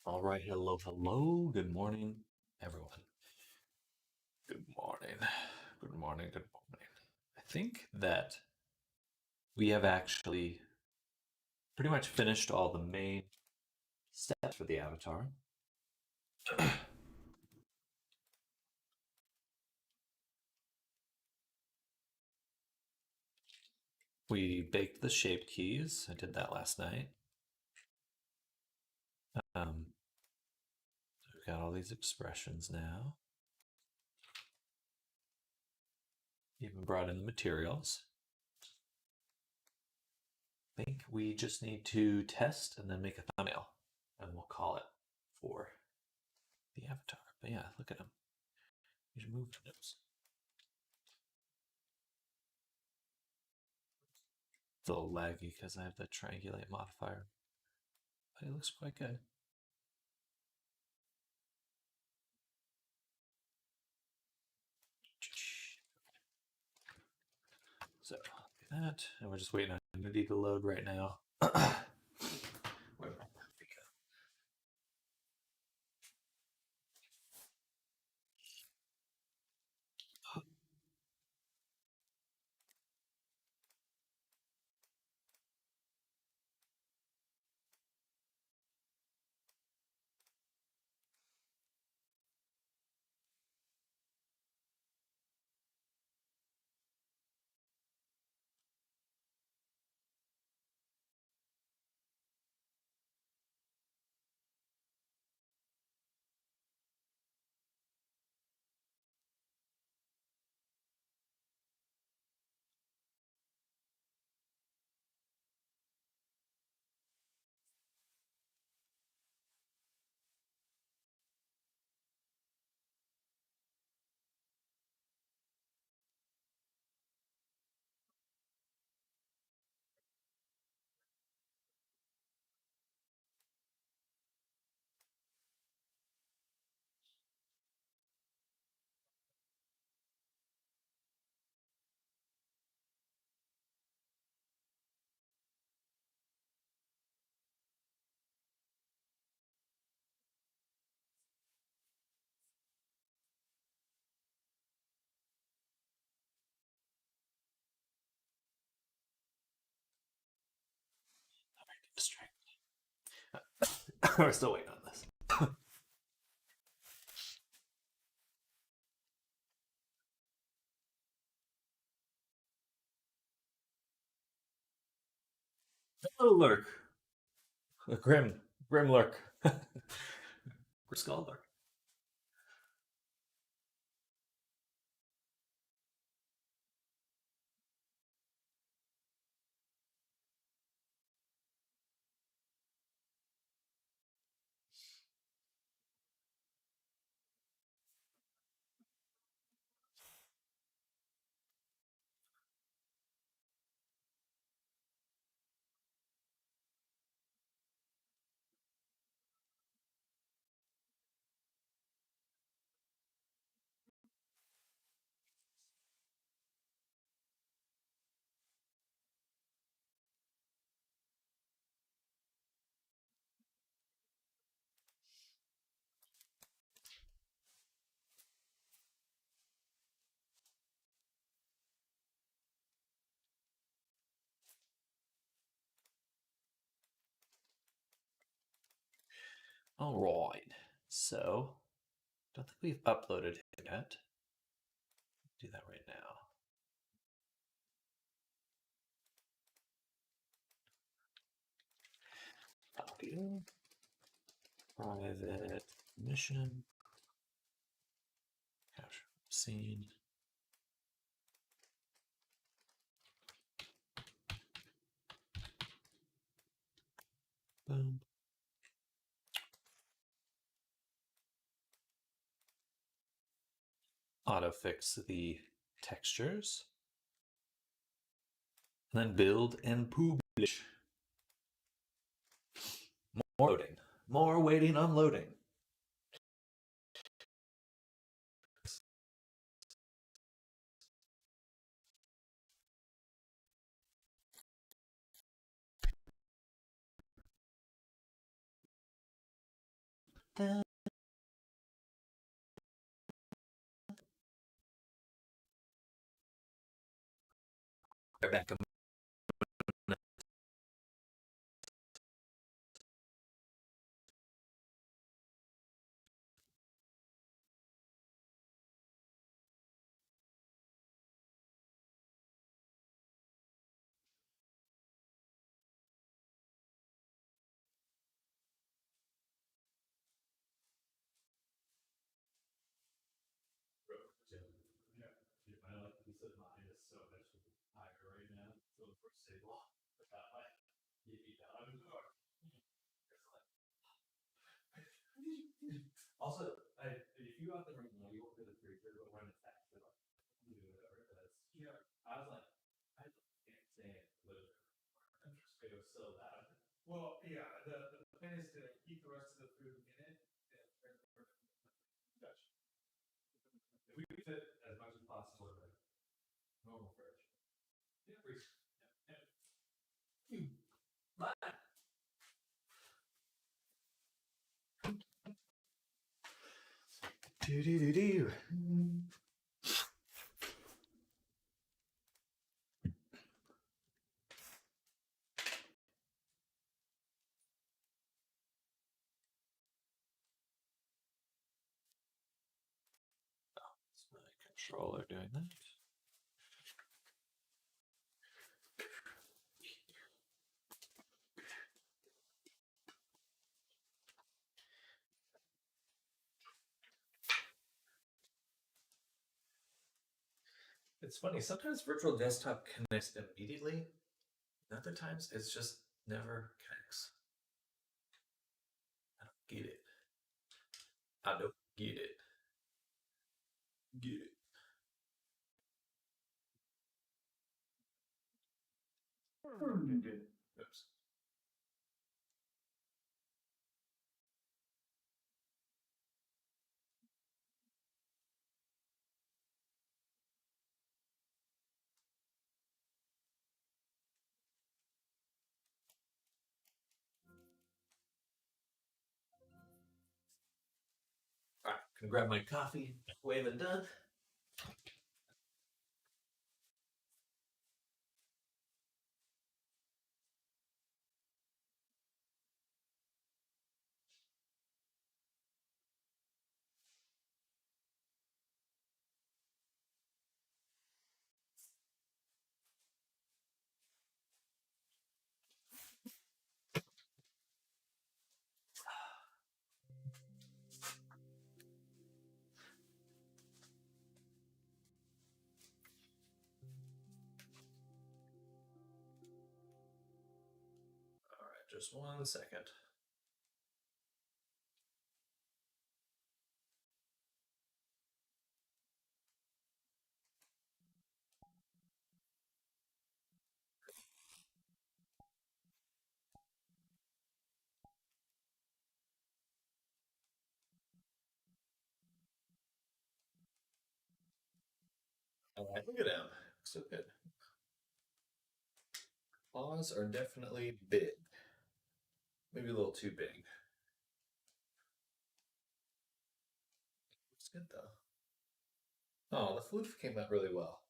All right, hello, hello. Good morning, everyone. Good morning. Good morning. Good morning. I think that we have actually pretty much finished all the main steps for the avatar. We baked the shape keys. I did that last night. Um, we've got all these expressions now. Even brought in the materials. I think we just need to test and then make a thumbnail, and we'll call it for the avatar. But yeah, look at him. You should move the nose. It's a little laggy because I have the triangulate modifier, but it looks quite good. So that, and we're just waiting on Unity to load right now. Where did we go? Distract. We're still waiting on this. Hello, lurk. A grim lurk. Skull lurk. All right. So, don't think we've uploaded it yet. Do that right now. Audio. Private mission. Capture scene. Boom. Auto-fix the textures. And then build and publish. More loading. More waiting on loading. Right back. Also, if you out there right now, you open the freezer, but run it fast, do whatever it is. Yeah. I was like, I can't stand live. I'm just it was so loud. Well, yeah, the plan is to keep the rest of the food in it. Gotcha. If we fit as much as possible in normal fridge. Yeah, freeze. Yeah. Bye. Do do do do. It's my controller doing that. It's funny, sometimes virtual desktop connects immediately, other times it's just never connects. I don't get it. I don't get it. Get it. Oops. All right, can grab my coffee. Wave and done. All right, just 1 second. All right, look at him. So good. Claws are definitely big. Maybe a little too big. It's good though. Oh, the floof came out really well.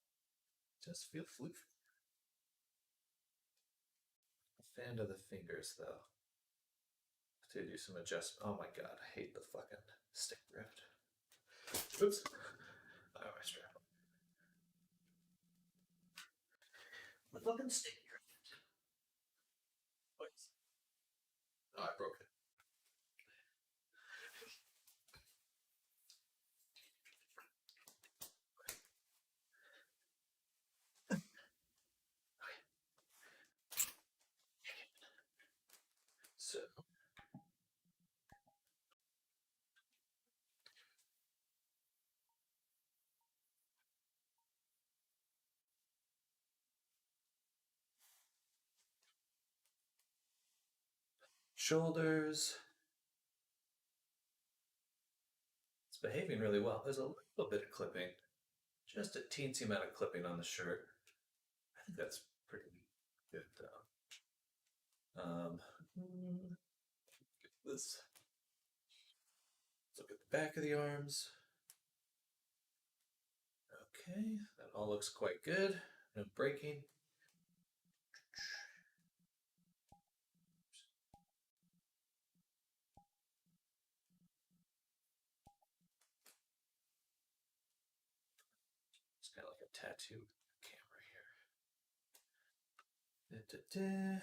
Just feel floof. Fan of the fingers though. To do some adjustment. Oh my god, I hate the fucking stick drift. Oops. Oh, my strap. The fucking stick drift. Please. Oh, I broke it. So. Shoulders. It's behaving really well. There's a little bit of clipping. Just a teensy amount of clipping on the shirt. I think that's pretty good though. This. back of the arms. Okay, that all looks quite good. No breaking. It's kind of like a tattoo camera here.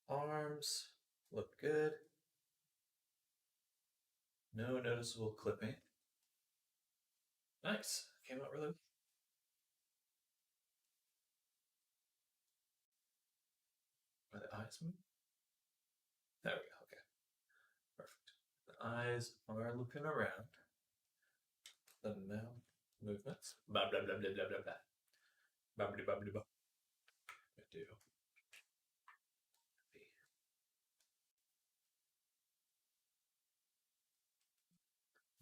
Arms look good. No noticeable clipping. Nice. Came out really well. Are the eyes moving? There we go. Okay. Perfect. The eyes are looking around. The mouth movements. Blah blah blah blah blah blah blah. Bubbly bubbly bub. I do.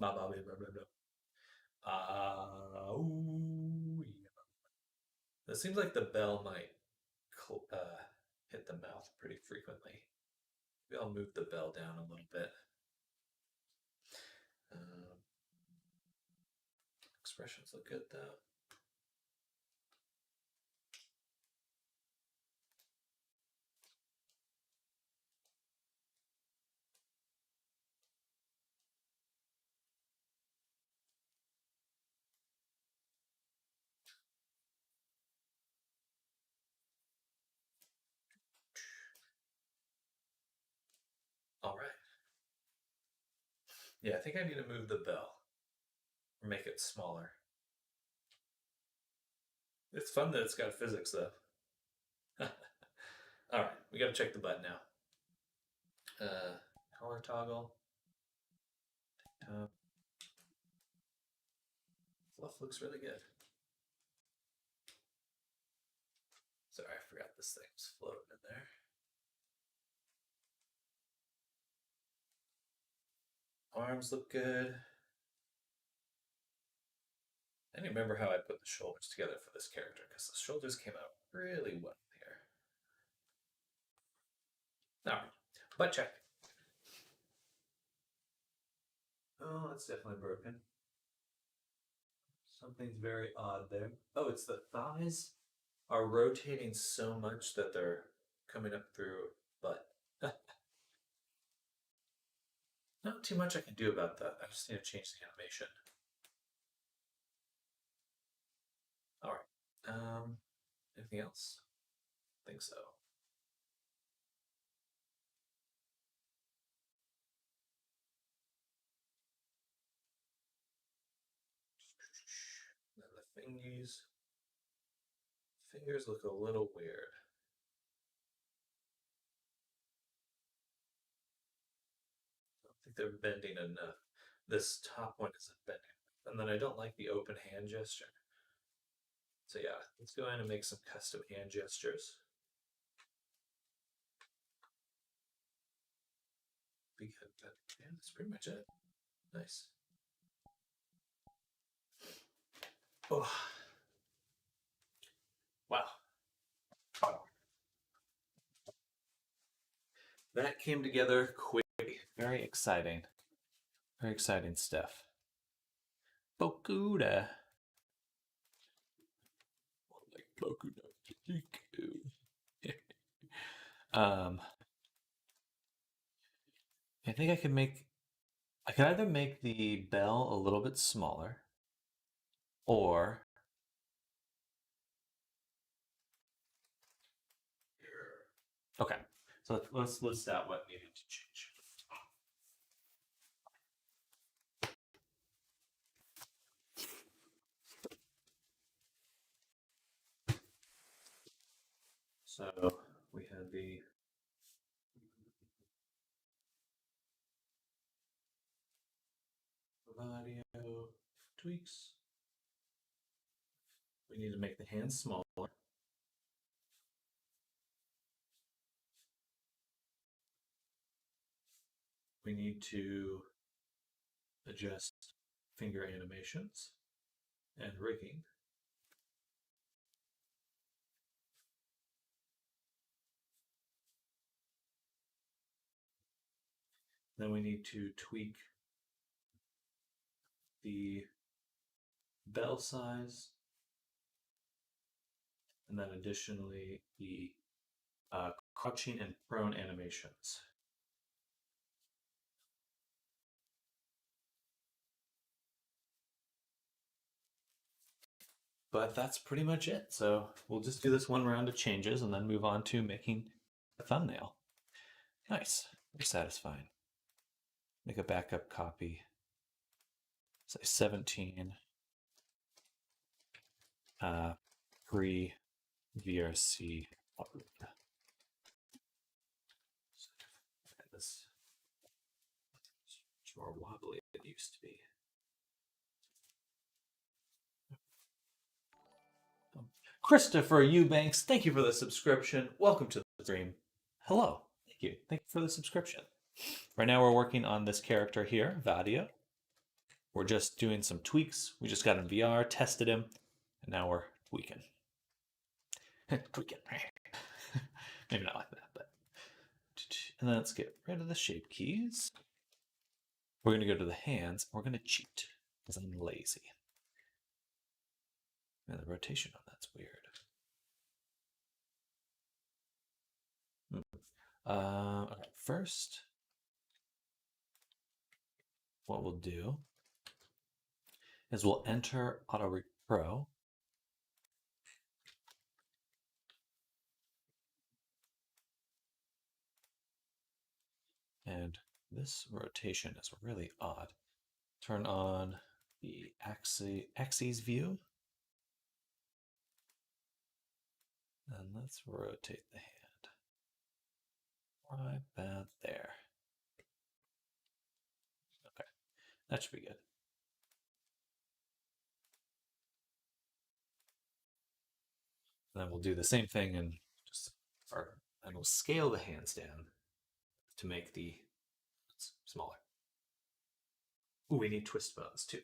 Blah blah blah blah blah blah. Yeah. It seems like the bell might hit the mouth pretty frequently. Maybe I'll move the bell down a little bit. Expressions look good though. All right. Yeah, I think I need to move the bell or make it smaller. It's fun that it's got physics though. All right, we got to check the button now. Color toggle. Fluff looks really good. Sorry, I forgot this thing's floating in there. Arms look good. I don't remember how I put the shoulders together for this character because the shoulders came out really well here. All right, butt check. Oh, that's definitely broken. Something's very odd there. Oh, it's the thighs are rotating so much that they're coming up through butt. Not too much I can do about that. I just need to change the animation. All right. Anything else? I think so. Then the fingies. Fingers look a little weird. I don't think they're bending enough. This top one isn't bending. And then I don't like the open hand gesture. So yeah, let's go in and make some custom hand gestures. Be good, but yeah, that's pretty much it. Nice. Oh. Wow. That came together quickly. Very exciting. Very exciting stuff. Bokuda. Like Bokuda. I think I can either make the bell a little bit smaller or okay. So let's list out what needed to change. So we had the audio tweaks. We need to make the hands smaller. We need to adjust finger animations and rigging. Then we need to tweak the bell size, and then additionally the crouching and prone animations. But that's pretty much it. So we'll just do this one round of changes and then move on to making a thumbnail. Nice. Very satisfying. Make a backup copy. Say 17 pre VRC upload. This is more wobbly than it used to be. Christopher Eubanks, thank you for the subscription. Welcome to the stream. Hello. Thank you. Thank you for the subscription. Right now we're working on this character here, Vadia. We're just doing some tweaks. We just got in VR, tested him, and now we're tweaking. Tweaking. Maybe not like that, but. And then let's get rid of the shape keys. We're going to go to the hands. We're going to cheat because I'm lazy. And the rotation on that's weird. All right, first, what we'll do is we'll enter AutoRig Pro. And this rotation is really odd. Turn on the axes view. And let's rotate the hand. Right about there. Okay, that should be good. And then we'll do the same thing and and we'll scale the hands down to make the smaller. Ooh, we need twist bones too.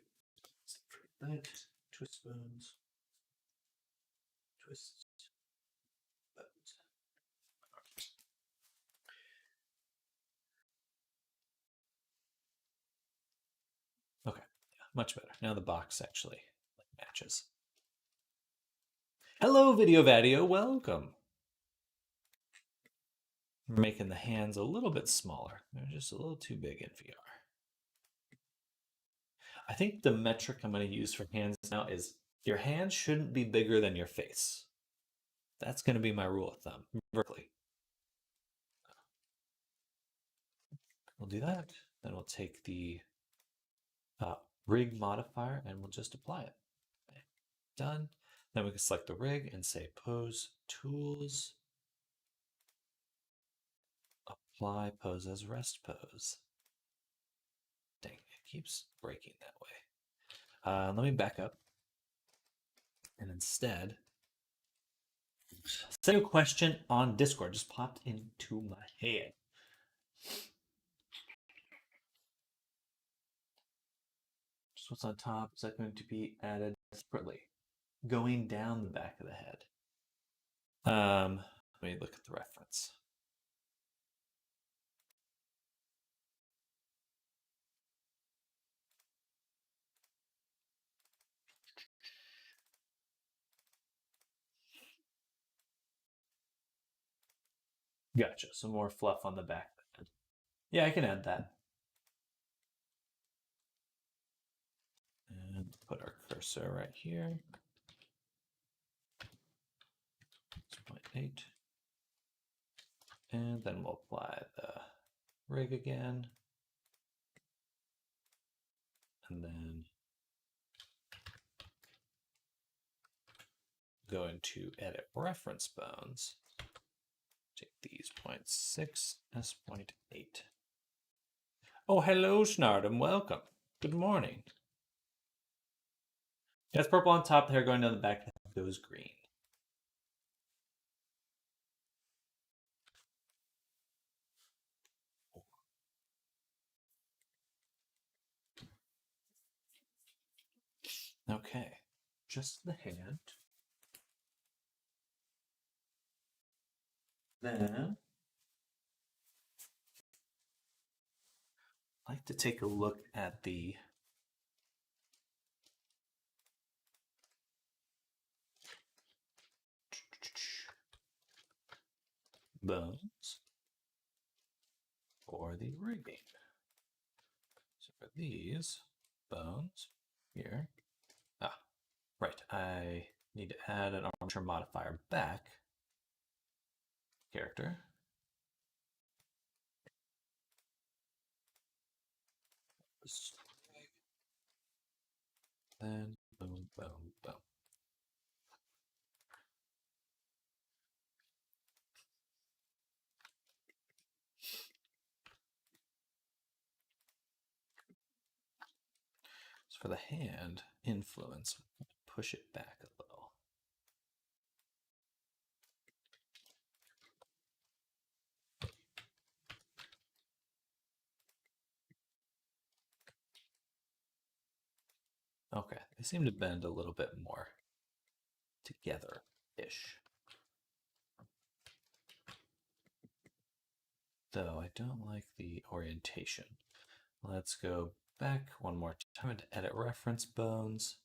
That twist bones. Twist bones. Okay, yeah, much better. Now the box actually matches. Hello, Video Vadio, welcome. We're making the hands a little bit smaller. They're just a little too big in VR. I think the metric I'm going to use for hands now is your hands shouldn't be bigger than your face. That's going to be my rule of thumb, vertically. We'll do that. Then we'll take the rig modifier and we'll just apply it. Okay. Done. Then we can select the rig and say pose tools. Apply pose as rest pose. Dang, it keeps breaking that way. Let me back up. And instead, say a question on Discord. Just popped into my head. Just what's on top, is that going to be added separately? Going down the back of the head. Let me look at the reference. Gotcha. Some more fluff on the back of the head. Yeah, I can add that. And put our cursor right here. 0.8. And then we'll apply the rig again. And then go into edit reference bones. Take these 0.6 as 0.8. Oh, hello, Snardum. Welcome. Good morning. That's purple on top, the hair going down the back goes green. Okay, just the hand. Then I like to take a look at the bones for the rigging. So for these bones here, right, I need to add an armature modifier back character. Then boom, boom, boom. So for the hand influence, push it back a little. Okay, they seem to bend a little bit more together-ish. Though I don't like the orientation. Let's go back one more time to edit reference bones.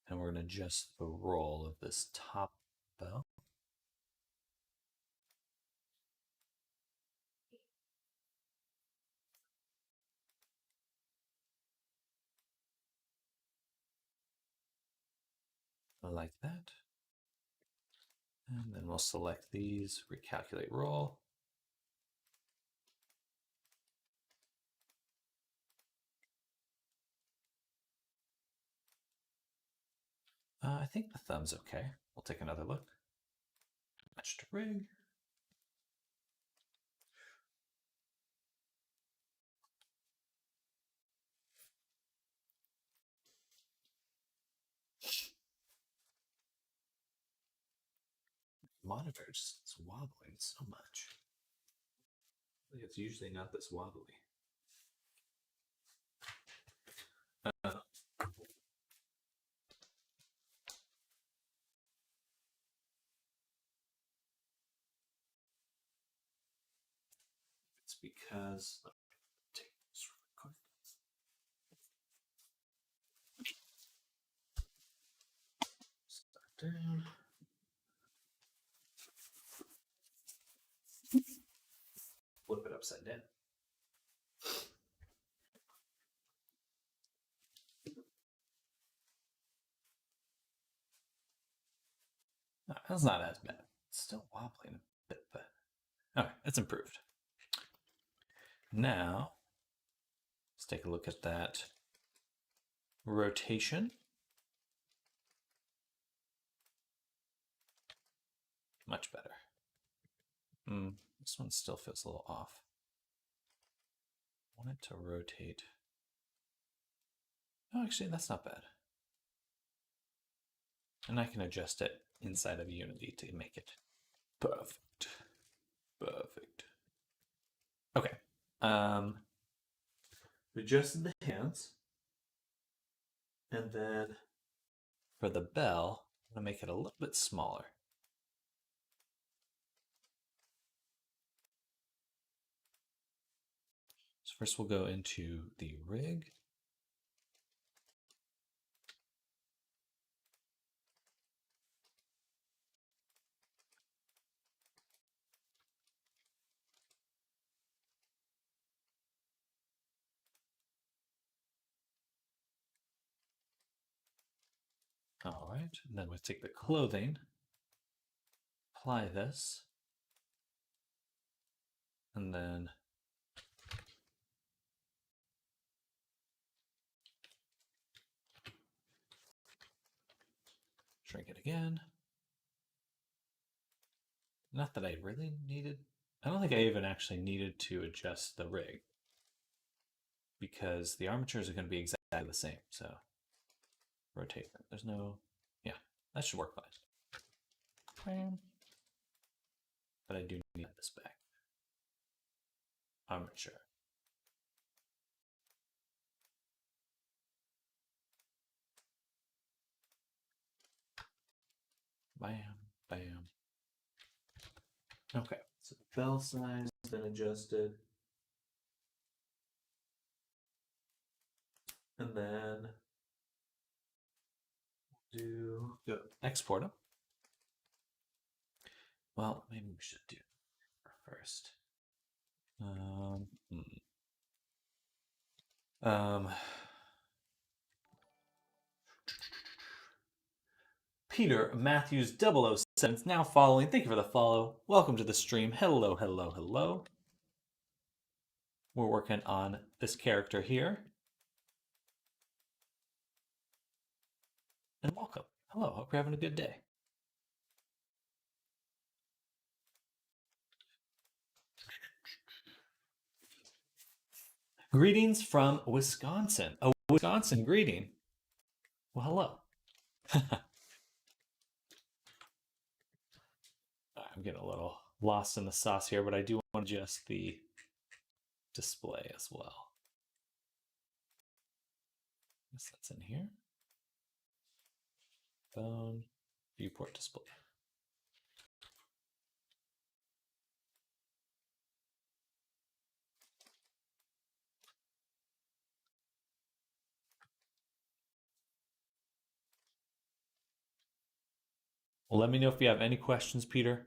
And we're going to adjust the roll of this top bone. Like that. And then we'll select these, recalculate roll. I think the thumb's okay. We'll take another look. Match to rig. Monitor just is wobbling so much. It's usually not this wobbly. It's because, let me take this really quick. Start down. Flip it upside down. No, that's not as bad. It's still wobbling a bit, but okay, it's improved. Now, let's take a look at that rotation. Much better. This one still feels a little off. I want it to rotate. Oh, actually, that's not bad. And I can adjust it inside of Unity to make it perfect. Perfect. Okay. We adjusted the hands. And then for the bell, I'm going to make it a little bit smaller. So first we'll go into the rig. All right, and then we'll take the clothing, apply this, and then shrink it again. Not that I really needed, I don't think I even actually needed to adjust the rig because the armatures are going to be exactly the same. So rotate them. There's no, yeah, that should work fine. But I do need this back. Armature. Bam, bam. Okay, so the bell size has been adjusted. And then go export them. Well, maybe we should do first. Peter Matthews 007 is now following. Thank you for the follow. Welcome to the stream. Hello, hello, hello. We're working on this character here. And welcome. Hello, hope you're having a good day. Greetings from Wisconsin. A Wisconsin greeting. Well, hello. I'm getting a little lost in the sauce here, but I do want to adjust the display as well. I guess that's in here. Phone, viewport display. Well, let me know if you have any questions, Peter.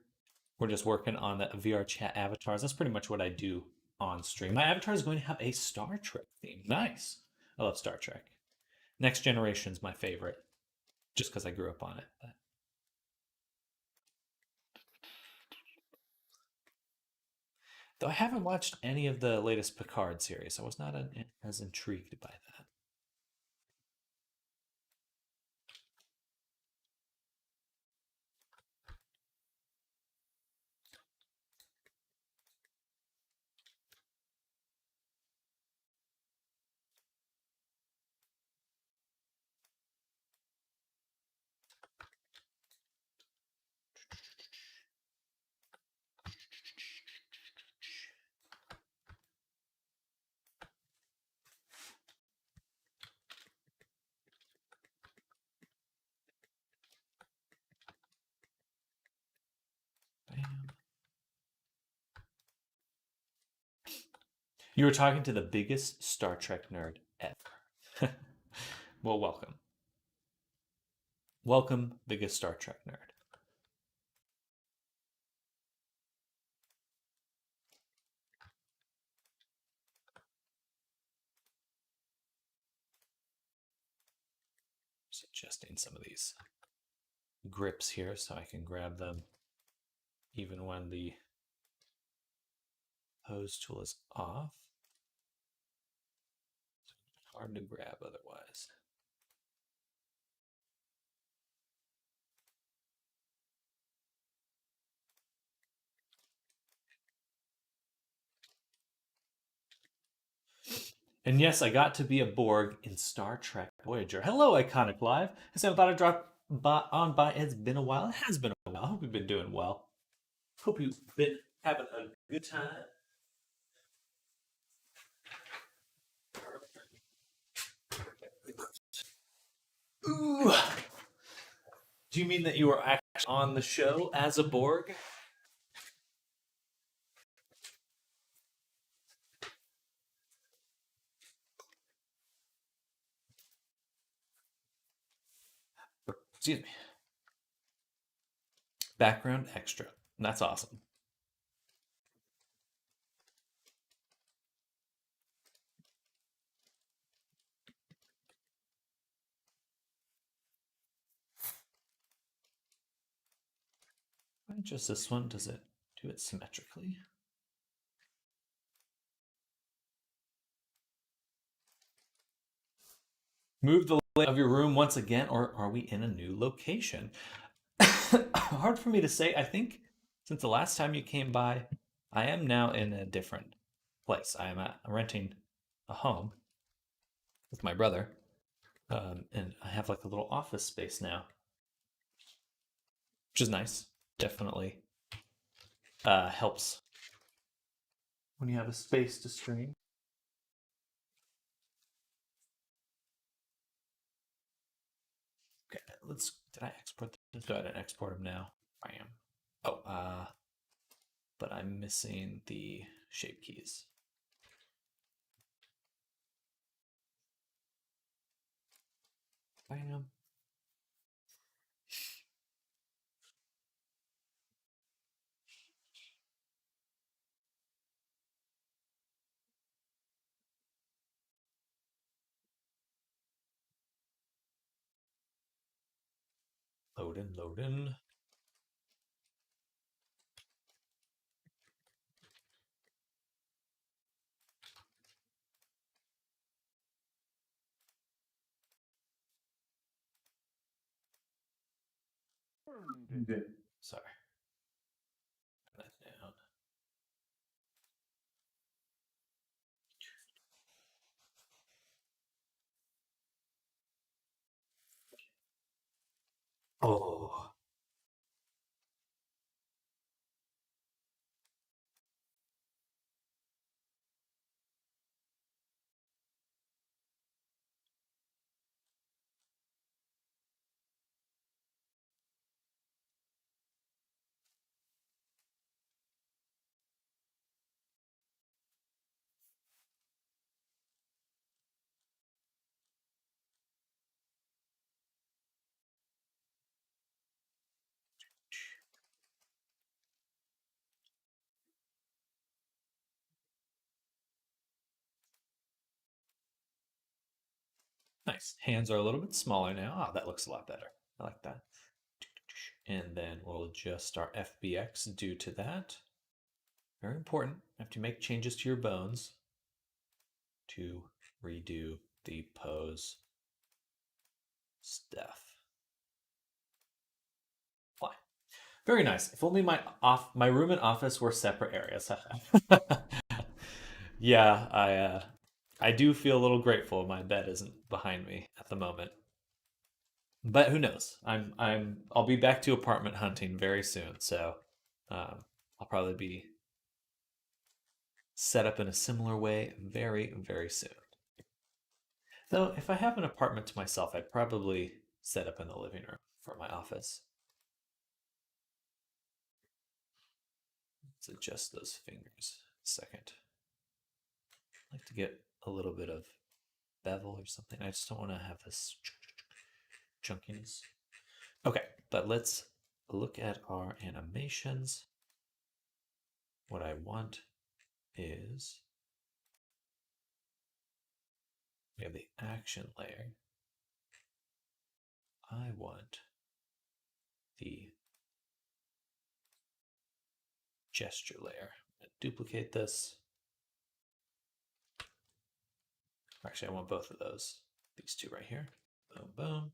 We're just working on the VRC Avatars. That's pretty much what I do on stream. My avatar is going to have a Star Trek theme. Nice. I love Star Trek. Next Generation's my favorite, just because I grew up on it. Though I haven't watched any of the latest Picard series, I was not as intrigued by that. You were talking to the biggest Star Trek nerd ever. Well, welcome. Welcome, biggest Star Trek nerd. Just adjusting some of these grips here so I can grab them even when the pose tool is off. Hard to grab otherwise. And yes, I got to be a Borg in Star Trek Voyager. Hello, Iconic Live. I said I thought I'd drop on by. It's been a while. It has been a while. I hope you've been doing well. Hope you've been having a good time. Ooh. Do you mean that you were actually on the show as a Borg? Excuse me. Background extra. That's awesome. If I adjust this one, does it do it symmetrically? Move the layout of your room once again, or are we in a new location? Hard for me to say. I think since the last time you came by, I am now in a different place. I am renting a home with my brother, and I have like a little office space now, which is nice. Definitely helps when you have a space to stream. Okay, did I export this? No, I didn't export them now. I am. Oh, but I'm missing the shape keys. Bam. Loading, loading. Sorry. Put that down. Oh. Nice. Hands are a little bit smaller now. Oh, that looks a lot better. I like that. And then we'll adjust our FBX due to that. Very important. You have to make changes to your bones to redo the pose stuff. Fine. Very nice. If only my room and office were separate areas. Yeah, I do feel a little grateful my bed isn't behind me at the moment. But who knows? I'll be back to apartment hunting very soon, so I'll probably be set up in a similar way very, very soon. Though if I have an apartment to myself, I'd probably set up in the living room for my office. Let's adjust those fingers a second. I'd like to get a little bit of bevel or something. I just don't want to have this chunkiness. Okay, but let's look at our animations. What I want is we have the action layer. I want the gesture layer. I'm going to duplicate this. Actually, I want both of those. These two right here. Boom, boom.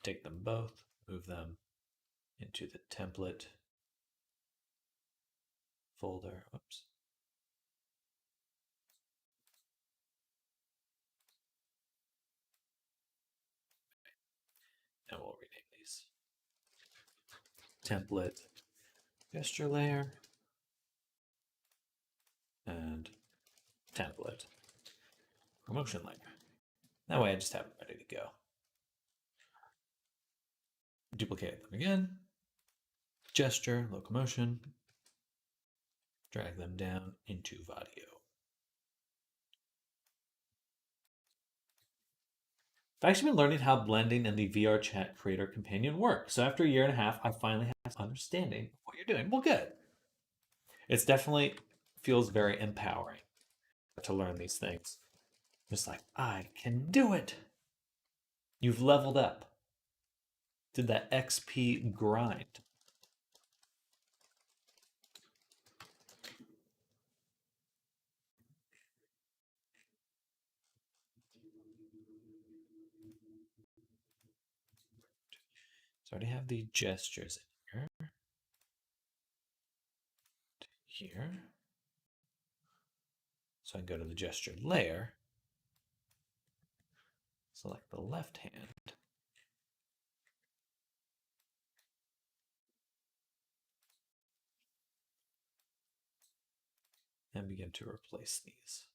Take them both, move them into the template folder. Oops. And we'll rename these. Template, gesture layer, and template, promotion layer. That way I just have them ready to go. Duplicate them again. Gesture, locomotion. Drag them down into Vadio. I've actually been learning how blending and the VR chat creator companion work. So after a year and a half, I finally have an understanding of what you're doing. Well, good. It's definitely feels very empowering to learn these things. It's like, I can do it. You've leveled up. Did that XP grind. So I already have the gestures in here. Here. So I can go to the gesture layer, select the left hand, and begin to replace these.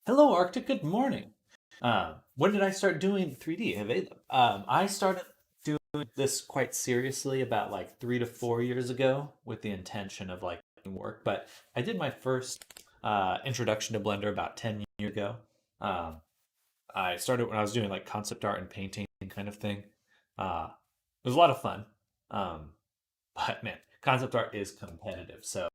Hello, Arctic. Good morning. When did I start doing 3D? I started doing this quite seriously about like 3 to 4 years ago with the intention of like work. But I did my first introduction to Blender about 10 years ago. Um, I started when I was doing like concept art and painting kind of thing. It was a lot of fun. Um, but man, concept art is competitive. So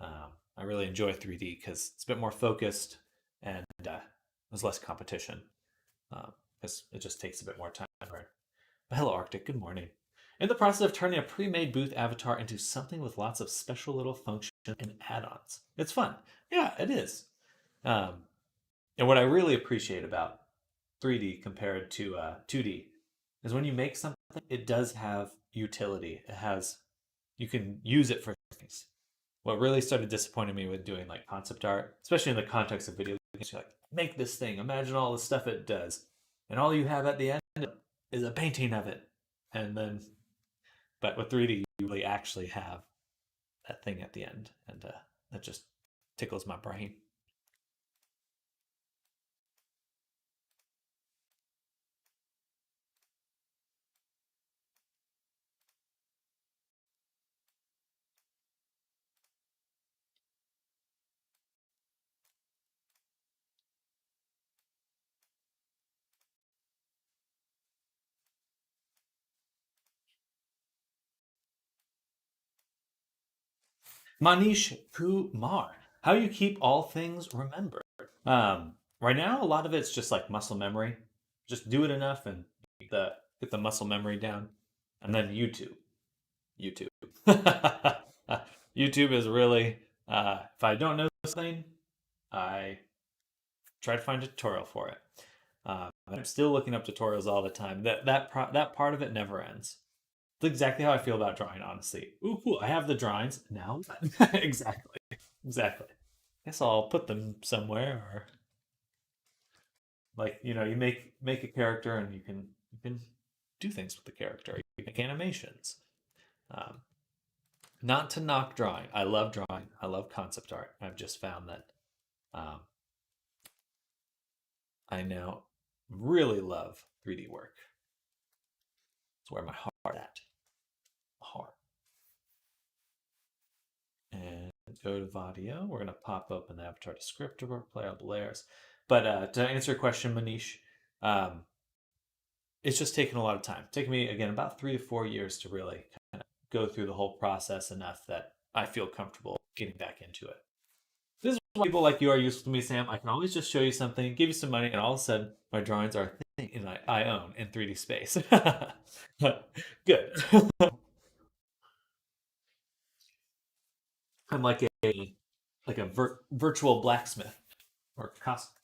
I really enjoy 3D because it's a bit more focused and there's less competition because it just takes a bit more time. Right? Hello, Arctic. Good morning. In the process of turning a pre-made booth avatar into something with lots of special little functions and add-ons. It's fun. Yeah, it is. Um, and what I really appreciate about 3D compared to 2D is when you make something, it does have utility. It has, you can use it for things. What really started disappointing me with doing like concept art, especially in the context of video games, you're like, make this thing, imagine all the stuff it does. And all you have at the end is a painting of it. And then, but with 3D, you really actually have that thing at the end. And that just tickles my brain. Manish Kumar, how you keep all things remembered. Right now, a lot of it's just like muscle memory. Just do it enough and get the muscle memory down. And then YouTube. YouTube. YouTube is really, if I don't know something, I try to find a tutorial for it. I'm still looking up tutorials all the time. That part of it never ends. It's exactly how I feel about drawing, honestly. Ooh, cool. I have the drawings now. Exactly. Exactly. Guess I'll put them somewhere, or like you make a character and you can do things with the character. You make animations. Um, Not to knock drawing. I love drawing. I love concept art. I've just found that um, I now really love 3D work. It's where my heart at. Heart. And go to Vadio. We're gonna pop open the avatar descriptor, play out the layers. But to answer your question, Manish, um, it's just taken a lot of time. It's taken me again about 3 to 4 years to really kind of go through the whole process enough that I feel comfortable getting back into it. This is why people like you are useful to me, Sam. I can always just show you something, give you some money, and all of a sudden my drawings are a thing and I own in 3D space. Good. I'm like a virtual blacksmith or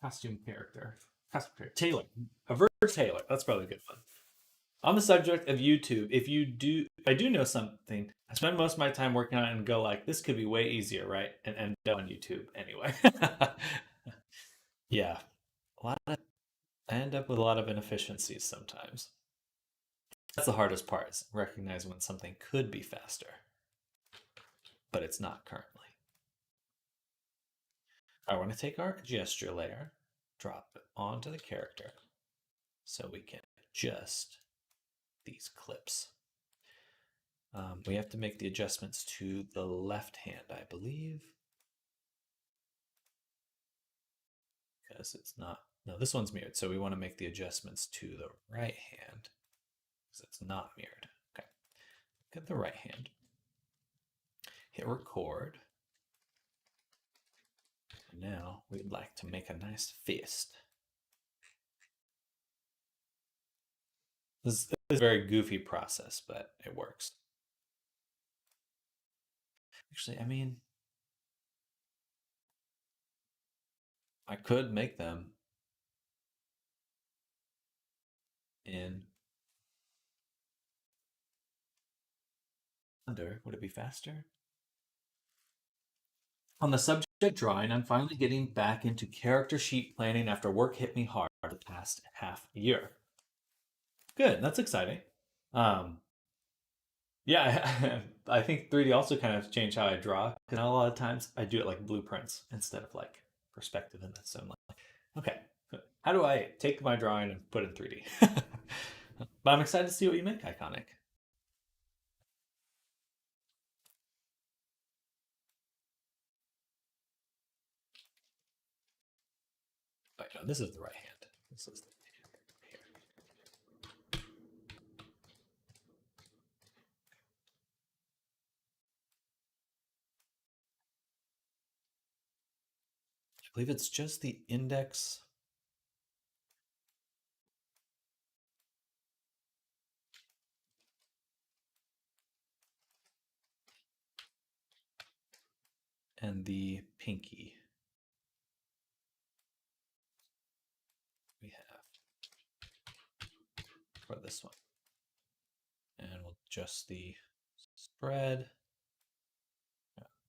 costume character. Costume character. Tailor. A virtual tailor. That's probably a good one. On the subject of YouTube, if I do know something, I spend most of my time working on it and go like, this could be way easier, right? And end up on YouTube anyway. Yeah, a lot of, I end up with a lot of inefficiencies sometimes. That's the hardest part is recognize when something could be faster, but it's not currently. I want to take our gesture layer, drop it onto the character so we can adjust these clips. We have to make the adjustments to the left hand, I believe. Because it's not, no, this one's mirrored. So we want to make the adjustments to the right hand because it's not mirrored. Okay, get the right hand. Hit record. And now we'd like to make a nice fist. This is a very goofy process, but it works. Actually, I mean, I could make them in under. Would it be faster? On the subject drawing, I'm finally getting back into character sheet planning after work hit me hard the past half year. Good, that's exciting. Um, yeah, I think 3D also kind of changed how I draw. Because a lot of times I do it like blueprints instead of like perspective in this. So I'm like, okay, how do I take my drawing and put it in 3D? But I'm excited to see what you make, Iconic. this is the right hand. This is the hand here. I believe it's just the index and the pinky we have for this one. And we'll adjust the spread,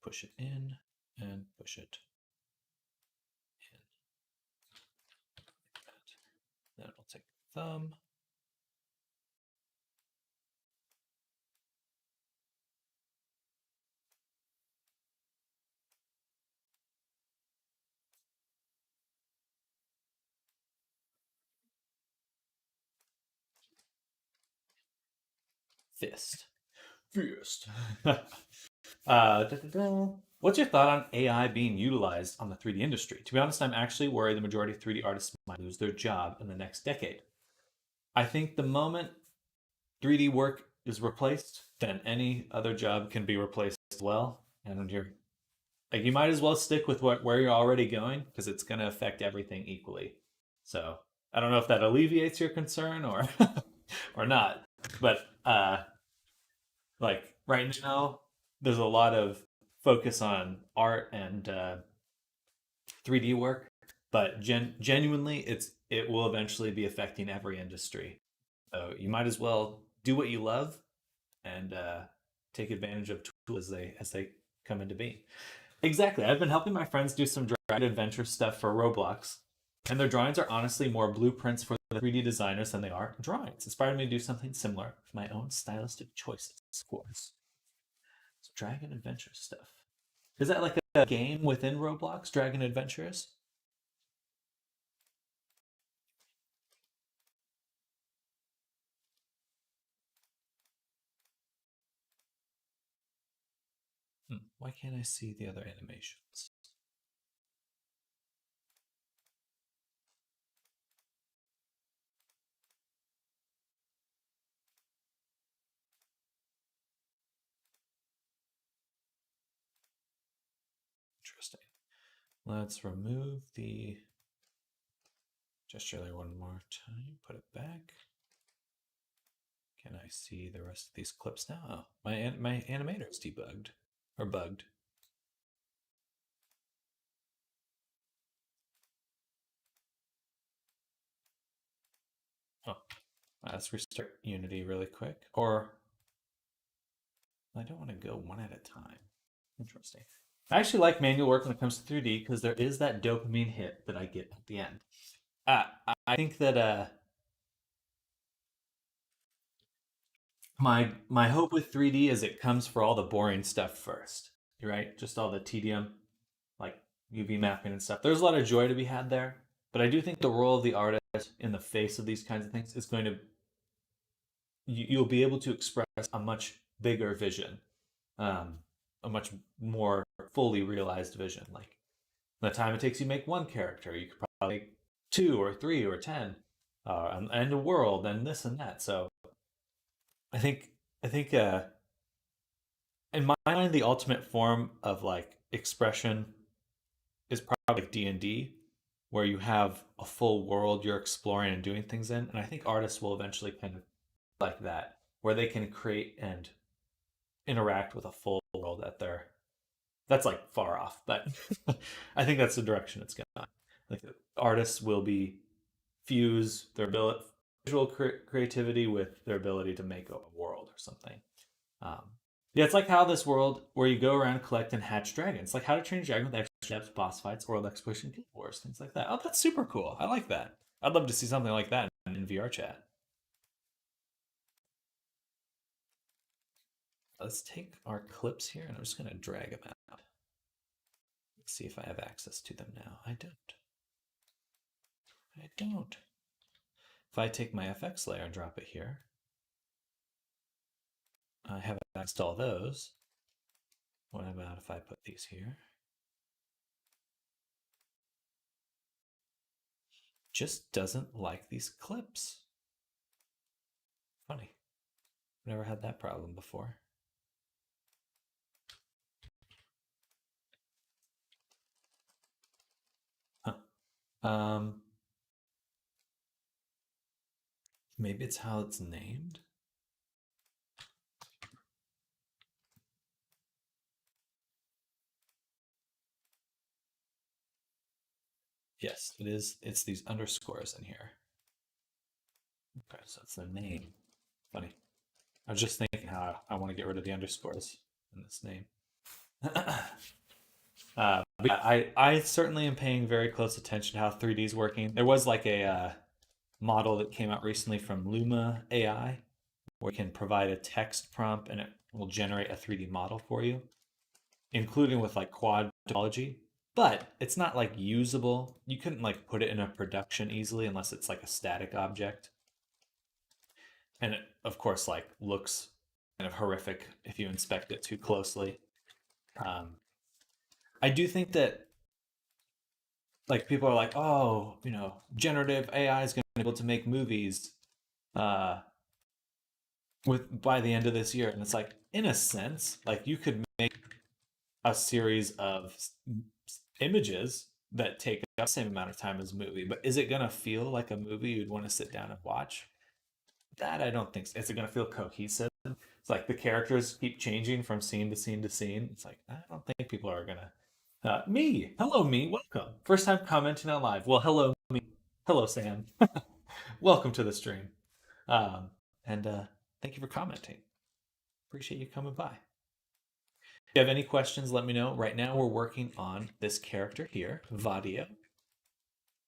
push it in, and push it in. Like that. Then we'll take the thumb. Fist. What's your thought on AI being utilized on the 3D industry? To be honest, I'm actually worried the majority of 3D artists might lose their job in the next decade. I think the moment 3D work is replaced, then any other job can be replaced as well. And you're like, you might as well stick with where you're already going because it's going to affect everything equally. So I don't know if that alleviates your concern or or not, but like right now, there's a lot of focus on art and 3D work, but genuinely, it will eventually be affecting every industry. So you might as well do what you love and take advantage of tools as they come into being. Exactly. I've been helping my friends do some dragon adventure stuff for Roblox, and their drawings are honestly more blueprints for the 3D designers than they are drawings. Inspired me to do something similar with my own stylistic choices, of course. So dragon adventure stuff. Is that like a game within Roblox, Dragon Adventures? Why can't I see the other animations? Interesting. Let's remove the gesture layer one more time. Put it back. Can I see the rest of these clips now? Oh, my animator is debugged or bugged. Oh, let's restart Unity really quick. Or I don't want to go one at a time. Interesting. I actually like manual work when it comes to 3D because there is that dopamine hit that I get at the end. Uh, I think that my hope with 3D is it comes for all the boring stuff first, right? Just all the tedium, like UV mapping and stuff. There's a lot of joy to be had there, but I do think the role of the artist in the face of these kinds of things is going to you'll be able to express a much bigger vision, um, a much more fully realized vision. Like the time it takes you to make one character, you could probably make two or three or 10, and a world and this and that. So I think I think in my mind, the ultimate form of like expression is probably like D&D, where you have a full world you're exploring and doing things in. And I think artists will eventually kind of like that, where they can create and interact with a full world at their that's like far off, but I think that's the direction it's going. Like artists will be fuse their visual creativity with their ability to make a world or something. Um, yeah, it's like how this world where you go around, collect, and hatch dragons. Like how to train a dragon with extra steps, boss fights, world exploration, guild wars, things like that. Oh, that's super cool. I like that. I'd love to see something like that in VR chat. Let's take our clips here, and I'm just going to drag them out. Let's see if I have access to them now. I don't. I don't. If I take my FX layer and drop it here, I haven't installed those. What about if I put these here? just doesn't like these clips. Funny. Never had that problem before. Huh. Maybe it's how it's named. Yes, it is. It's these underscores in here. Okay, so it's the name. Funny. I was just thinking how I want to get rid of the underscores in this name. But yeah, I certainly am paying very close attention to how 3D is working. There was like a model that came out recently from Luma AI where you can provide a text prompt and it will generate a 3D model for you, including with like quad topology. But it's not like usable. You couldn't like put it in a production easily unless it's like a static object. And it, of course, like looks kind of horrific if you inspect it too closely. Um, I do think that like people are like, oh, generative AI is going to be able to make movies uh, with by the end of this year, and it's like, in a sense, like you could make a series of images that take the same amount of time as a movie, but is it going to feel like a movie you'd want to sit down and watch? That I don't think so. Is it going to feel cohesive? It's like the characters keep changing from scene to scene to scene. It's like, I don't think people are going to. Me. Hello, me. Welcome. First time commenting on live. Well, hello, me. Hello, Sam. Welcome to the stream. Um, and thank you for commenting. Appreciate you coming by. If you have any questions, let me know. Right now, we're working on this character here, Vadio.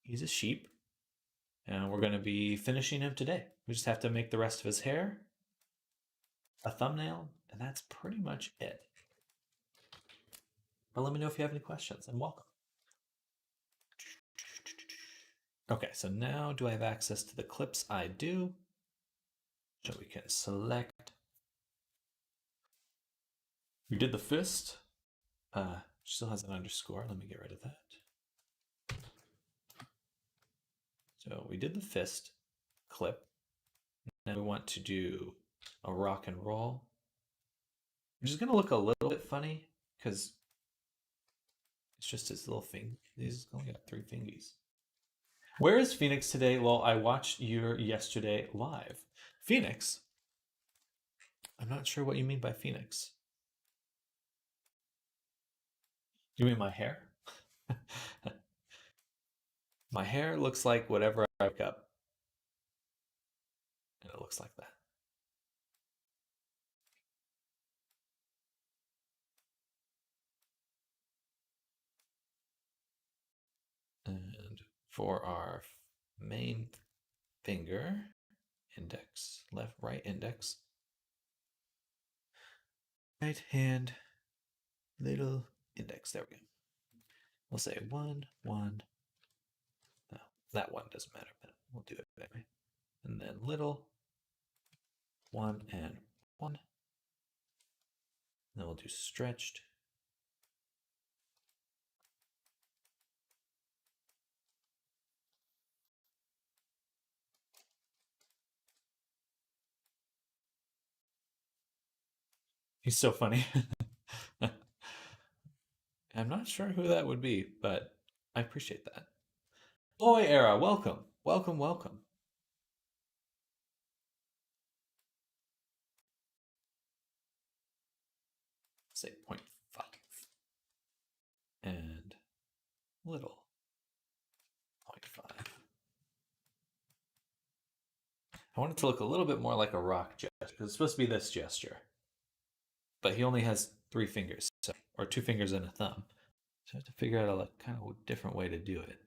He's a sheep, and we're going to be finishing him today. We just have to make the rest of his hair, a thumbnail, and that's pretty much it. But let me know if you have any questions, and welcome. Okay, so now do I have access to the clips? I do. So we can select. We did the fist. Still has an underscore. Let me get rid of that. So we did the fist clip. Now we want to do a rock and roll, which is going to look a little bit funny because it's just his little thing. He's only got 3 fingies. Where is Phoenix today? Well, I watched your yesterday live. Phoenix? I'm not sure what you mean by Phoenix. You mean my hair? My hair looks like whatever I wake up. And it looks like that. And for our main finger, index, left, right index, right hand, little index. There we go. We'll say 1, 1. No, that one doesn't matter, but we'll do it anyway. And then little 1 and 1. And then we'll do stretched. He's so funny. I'm not sure who that would be, but I appreciate that. Boy Era, welcome. Welcome, welcome. Say 0.5. And little 0.5. I want it to look a little bit more like a rock gesture, because it's supposed to be this gesture. But he only has 3 fingers, so, or 2 fingers and a thumb. So I have to figure out a kind of different way to do it.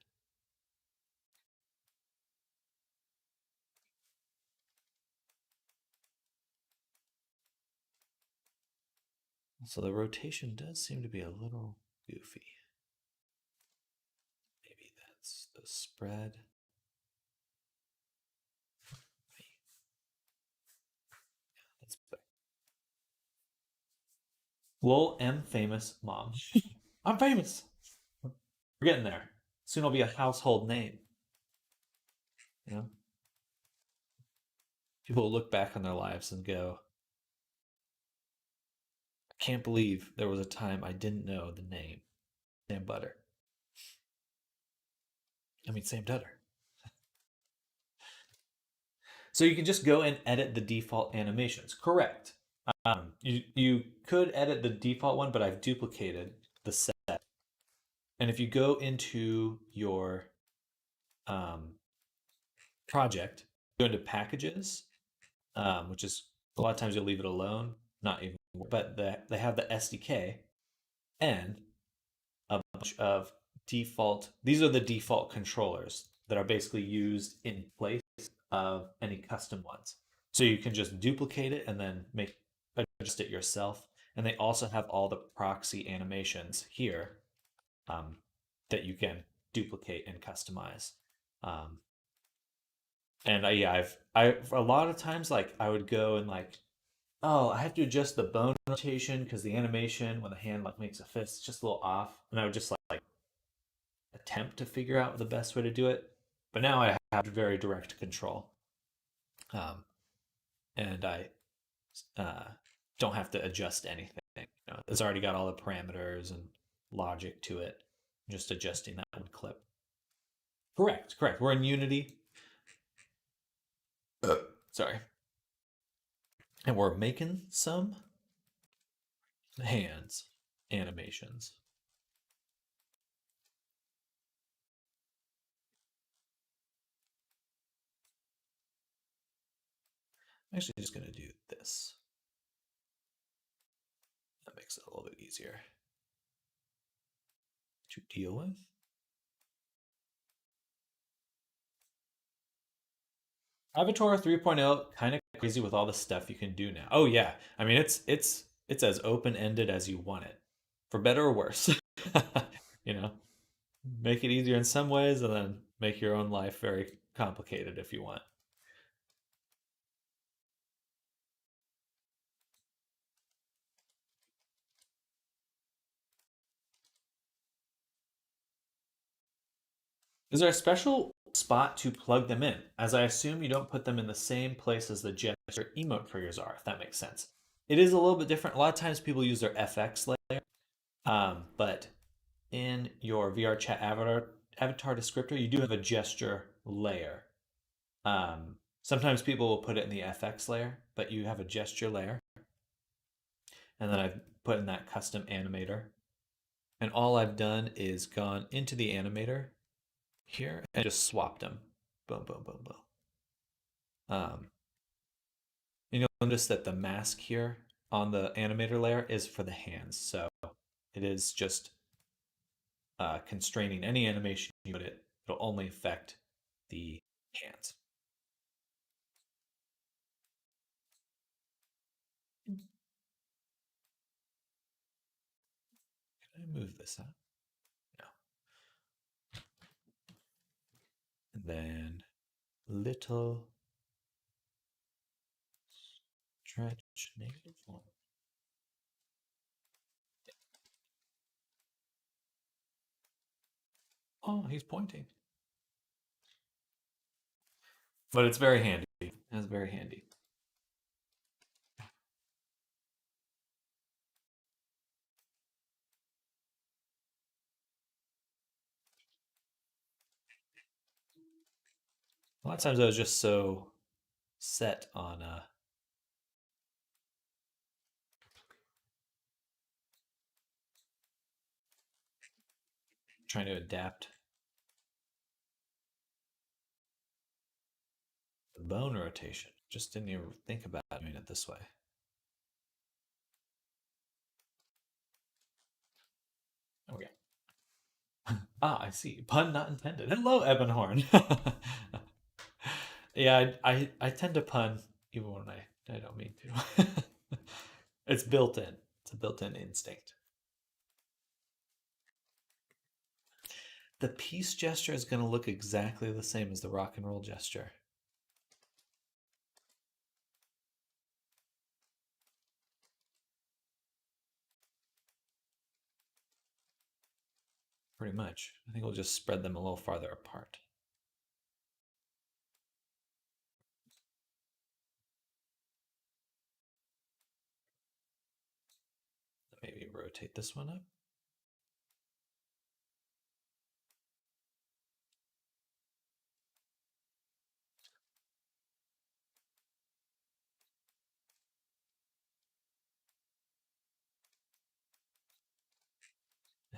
So the rotation does seem to be a little goofy. Maybe that's the spread. That's better. Lol, M famous mom. I'm famous. We're getting there. Soon I'll be a household name. You know, people will look back on their lives and go, I can't believe there was a time I didn't know the name Sam Butter. I mean, Sam Dutter. So you can just go and edit the default animations. Correct. You could edit the default one, but I've duplicated the set. And if you go into your um, project, go into packages, which is a lot of times you'll leave it alone, not even, but they have the SDK and a bunch of default. These are the default controllers that are basically used in place of any custom ones. So you can just duplicate it and then make adjust it yourself. And they also have all the proxy animations here um, that you can duplicate and customize. Um, and yeah, I a lot of times like I would go and like, oh, I have to adjust the bone rotation because the animation when the hand like makes a fist it's just a little off, and I would just like attempt to figure out the best way to do it. But now I have very direct control, um, and I uh, don't have to adjust anything. You know, it's already got all the parameters and logic to it. Just adjusting that one clip. Correct, correct. We're in Unity. Sorry. And we're making some hands animations. I'm actually just going to do this. That makes it a little bit easier to deal with. Avatar 3.0 kind of crazy with all the stuff you can do now. Oh yeah, I mean it's as open ended as you want it, for better or worse. You know, make it easier in some ways, and then make your own life very complicated if you want. Is there a special spot to plug them in? As I assume you don't put them in the same place as the gesture emote triggers are, if that makes sense. It is a little bit different. A lot of times people use their FX layer, but in your VR chat avatar descriptor, you do have a gesture layer. Sometimes people will put it in the FX layer, but you have a gesture layer. And then I've put in that custom animator. And all I've done is gone into the animator here and just swapped them. Boom, boom, boom, boom. You'll notice that the mask here on the animator layer is for the hands. So it is just constraining any animation you put it. It'll only affect the hands. Can I move this up? No. And then little stretch negative one. Oh, he's pointing. But it's very handy. It's very handy. A lot of times I was just so set on trying to adapt the bone rotation. Just didn't even think about doing it this way. Okay. Ah, I see. Pun not intended. Hello, Ebonhorn. Yeah, I tend to pun even when I don't mean to. It's built in. It's a built-in instinct. The peace gesture is going to look exactly the same as the rock and roll gesture. Pretty much. I think we'll just spread them a little farther apart. rotate this one up.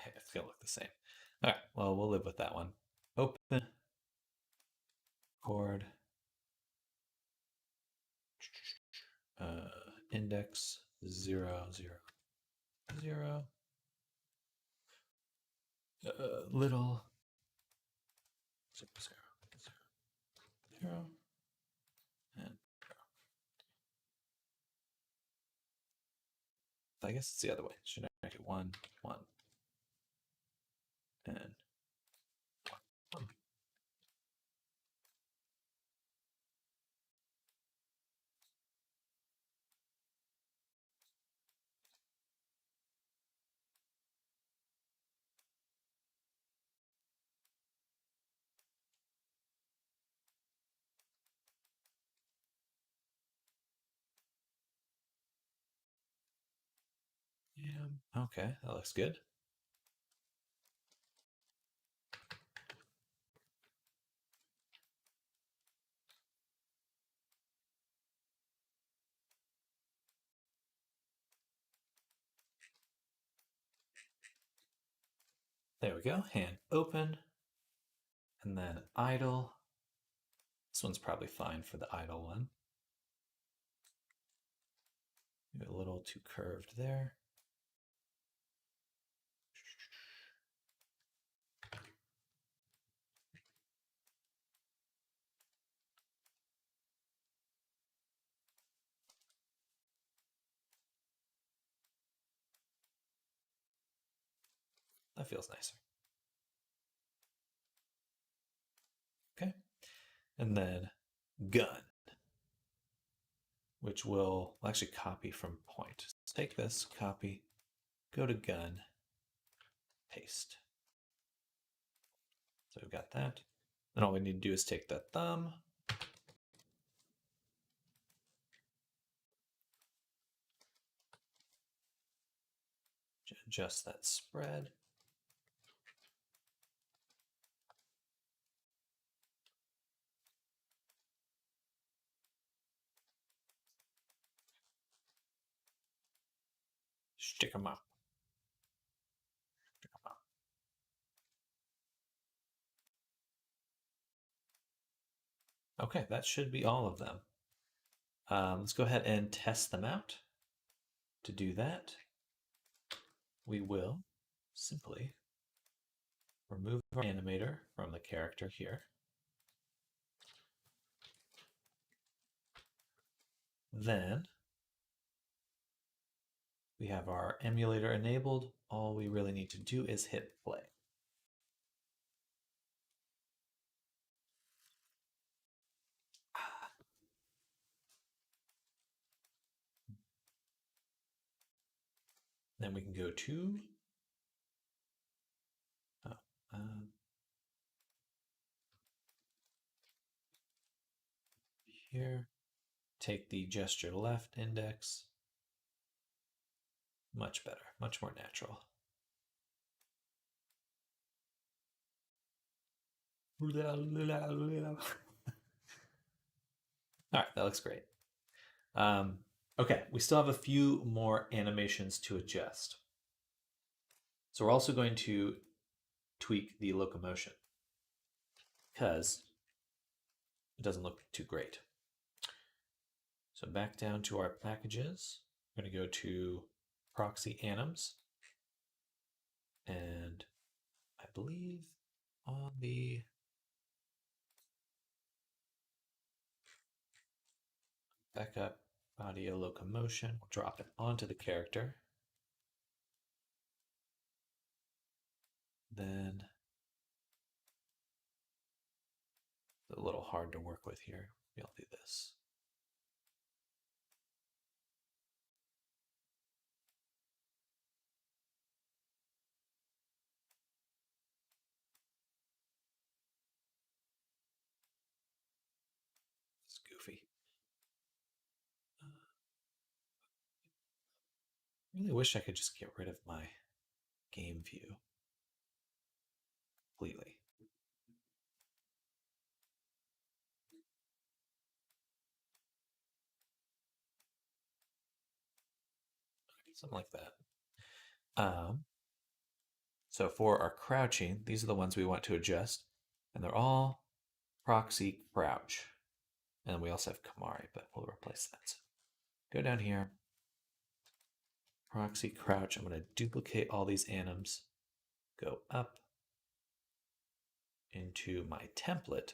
It's gonna look the same. All right, well, we'll live with that one. Open, chord, index 0, 0, 0, little 0, 0, 0, 0, and 0. I guess it's the other way. Should I make it 1, 1, and 1, 1. Yeah. Okay, that looks good. There we go. Hand open, and then idle. This one's probably fine for the idle one. Maybe a little too curved there. That feels nicer. Okay. And then gun, which will actually copy from point. So take this, copy, go to gun, paste. So we've got that. Then all we need to do is take the thumb, adjust that spread. Stick them up. Stick 'em up. Okay, that should be all of them. Let's go ahead and test them out. To do that, we will simply remove our animator from the character here. Then we have our emulator enabled. All we really need to do is hit play. Then we can go to here, take the gesture left index. Much better, much more natural. All right, that looks great. Okay, we still have a few more animations to adjust. So we're also going to tweak the locomotion because it doesn't look too great. So back down to our packages, we're going to go to proxy anims, and I believe on the backup audio locomotion, we'll drop it onto the character. Then it's a little hard to work with here. We'll do this. It's goofy. really wish I could just get rid of my game view completely. Something like that. So for our crouching, these are the ones we want to adjust, and they're all proxy crouch. And we also have Kamari, but we'll replace that. So go down here, proxy crouch. I'm going to duplicate all these anims, go up into my template.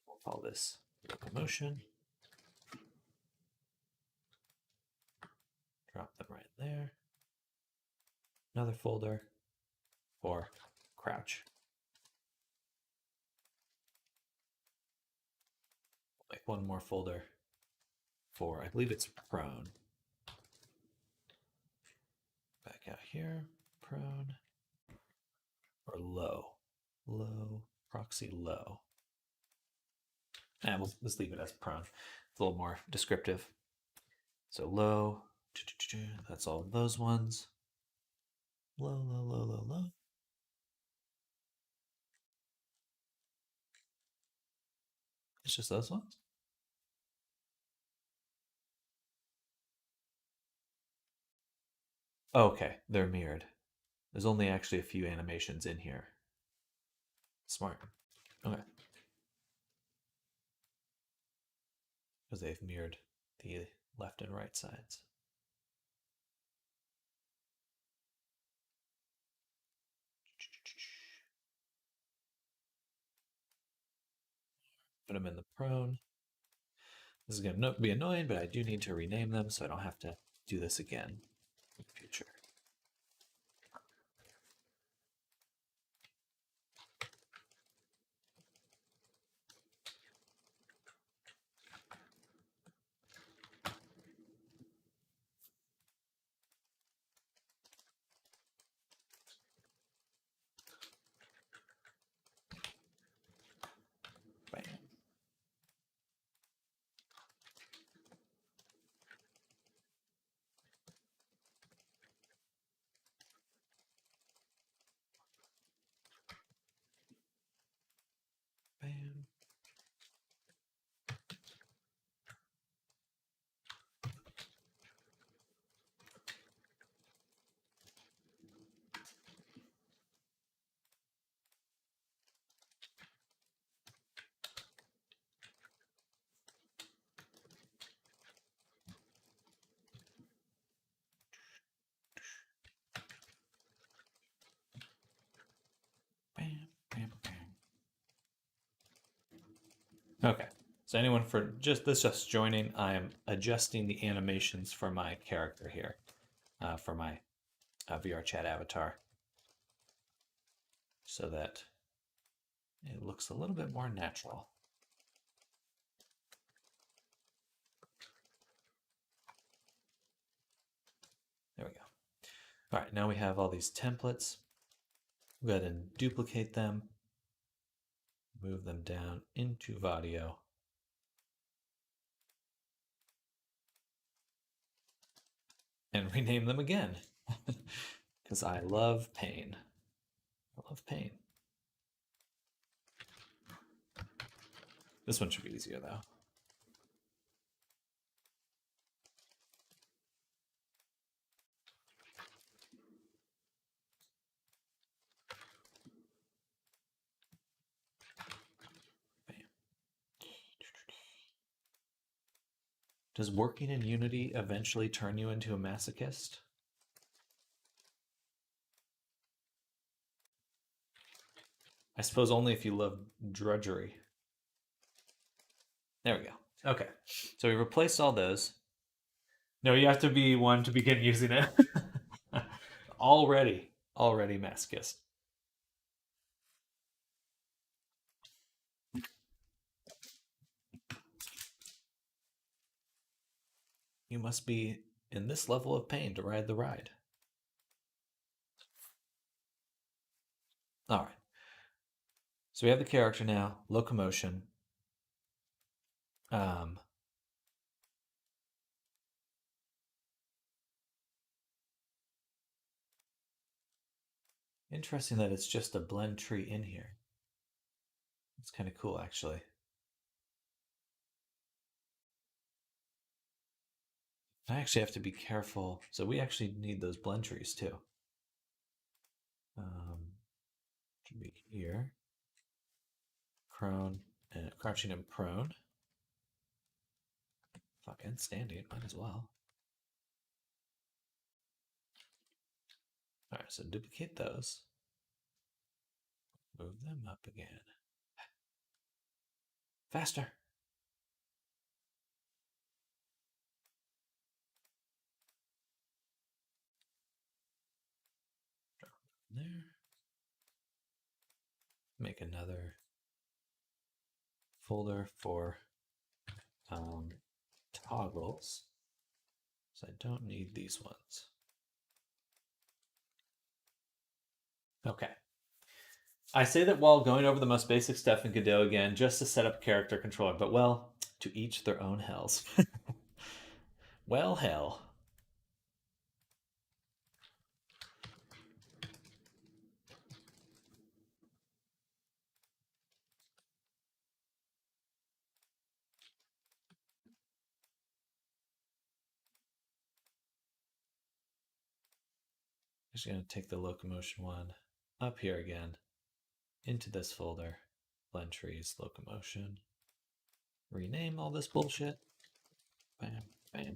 We'll call this locomotion. Drop them right there. Another folder for crouch. Make one more folder for, I believe it's prone. Back out here, prone, or low. Low, proxy low. And we'll just leave it as prone. It's a little more descriptive. So low, that's all of those ones. Low, low, low, low, low. It's just those ones? Okay, they're mirrored. There's only actually a few animations in here. Smart. Okay. Because they've mirrored the left and right sides. Put them in the prone. This is going to be annoying, but I do need to rename them so I don't have to do this again in the future. Bam. Bam. Bam, bam, bam. Okay. So anyone for just joining, I am adjusting the animations for my character here, for my VR chat avatar, so that it looks a little bit more natural. There we go. All right, now we have all these templates. Go ahead and duplicate them, move them down into Vadio. And rename them again, because I love pain. I love pain. This one should be easier, though. Does working in Unity eventually turn you into a masochist? I suppose only if you love drudgery. There we go. Okay, so we replaced all those. No, you have to be one to begin using it. already masochist. You must be in this level of pain to ride the ride. All right. So we have the character now, locomotion. Interesting that it's just a blend tree in here. It's kind of cool, actually. I actually have to be careful. So we actually need those blend trees too. Should be here. Crone and crouching and prone. Fucking standing, might as well. All right, so duplicate those. Move them up again. Faster. There. Make another folder for toggles. So I don't need these ones. Okay. I say that while going over the most basic stuff in Godot again, just to set up a character controller, but well, to each their own hells. Well, hell. Just going to take the locomotion one up here again into this folder. Blend trees, locomotion. Rename all this bullshit. Bam, bam.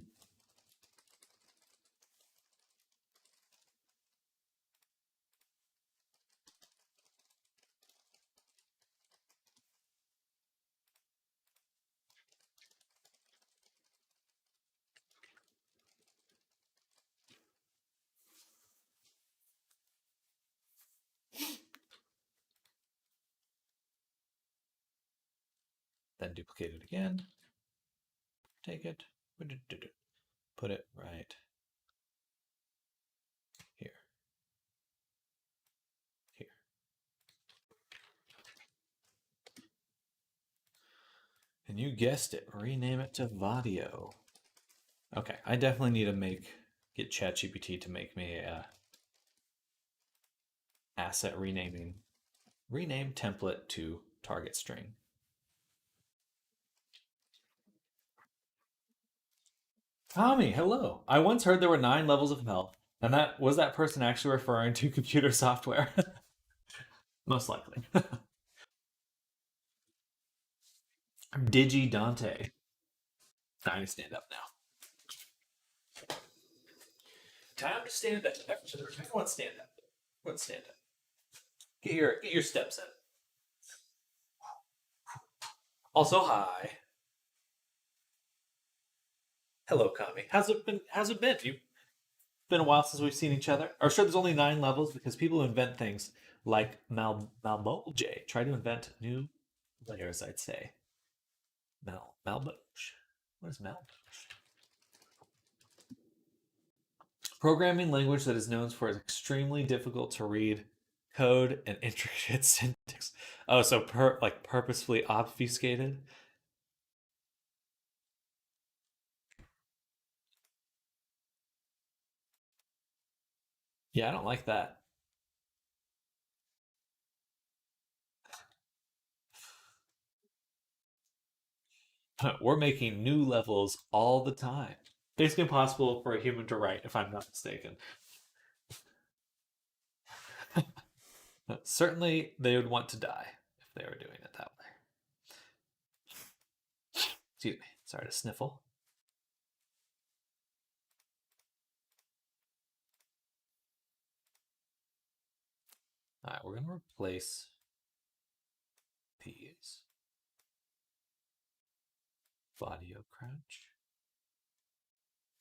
Then duplicate it again. Take it. Put it right here. Here. And you guessed it, rename it to Vadio. Okay, I definitely need to get ChatGPT to make me a asset rename template to target string. Tommy, hello. I once heard there were 9 levels of hell, and that person actually referring to computer software? Most likely. Digi Dante. Time to stand up now. Time to stand up. Everyone stand up. Everyone stand up. Get your steps in. Also, hi. Hello, Kami. How's it been? You've been a while since we've seen each other. Or sure, there's only 9 levels because people who invent things like Malbolge try to invent new layers. I'd say Malbolge. What is Malbolge? Programming language that is known for extremely difficult to read code and intricate syntax. Oh, so purposefully obfuscated. Yeah, I don't like that. We're making new levels all the time. Basically impossible for a human to write, if I'm not mistaken. Certainly, they would want to die if they were doing it that way. Excuse me. Sorry to sniffle. All right, we're going to replace these. Audio crouch.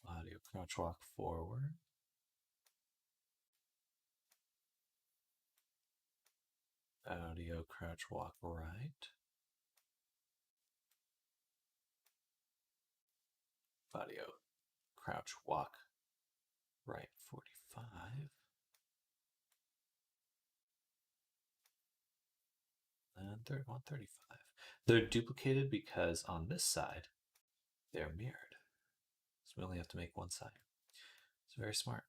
Audio crouch walk forward. Audio crouch walk right. Audio crouch walk right 45. And 135. They're duplicated because on this side, they're mirrored. So we only have to make one side. It's very smart.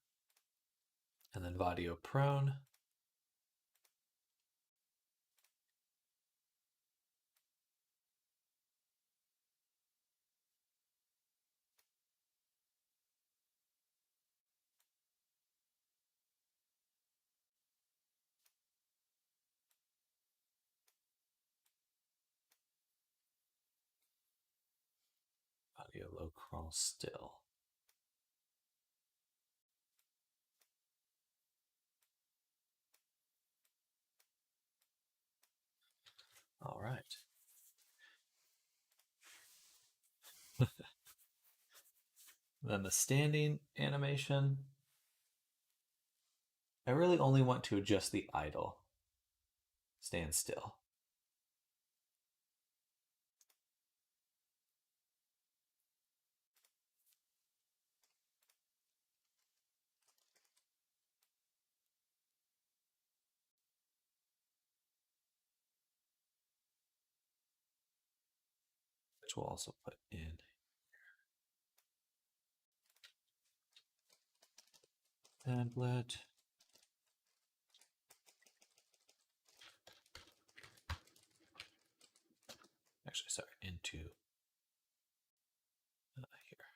And then Vadio prone. Vadio low crawl still. All right. Then the standing animation. I really only want to adjust the idle. Stand still. Which we'll also put in tablet. Actually, sorry, into here.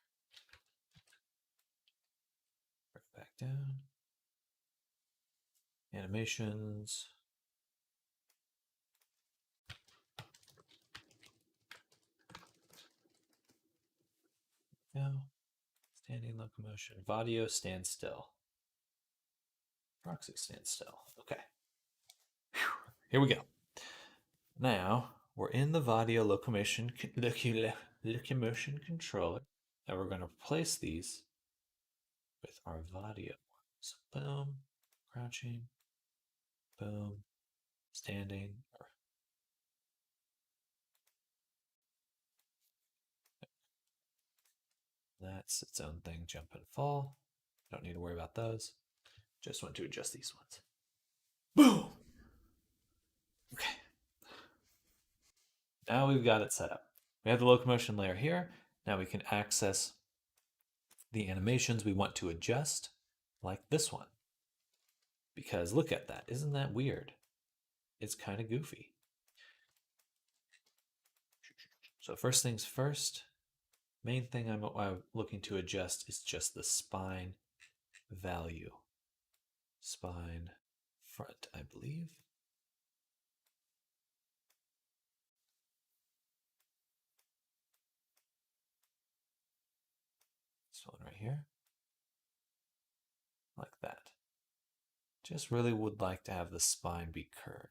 Back down. Animations. Now, standing locomotion. Vadio stand still. Proxy stand still. Okay. Whew. Here we go. Now we're in the Vadio locomotion controller, and we're going to replace these with our Vadio. So boom, crouching, boom, standing. That's its own thing. Jump and fall. Don't need to worry about those. Just want to adjust these ones. Boom. Okay. Now we've got it set up. We have the locomotion layer here. Now we can access the animations we want to adjust, like this one. Because look at that. Isn't that weird? It's kind of goofy. So first things first, main thing I'm looking to adjust is just the spine value. Spine front, I believe. This one right here. Like that. Just really would like to have the spine be curved.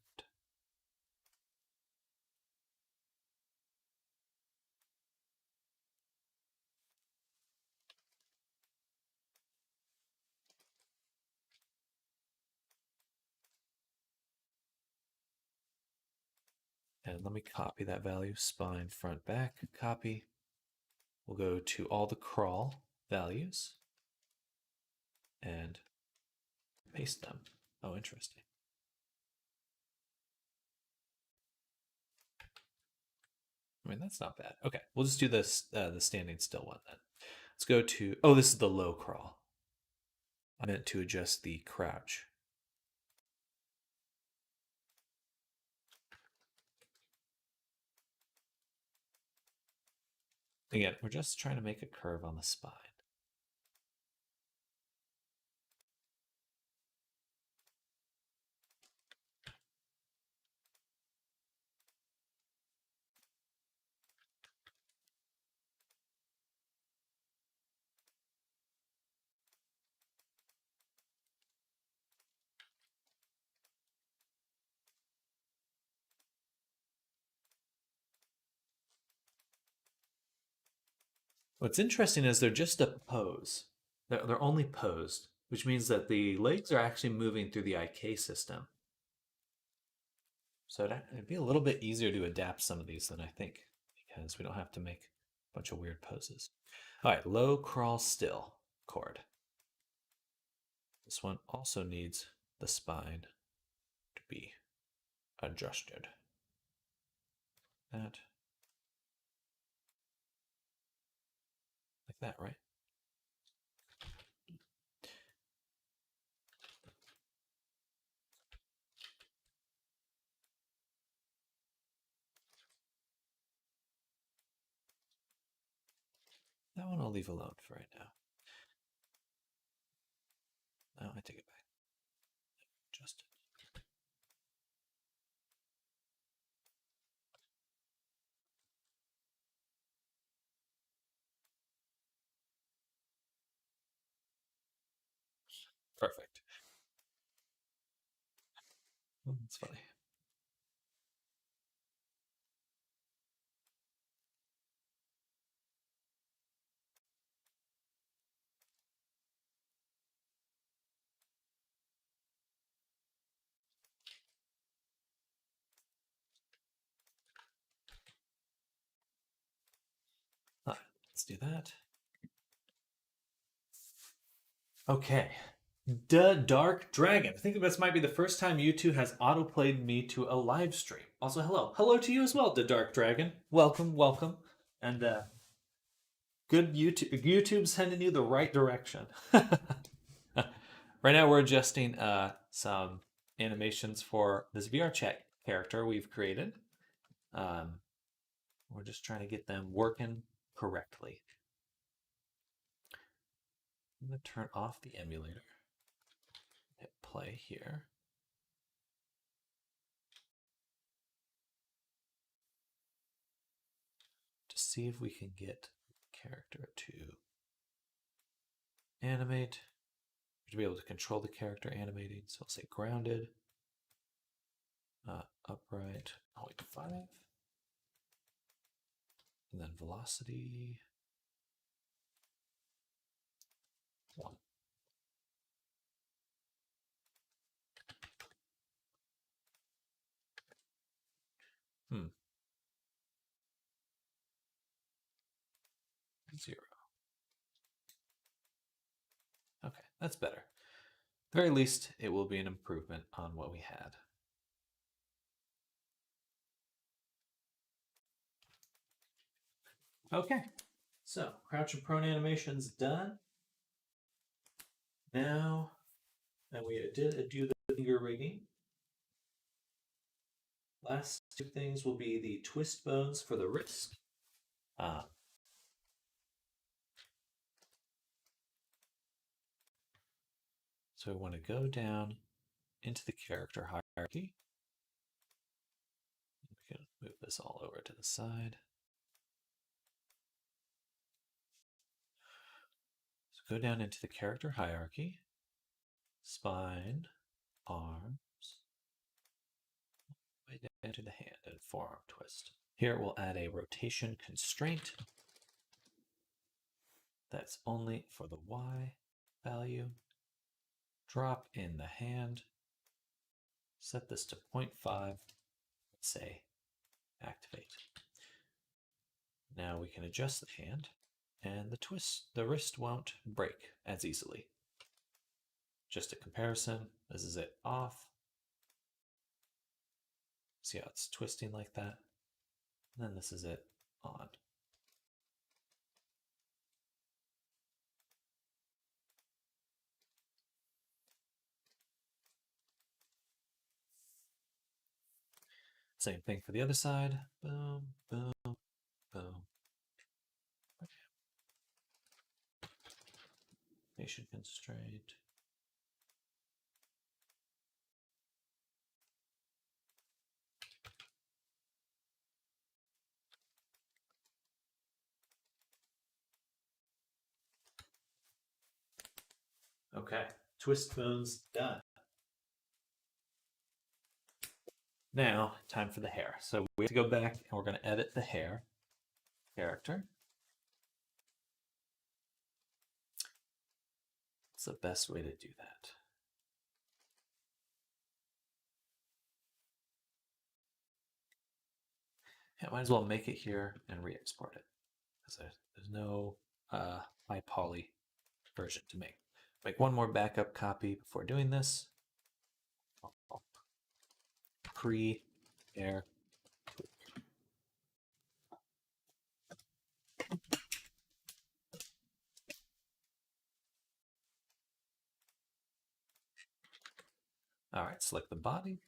And let me copy that value, spine, front, back, copy. We'll go to all the crawl values and paste them. Oh, interesting. I mean, that's not bad. Okay, we'll just do this, the standing still one then. Let's go to, oh, this is the low crawl. I meant to adjust the crouch. Again, we're just trying to make a curve on the spine. What's interesting is they're just a pose. They're only posed, which means that the legs are actually moving through the IK system. So it'd be a little bit easier to adapt some of these than I think, because we don't have to make a bunch of weird poses. All right, low crawl still chord. This one also needs the spine to be adjusted. that. Like that, right? That one I'll leave alone for right now. No, I take it back. Adjust it. Perfect. Oh, that's funny. All right, let's do that. Okay. Dark Dragon. I think this might be the first time YouTube has autoplayed me to a live stream. Also, hello. Hello to you as well, Dark Dragon. Welcome, welcome. And good YouTube sending you the right direction. Right now we're adjusting some animations for this VR chat character we've created. We're just trying to get them working correctly. I'm going to turn off the emulator. Hit play here. To see if we can get the character to animate. To be able to control the character animating. So I'll say grounded, upright, 0.5, and then velocity 1. Hmm. 0. Okay, that's better. At the very least, it will be an improvement on what we had. Okay, so crouch and prone animation's done. Now, and we did do the finger rigging. Last two things will be the twist bones for the wrist. So we want to go down into the character hierarchy. We can move this all over to the side. So go down into the character hierarchy, spine, arms, way down to the hand and forearm twist. Here we'll add a rotation constraint. That's only for the Y value. Drop in the hand. Set this to 0.5. Let's say activate. Now we can adjust the hand and the wrist won't break as easily. Just a comparison. This is it off. See how it's twisting like that? And then this is it on. Same thing for the other side. Boom, boom, boom. Nation constraint. Okay, twist bones done. Now, time for the hair. So we have to go back and we're going to edit the hair character. What's the best way to do that? Yeah, might as well make it here and re-export it because there's no high poly version to make. Make one more backup copy before doing this. Pre-air. select the body,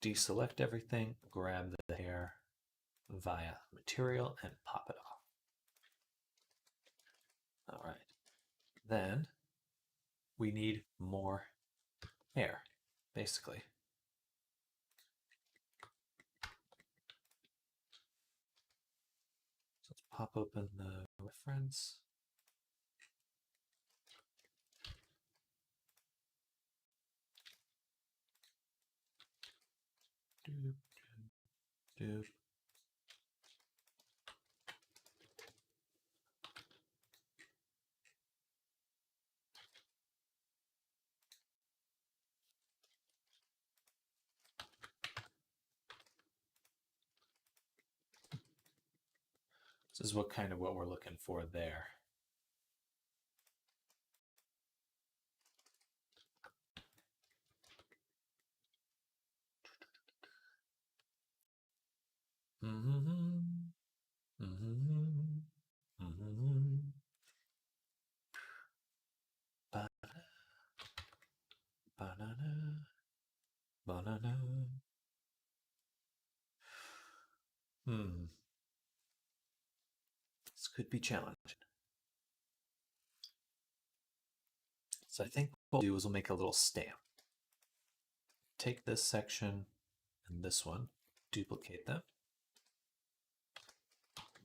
deselect everything, grab the hair via material, and pop it off. All right. Then we need more hair, basically. So let's pop open the reference. Doop, doop, doop. This is what we're looking for there. Banana, banana. This could be challenging. So I think what we'll do is we'll make a little stamp. Take this section and this one, duplicate them,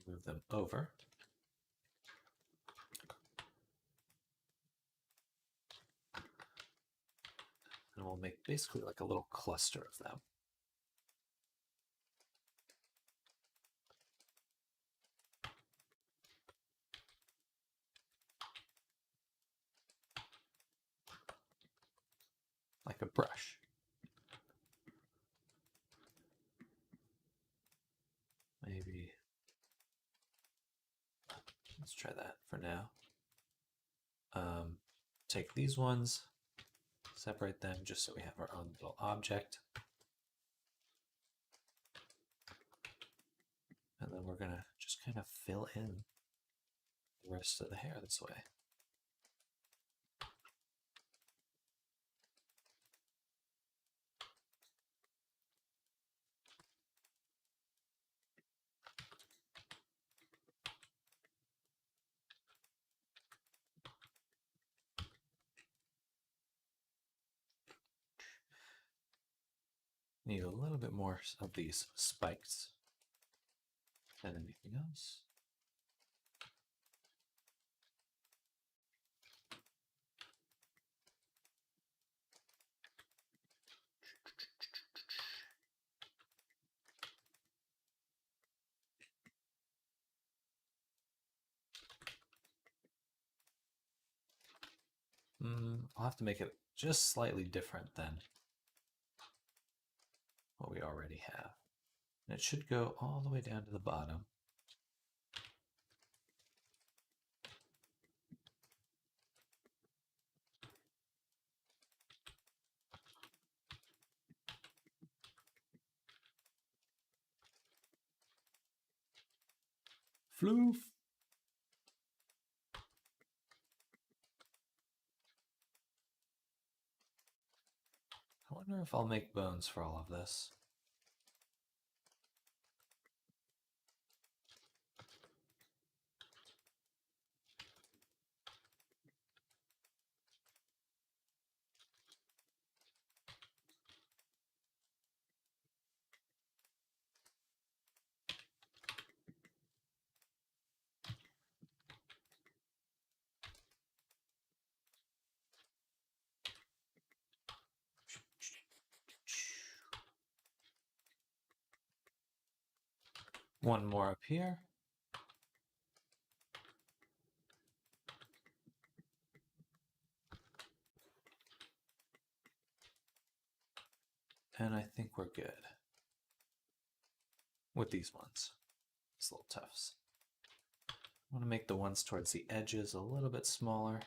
move them over. And we'll make basically like a little cluster of them. Like a brush. Maybe, let's try that for now. Take these ones, separate them just so we have our own little object. And then we're gonna just kind of fill in the rest of the hair this way. Need a little bit more of these spikes than anything else. I'll have to make it just slightly different than what we already have. And it should go all the way down to the bottom. Floof! I wonder if I'll make bones for all of this. One more up here. And I think we're good with these ones, these little tufts. I want to make the ones towards the edges a little bit smaller.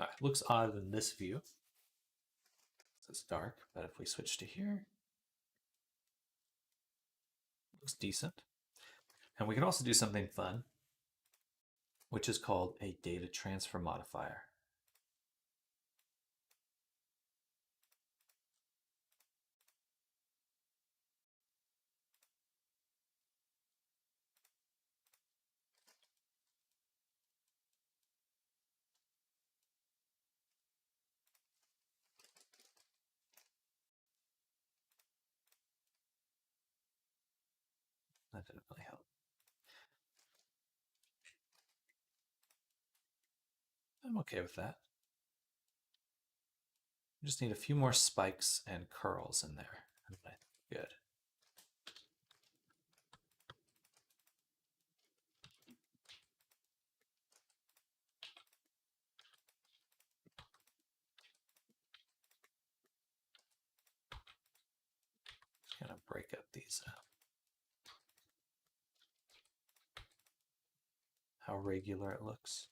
All right, looks odd in this view. It's dark, but if we switch to here, looks decent. And we can also do something fun, which is called a data transfer modifier. That didn't really help. I'm okay with that. We just need a few more spikes and curls in there. Good. Just gonna break up these. How regular it looks.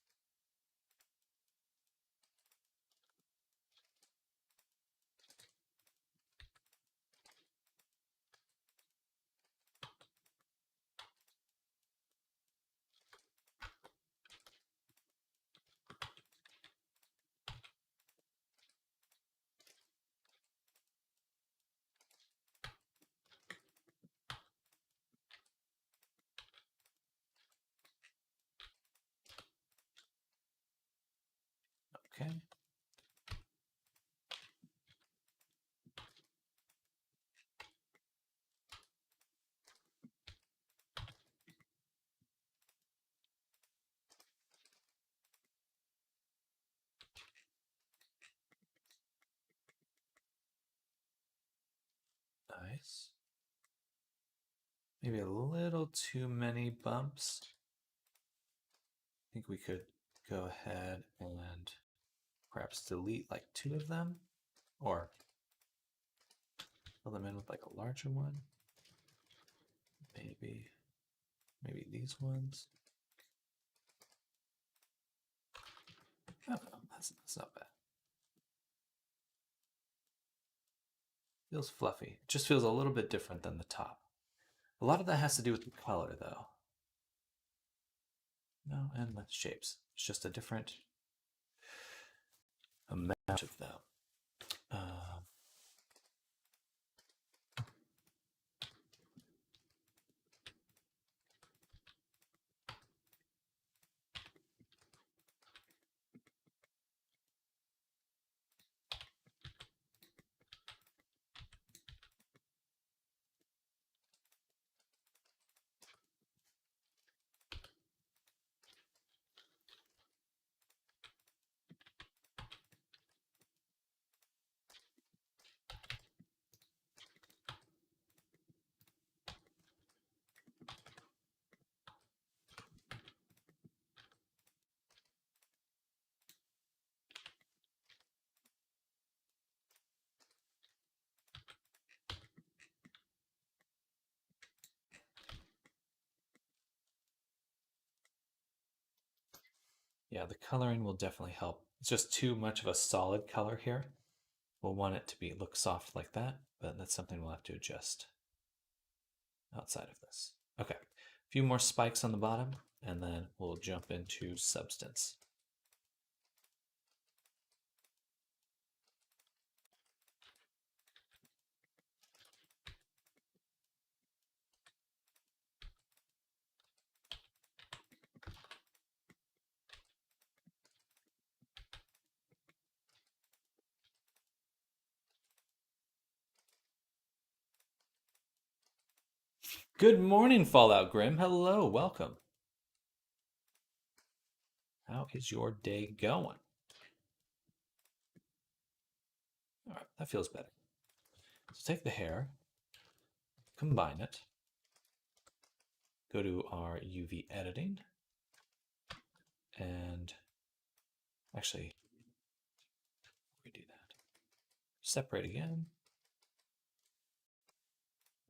Okay. Nice. Maybe a little too many bumps. I think we could go ahead and perhaps delete like 2 of them, or fill them in with like a larger one. Maybe these ones. Oh, that's not bad. Feels fluffy. It just feels a little bit different than the top. A lot of that has to do with the color, though. No, and the shapes. It's just a different amount of them. Yeah, the coloring will definitely help. It's just too much of a solid color here. We'll want it to look soft like that, but that's something we'll have to adjust outside of this. Okay, a few more spikes on the bottom, and then we'll jump into substance. Good morning, Fallout Grim. Hello, welcome. How is your day going? All right, that feels better. So take the hair, combine it, go to our UV editing, and actually redo that. Separate again.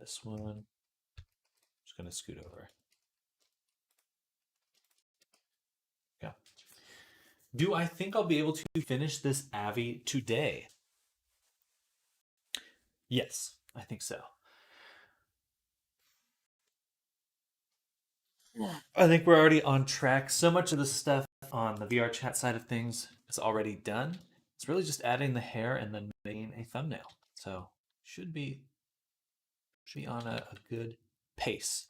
This one, just going to scoot over. Yeah. Do I think I'll be able to finish this Avi today? Yes, I think so. Yeah. I think we're already on track. So much of the stuff on the VR chat side of things is already done. It's really just adding the hair and then making a thumbnail. So should be on a good pace.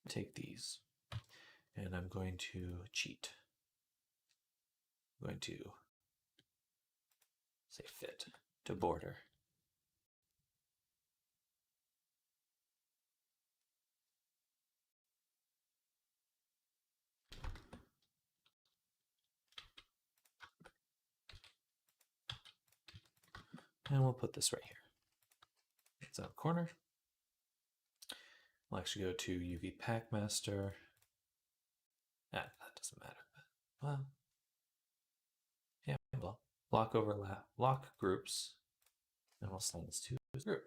Take these and I'm going to cheat. I'm going to say fit to border. And we'll put this right here. It's on the corner. We'll actually go to UV Pack Master. That doesn't matter. Well, yeah, block overlap, block groups, and we'll send this to this group.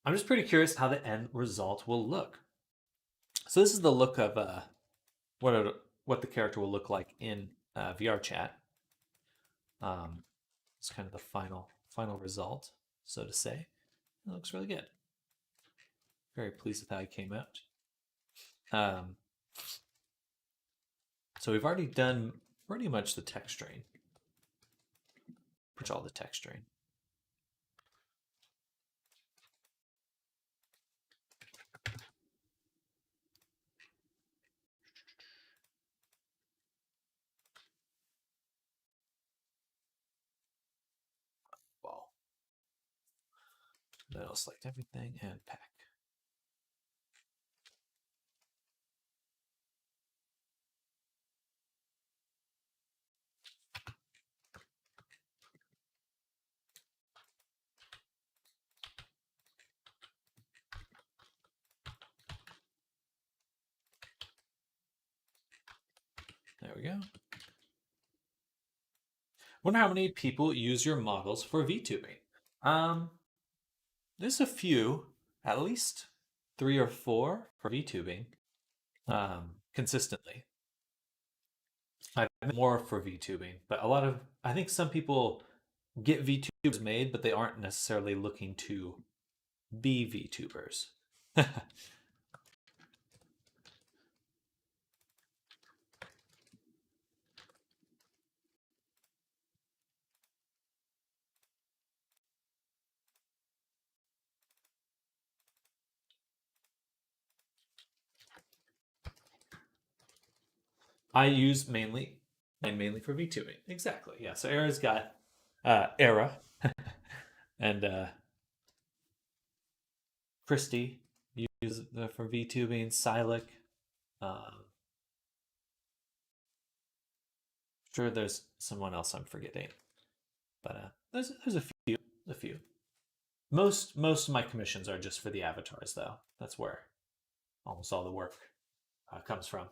I'm just pretty curious how the end result will look. So this is the look of what the character will look like in VR chat. It's kind of the final result, so to say. It looks really good. Very pleased with how it came out. So we've already done pretty much the texturing. Put all the texturing. Ball. Then I'll select everything and pack. There we go. Wonder how many people use your models for VTubing. There's a few, at least 3 or 4 for VTubing, consistently. I've more for VTubing, but I think some people get VTubers made, but they aren't necessarily looking to be VTubers. I use mainly for VTubing. Exactly. Yeah. So Era's got Era and Christy use for VTubing. Silik. Sure, there's someone else I'm forgetting, but there's a few. Most of my commissions are just for the avatars, though. That's where almost all the work comes from.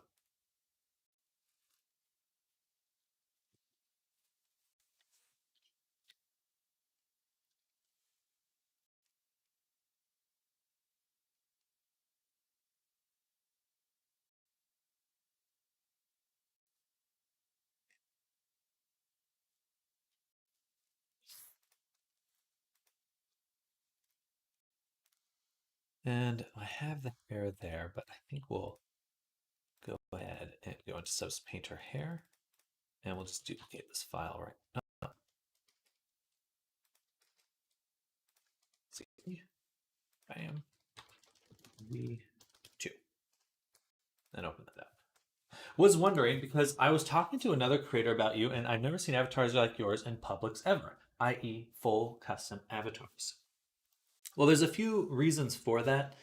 And I have the hair there, but I think we'll go ahead and go into Subs Painter Hair, and we'll just duplicate this file right now. See, bam, V2, and open that up. Was wondering because I was talking to another creator about you, and I've never seen avatars like yours in publics ever, i.e., full custom avatars. Well, there's a few reasons for that.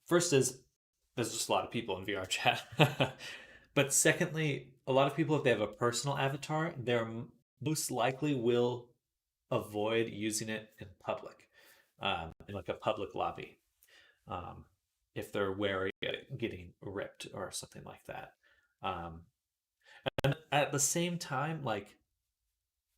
First is there's just a lot of people in VR chat. But secondly, a lot of people, if they have a personal avatar, they're most likely will avoid using it in public, in like a public lobby, if they're wary of getting ripped or something like that. And at the same time, like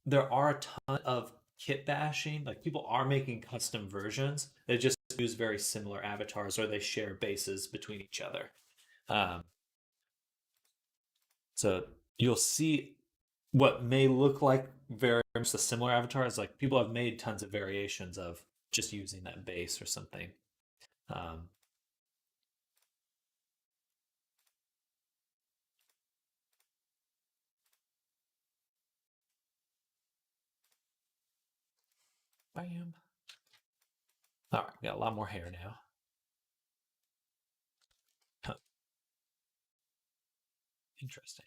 there are a ton of kit bashing. Like people are making custom versions. They just use very similar avatars or they share bases between each other. Um, so you'll see what may look like very much the similar avatars. Like people have made tons of variations of just using that base or something. Um, Bam. All right, we got a lot more hair now. Huh, interesting.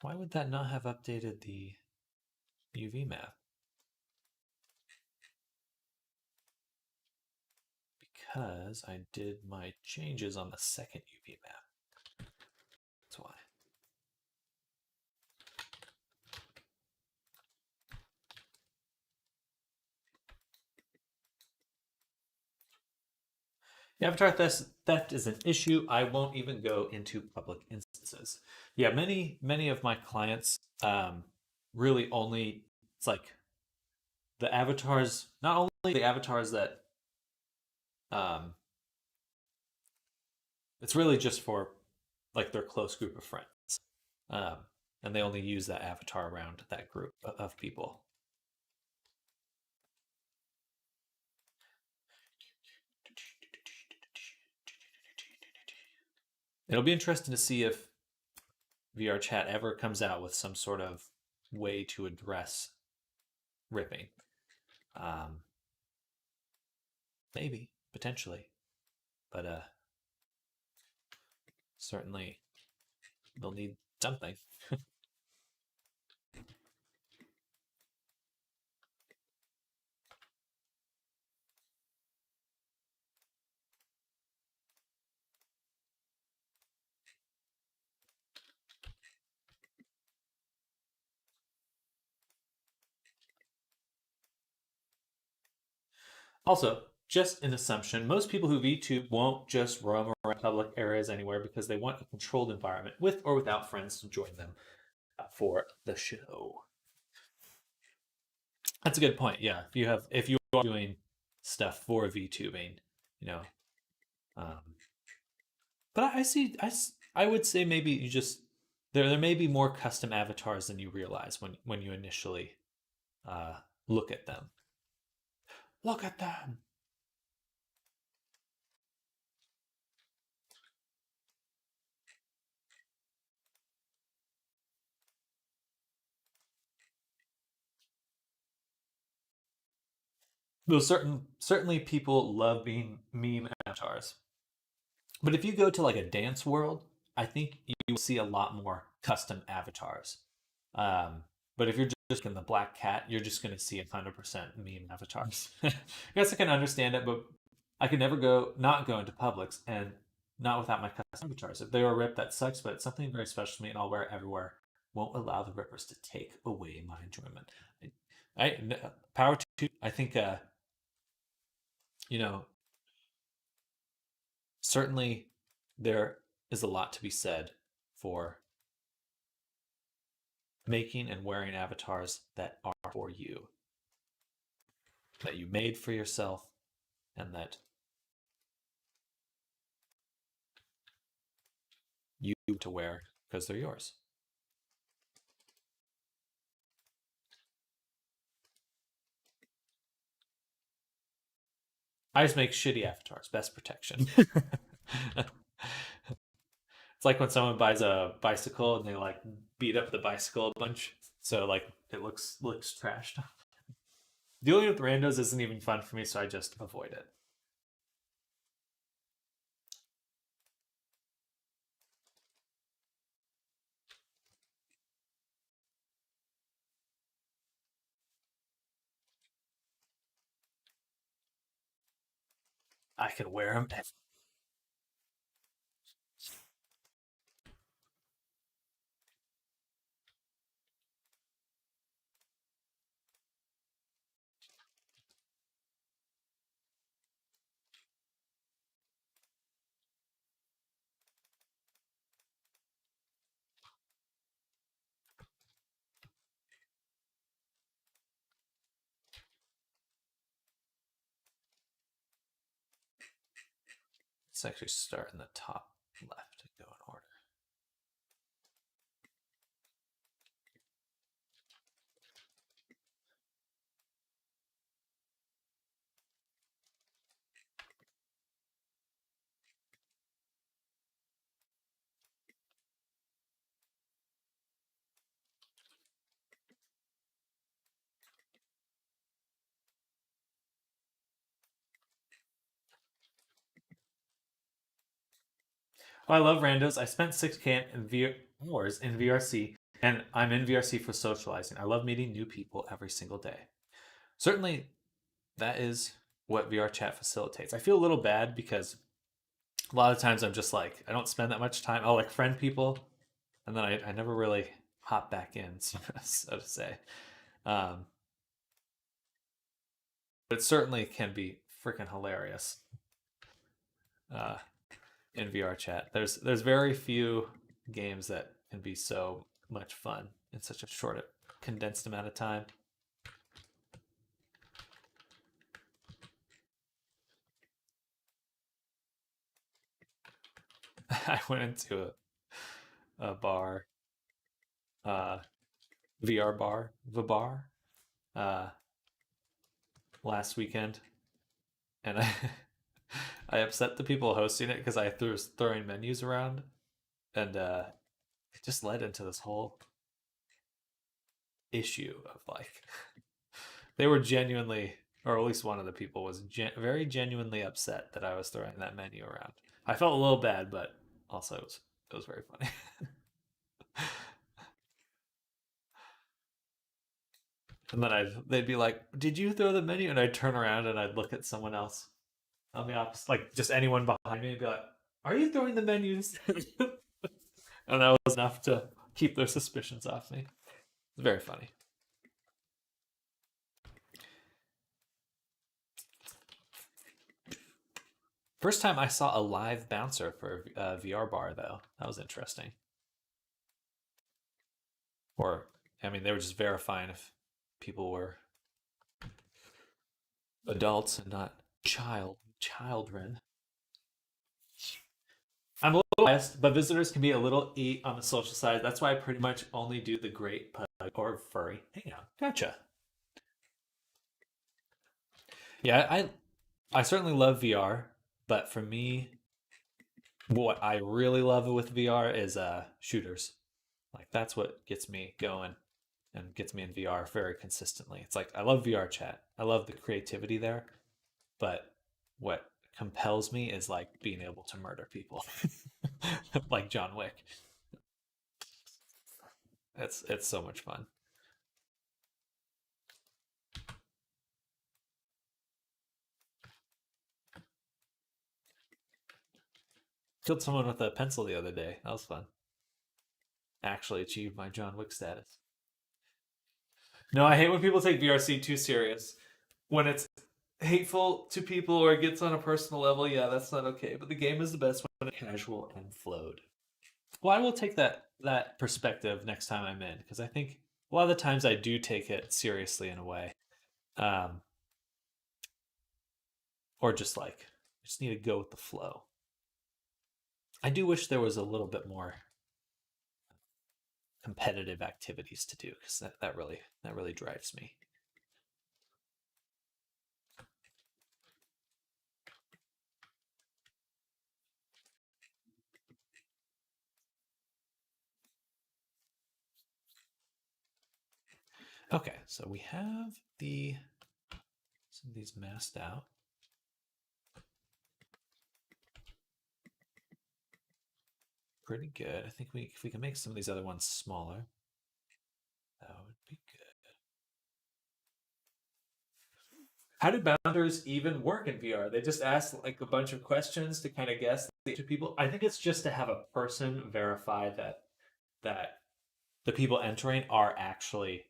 Why would that not have updated the UV map? Because I did my changes on the second UV map. That's why. Avatar theft is an issue. I won't even go into public instances. Yeah, many of my clients really only it's like the avatars, not only the avatars that um, it's really just for like their close group of friends, um, and they only use that avatar around that group of people. It'll be interesting to see if VR chat ever comes out with some sort of way to address ripping. Um, maybe potentially, but certainly they'll need something. Also, just an assumption, most people who VTube won't just roam around public areas anywhere because they want a controlled environment with or without friends to join them for the show. That's a good point. Yeah, if you are doing stuff for VTubing, you know, um, but I would say maybe you just there may be more custom avatars than you realize when you initially uh, look at them. Look at them. Though certainly people love being meme avatars. But if you go to like a dance world, I think you will see a lot more custom avatars. Um, but if you're just in the black cat, you're just going to see 100% meme avatars. I guess I can understand it, but I could never not go into Publix and not without my custom avatars. If they were ripped, that sucks, but it's something very special to me, and I'll wear it everywhere. Won't allow the rippers to take away my enjoyment. Power to. I think you know certainly there is a lot to be said for making and wearing avatars that are for you, that you made for yourself, and that you to wear because they're yours. I just make shitty avatars, best protection. It's like when someone buys a bicycle and they like beat up the bicycle a bunch, so like it looks trashed. Dealing with randos isn't even fun for me, so I just avoid it. I can wear them. Let's actually start in the top left and go in order. Oh, I love randos. I spent 6K hours in VRC, and I'm in VRC for socializing. I love meeting new people every single day. Certainly, that is what VR chat facilitates. I feel a little bad because a lot of times I'm just like, I don't spend that much time. I'll like friend people, and then I never really hop back in, so to say. Um, but it certainly can be freaking hilarious uh, in VR chat. There's very few games that can be so much fun in such a short, condensed amount of time. I went into a bar, uh, VR bar, the bar, uh, last weekend, and I I upset the people hosting it because I was throwing menus around, and it just led into this whole issue of like they were genuinely, or at least one of the people was very genuinely upset that I was throwing that menu around. I felt a little bad, but also it was very funny. And then they'd be like, "Did you throw the menu?" And I'd turn around and I'd look at someone else on the opposite, like just anyone behind me, and be like, "Are you throwing the menus?" And that was enough to keep their suspicions off me. It's very funny. First time I saw a live bouncer for a VR bar, though. That was interesting. Or, I mean, they were just verifying if people were adults and not children. I'm a little biased, but visitors can be a little on the social side. That's why I pretty much only do the great pug or furry hangout. Gotcha. Yeah, I certainly love VR, but for me, what I really love with VR is shooters. Like that's what gets me going and gets me in VR very consistently. It's like I love VR chat. I love the creativity there, but what compels me is like being able to murder people. Like John Wick. It's so much fun. Killed someone with a pencil the other day. That was fun. Actually achieved my John Wick status. No, I hate when people take VRC too serious. When it's hateful to people or it gets on a personal level, yeah, that's not okay. But the game is the best when it's casual and flowed. Well, I will take that perspective next time I'm in because I think a lot of the times I do take it seriously in a way, um, or just like I just need to go with the flow. I do wish there was a little bit more competitive activities to do because that really drives me. Okay, so we have some of these masked out. Pretty good. I think if we can make some of these other ones smaller, that would be good. How do bounders even work in VR? They just ask like a bunch of questions to kind of guess to people. I think it's just to have a person verify that the people entering are actually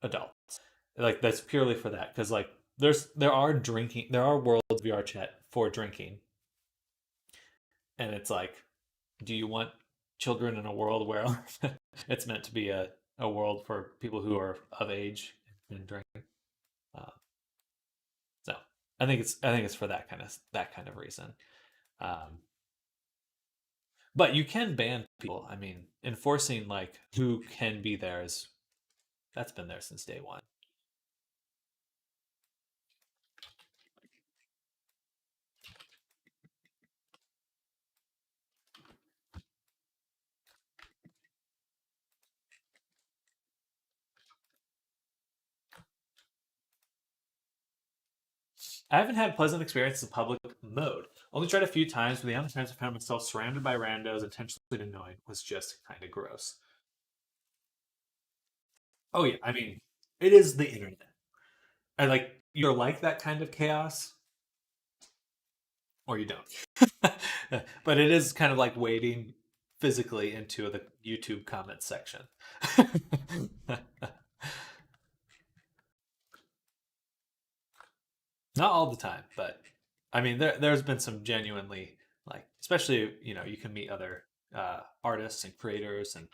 adults. Like that's purely for that because like there are worlds VR chat for drinking, and it's like, do you want children in a world where it's meant to be a world for people who are of age and drinking? Uh, so I think it's for that kind of reason. Um, but you can ban people. I mean, enforcing like who can be there is that's been there since day one. I haven't had pleasant experiences in public mode. Only tried a few times, but the other times I found myself surrounded by randos, intentionally annoying was just kind of gross. Oh yeah, I mean, it is the internet. I like you're like that kind of chaos, or you don't. But it is kind of like wading physically into the YouTube comment section. Not all the time, but I mean, there's been some genuinely like, especially you can meet other artists and creators and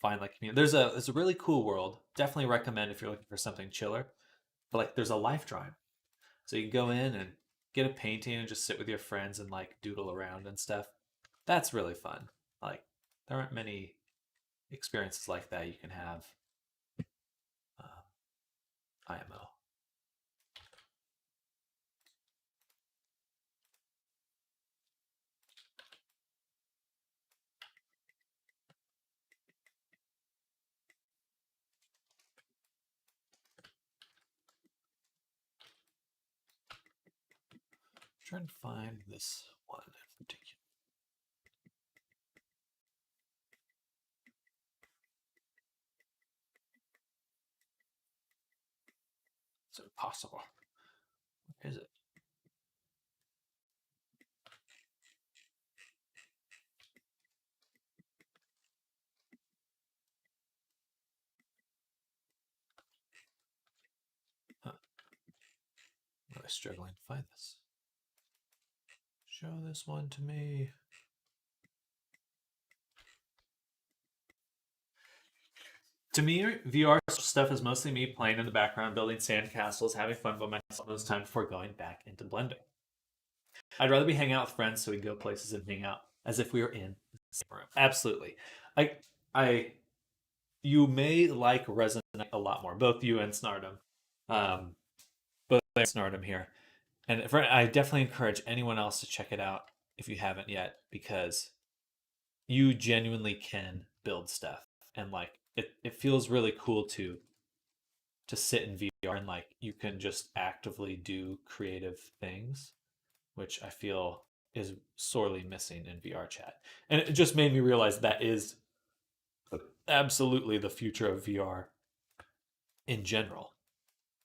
find like community. There's a really cool world. Definitely recommend if you're looking for something chiller. But like, there's a life drawing, so you can go in and get a painting and just sit with your friends and like doodle around and stuff. That's really fun. Like, there aren't many experiences like that you can have. IMO. Trying to find this one in particular. It's impossible. Where is it? Huh. I'm really struggling to find this. Show this one to me. To me, VR stuff is mostly me playing in the background, building sandcastles, having fun by myself most time before going back into Blender. I'd rather be hanging out with friends so we go places and hang out as if we were in the same room. Absolutely. I, I, you may like Resonate a lot more, both you and Snardom. Um, both Snardom here. And I definitely encourage anyone else to check it out if you haven't yet, because you genuinely can build stuff, and like it feels really cool to sit in VR and like you can just actively do creative things, which I feel is sorely missing in VR chat. And it just made me realize that is absolutely the future of VR in general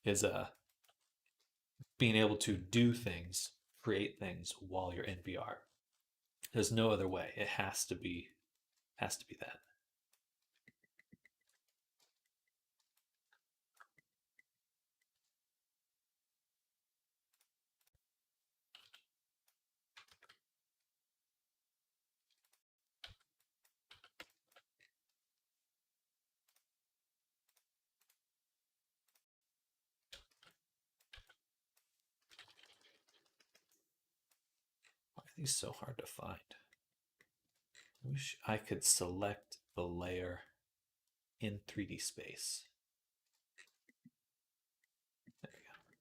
is being able to do things, create things while you're in VR. There's no other way. It has to be that. Why are these so hard to find? I wish I could select the layer in 3D space. There we go.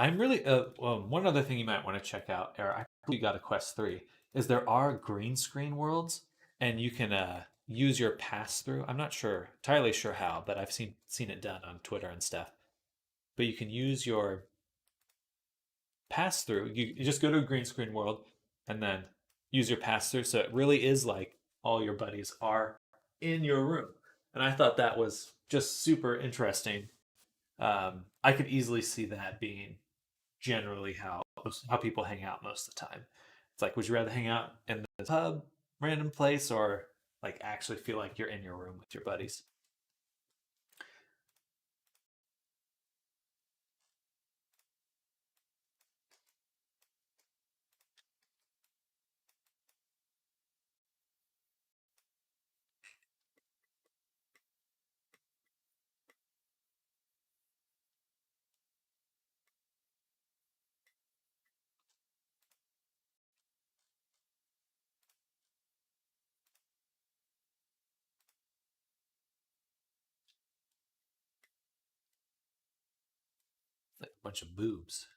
I'm really one other thing you might want to check out, or I probably got a Quest 3, is there are green screen worlds and you can use your pass through. I'm not entirely sure how, but I've seen it done on Twitter and stuff. But you can use your pass through. You just go to a green screen world and then use your pass through. So it really is like all your buddies are in your room. And I thought that was just super interesting. I could easily see that being generally how people hang out most of the time. It's like, would you rather hang out in the pub, random place, or like actually feel like you're in your room with your buddies? bunch of boobs.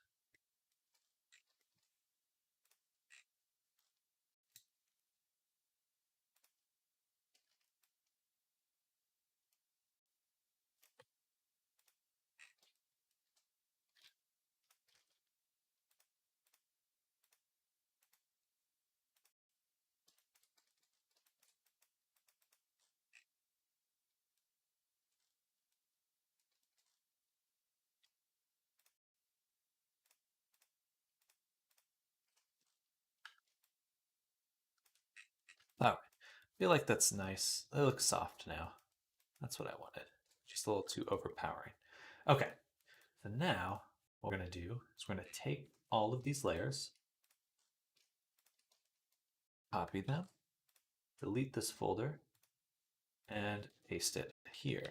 Oh, I feel like that's nice. It looks soft now. That's what I wanted. Just a little too overpowering. Okay, so now what we're going to do is we're going to take all of these layers, copy them, delete this folder, and paste it here.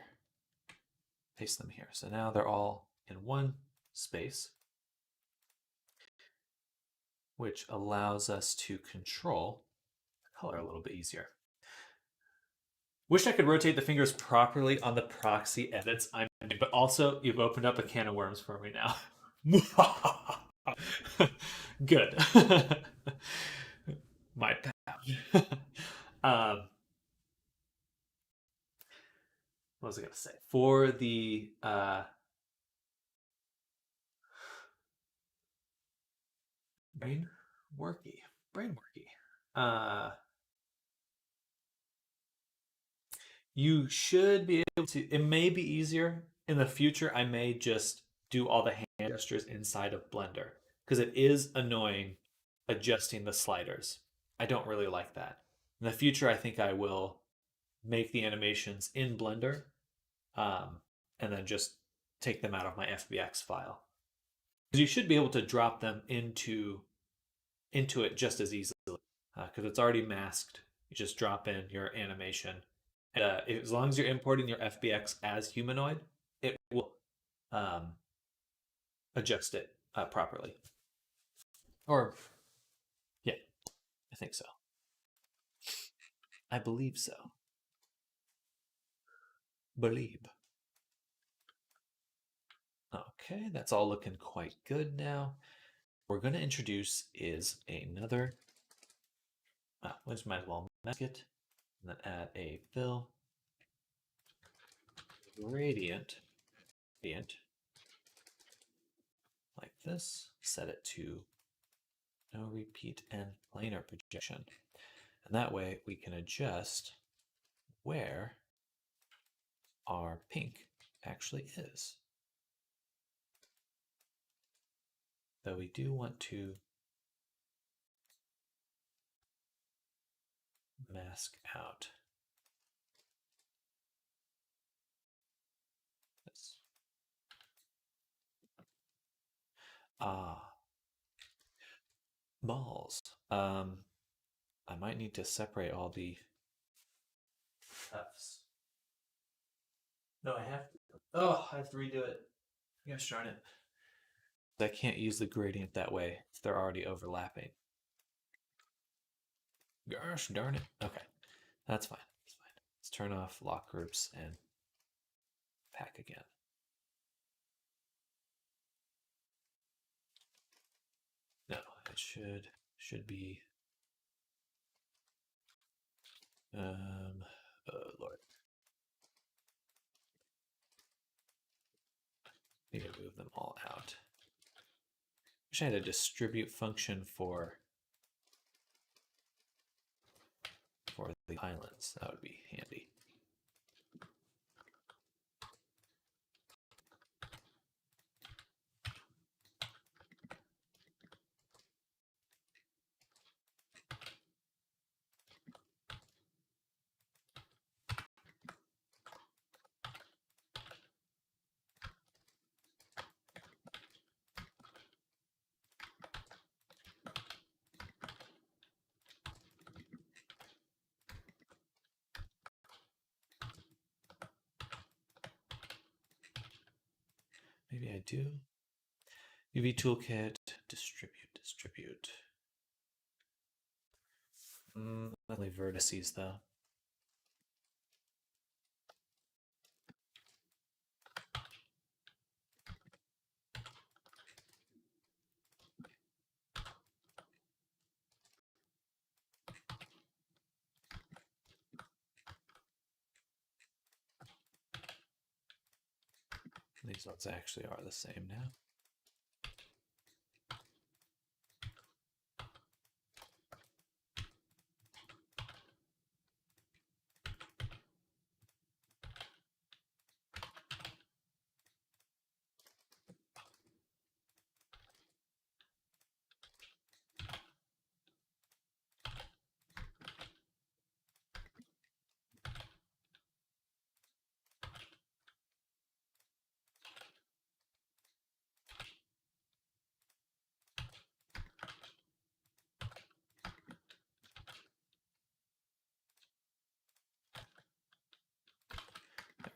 Paste them here. So now they're all in one space, which allows us to control the color a little bit easier. Wish I could rotate the fingers properly on the proxy edits I'm doing, but also you've opened up a can of worms for me now. Good. My bad. What was I going to say? For the brain worky. You should be able to. It may be easier in the future. I may just do all the hand gestures inside of Blender because it is annoying adjusting the sliders. I don't really like that. In the future, I think I will make the animations in Blender and then just take them out of my FBX file. Because you should be able to drop them into it just as easily because it's already masked. You just drop in your animation. And as long as you're importing your FBX as humanoid, it will adjust it properly. Or, yeah, I think so. I believe so. Believe. Okay, that's all looking quite good now. What we're going to introduce is another. We just might as well mask it and then add a fill gradient like this. Set it to no repeat and planar projection. And that way we can adjust where our pink actually is. Though we do want to mask out this. Balls. I might need to separate all the F's. No, I have to. Oh, I have to redo it. Gosh darn it. I can't use the gradient that way. They're already overlapping. Gosh darn it. Okay, that's fine. That's fine. Let's turn off lock groups and pack again. No, it should be. Oh Lord. Need to move them all out. Wish I had a distribute function for the islands. That would be handy. Maybe I do. UV toolkit, distribute. Only vertices though. These ones actually are the same now.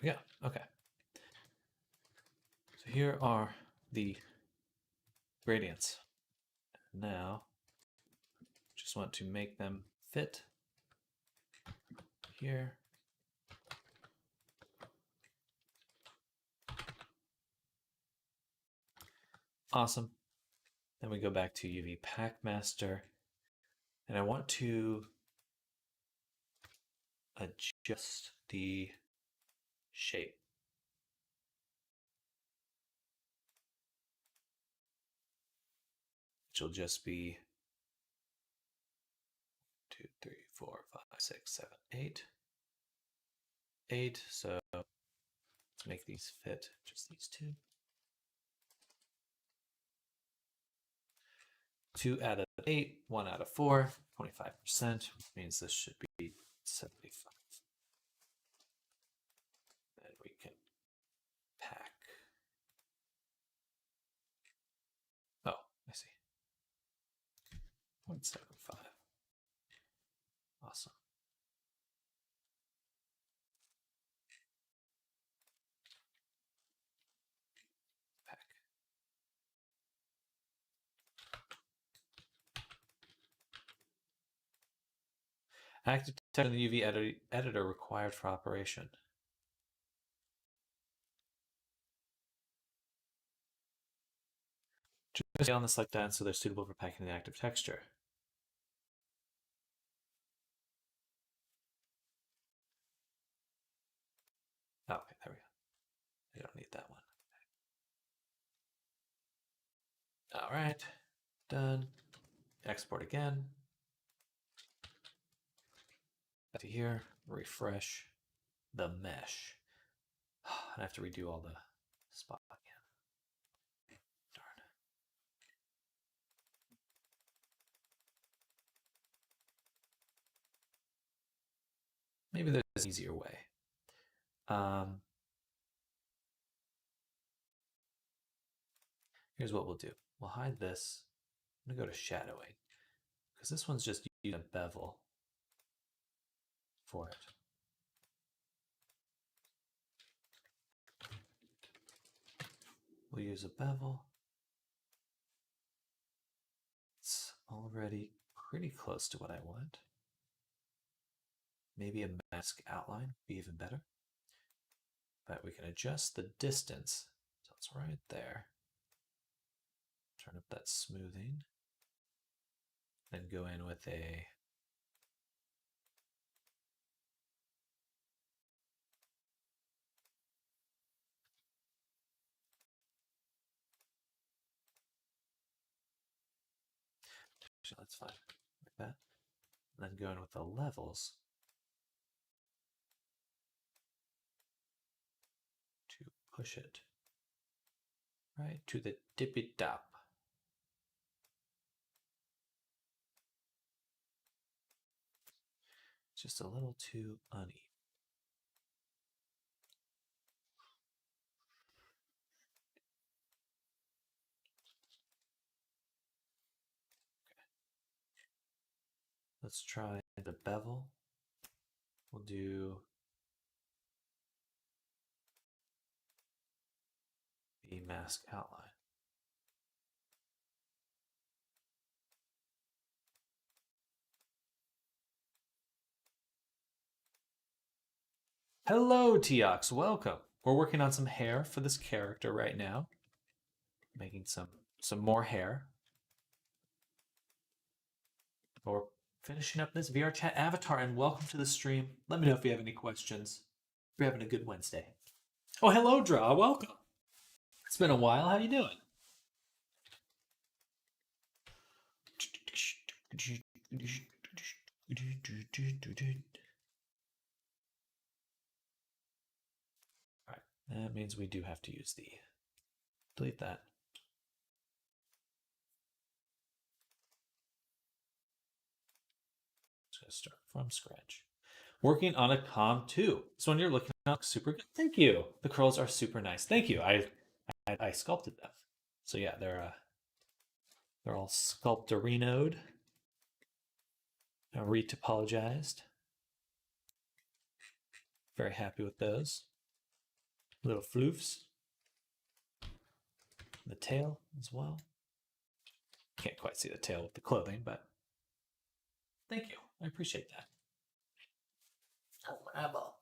Yeah, okay. So here are the gradients. Now, just want to make them fit here. Awesome. Then we go back to UV Packmaster, and I want to adjust the shape. Which will just be 2, 3, 4, 5, 6, 7, 8. 8. So let's make these fit, just these two. 2 out of 8, 1 out of 4, 25%, which means this should be 75. Then we can pack. Oh, I see. 0.75. Awesome. Pack. Active detection in the UV editor required for operation. Just on the select down so they're suitable for packing the active texture. Oh, okay, there we go. I don't need that one. All right, done. Export again. Back to here, refresh the mesh. And I have to redo all the spot again. Darn. Maybe there's an easier way. Here's what we'll do. We'll hide this. I'm going to go to shadowing because this one's just using a bevel for it. We'll use a bevel. It's already pretty close to what I want. Maybe a mask outline would be even better. But we can adjust the distance so it's right there. Turn up that smoothing. Then go in with a that's fine, like that. And then go in with the levels to push it right to the tippy top. Just a little too uneven. Let's try the bevel. We'll do the mask outline. Hello, Teox. Welcome. We're working on some hair for this character right now. Making some more hair. We're finishing up this VR chat avatar, and welcome to the stream. Let me know if you have any questions. We're having a good Wednesday. Oh, hello, Draw. Welcome. It's been a while. How you doing? All right, that means we do have to use the delete that. Just gonna start from scratch. Working on a com too. So when you're looking at super good. Thank you. The curls are super nice. Thank you. I sculpted them. So yeah, they're all sculptorinoed, retopologized. Very happy with those. Little floofs. The tail as well. Can't quite see the tail with the clothing, but thank you. I appreciate that. Oh, my eyeball.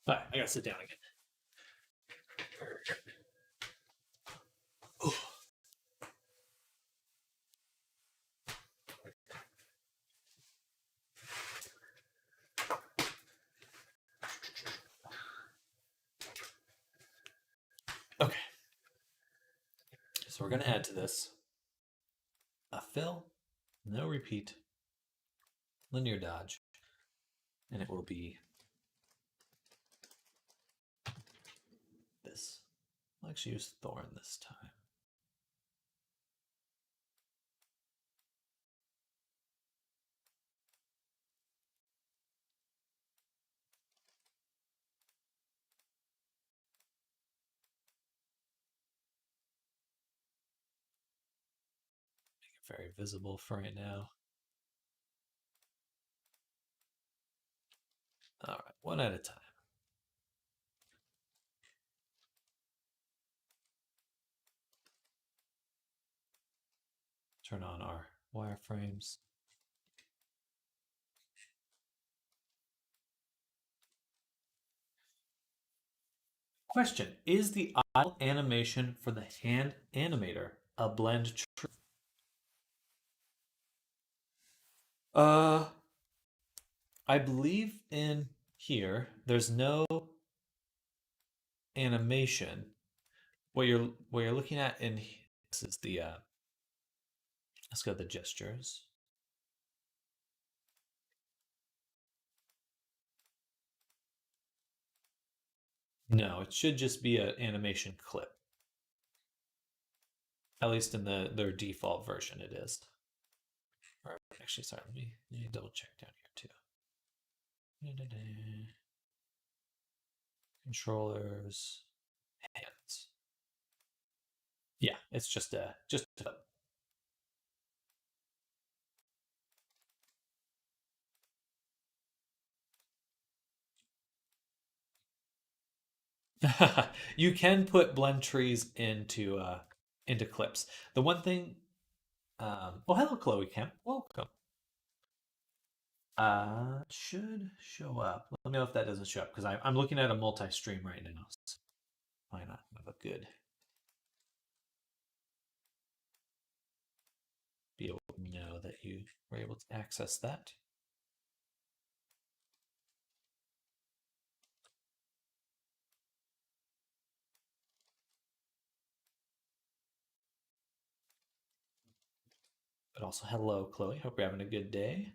All right, I gotta sit down again. Ooh. Okay. So we're going to add to this a fill, no repeat, linear dodge, and it will be this. I'll actually use Thorn this time. Make it very visible for right now. All right, one at a time. Turn on our wireframes. Question: is the idle animation for the hand animator a blend true? I believe in here there's no animation. What you're looking at in this is the let's go to the gestures. No, it should just be an animation clip. At least in their default version, it is. Or actually, sorry, let me double check down here too. Controllers, hands. Yeah, it's just a you can put blend trees into clips. The one thing, oh hello Chloe Kemp, welcome. Should show up. Let me know if that doesn't show up because I'm looking at a multi-stream right now. So why not have a good be able to know that you were able to access that. But also, hello, Chloe. Hope you're having a good day.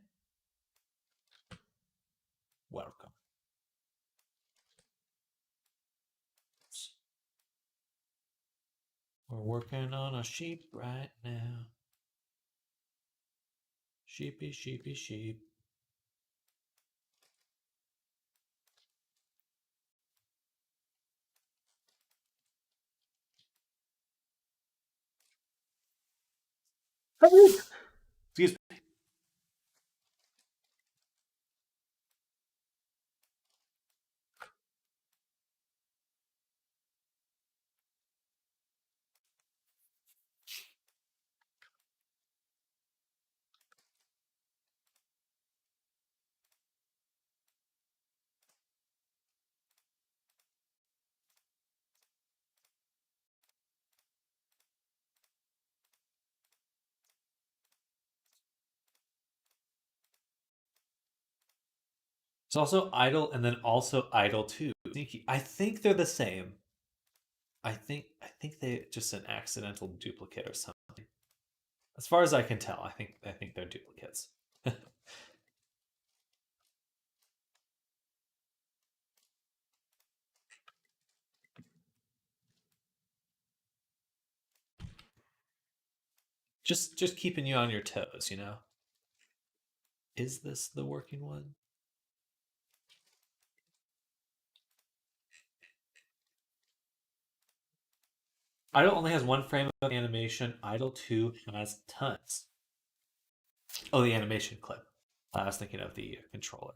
Welcome. We're working on a sheep right now. Sheepy, sheepy, sheep. Excuse me. It's also idle and then also idle too. Sneaky. I think they're the same. I think they just an accidental duplicate or something. As far as I can tell, I think they're duplicates. Just keeping you on your toes, you know. Is this the working one? Idle only has one frame of animation. Idle 2 has tons. Oh, the animation clip. I was thinking of the controller.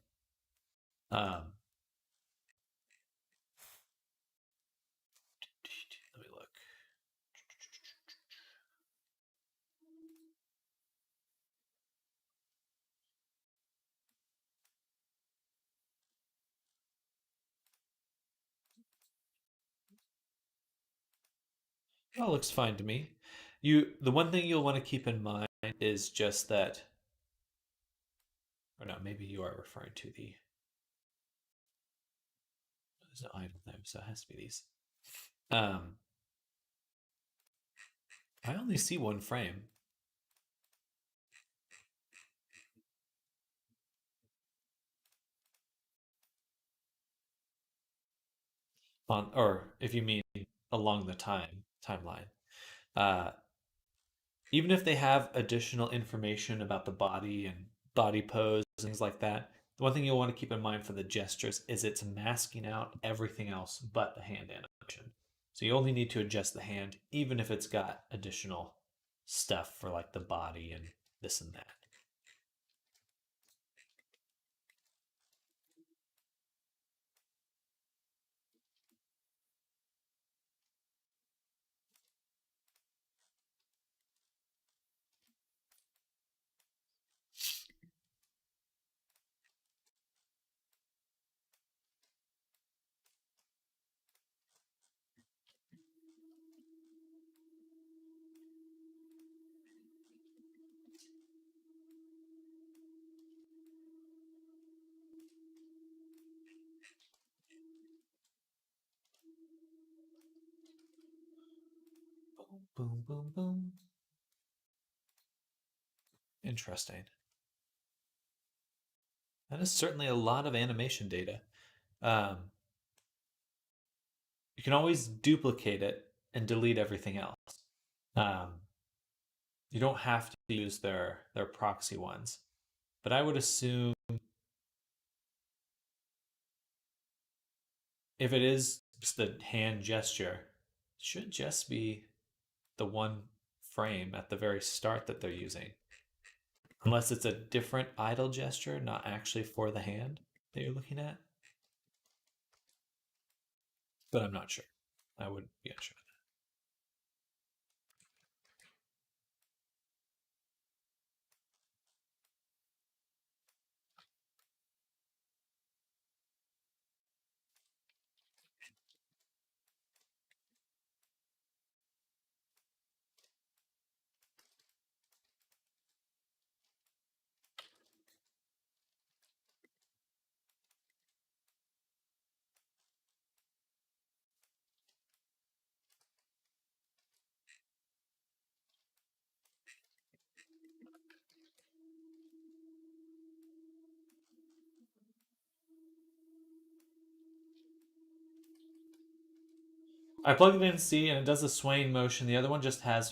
Um, let me look. Oh, looks fine to me. The one thing you'll want to keep in mind is just that, or no, maybe you are referring to there's no idle there, so it has to be these. Um, I only see one frame. Or if you mean along the timeline. Uh, Even if they have additional information about the body and body pose, things like that, the one thing you'll want to keep in mind for the gestures is it's masking out everything else but the hand animation. So you only need to adjust the hand, even if it's got additional stuff for like the body and this and that. Boom, boom, boom, boom. Interesting. That is certainly a lot of animation data. Um, you can always duplicate it and delete everything else. Um, you don't have to use their proxy ones, but I would assume if it is just the hand gesture, it should just be the one frame at the very start that they're using, unless it's a different idle gesture, not actually for the hand that you're looking at. But I'm not sure. I would be unsure. I plugged it in C and it does a swaying motion. The other one just had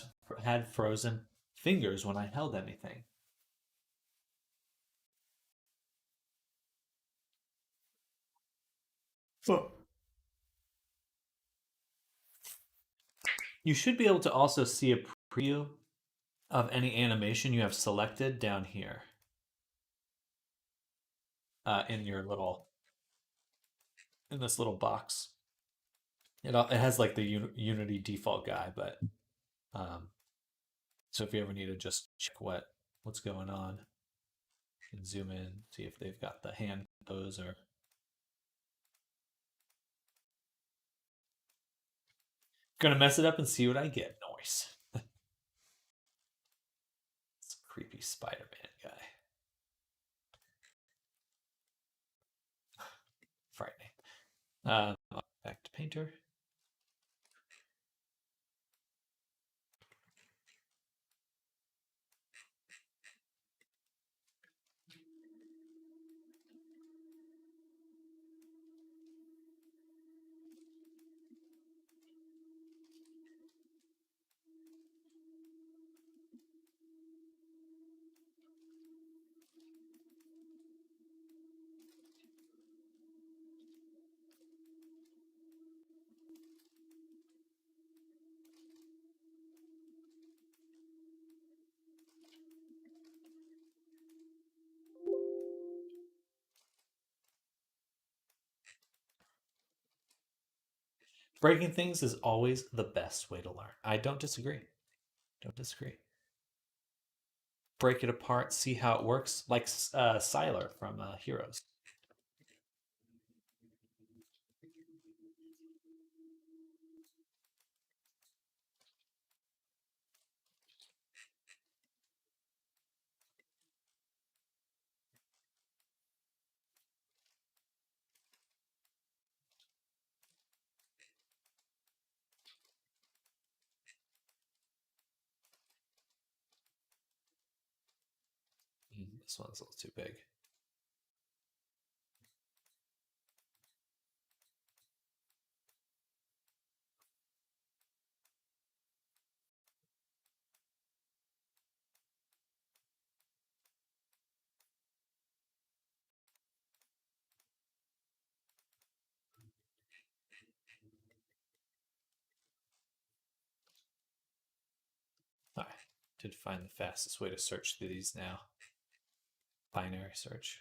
frozen fingers when I held anything. So you should be able to also see a preview of any animation you have selected down here in your little in this little box. It has like the Unity default guy, but um, so if you ever need to just check what's going on, you can zoom in, see if they've got the hand pose or. Gonna mess it up and see what I get. Noise. It's a creepy Spider-Man guy. Back to Painter. Breaking things is always the best way to learn. I don't disagree. Don't disagree. Break it apart, see how it works, like Sylar from Heroes. This one's a little too big. I did find the fastest way to search through these now. Binary search.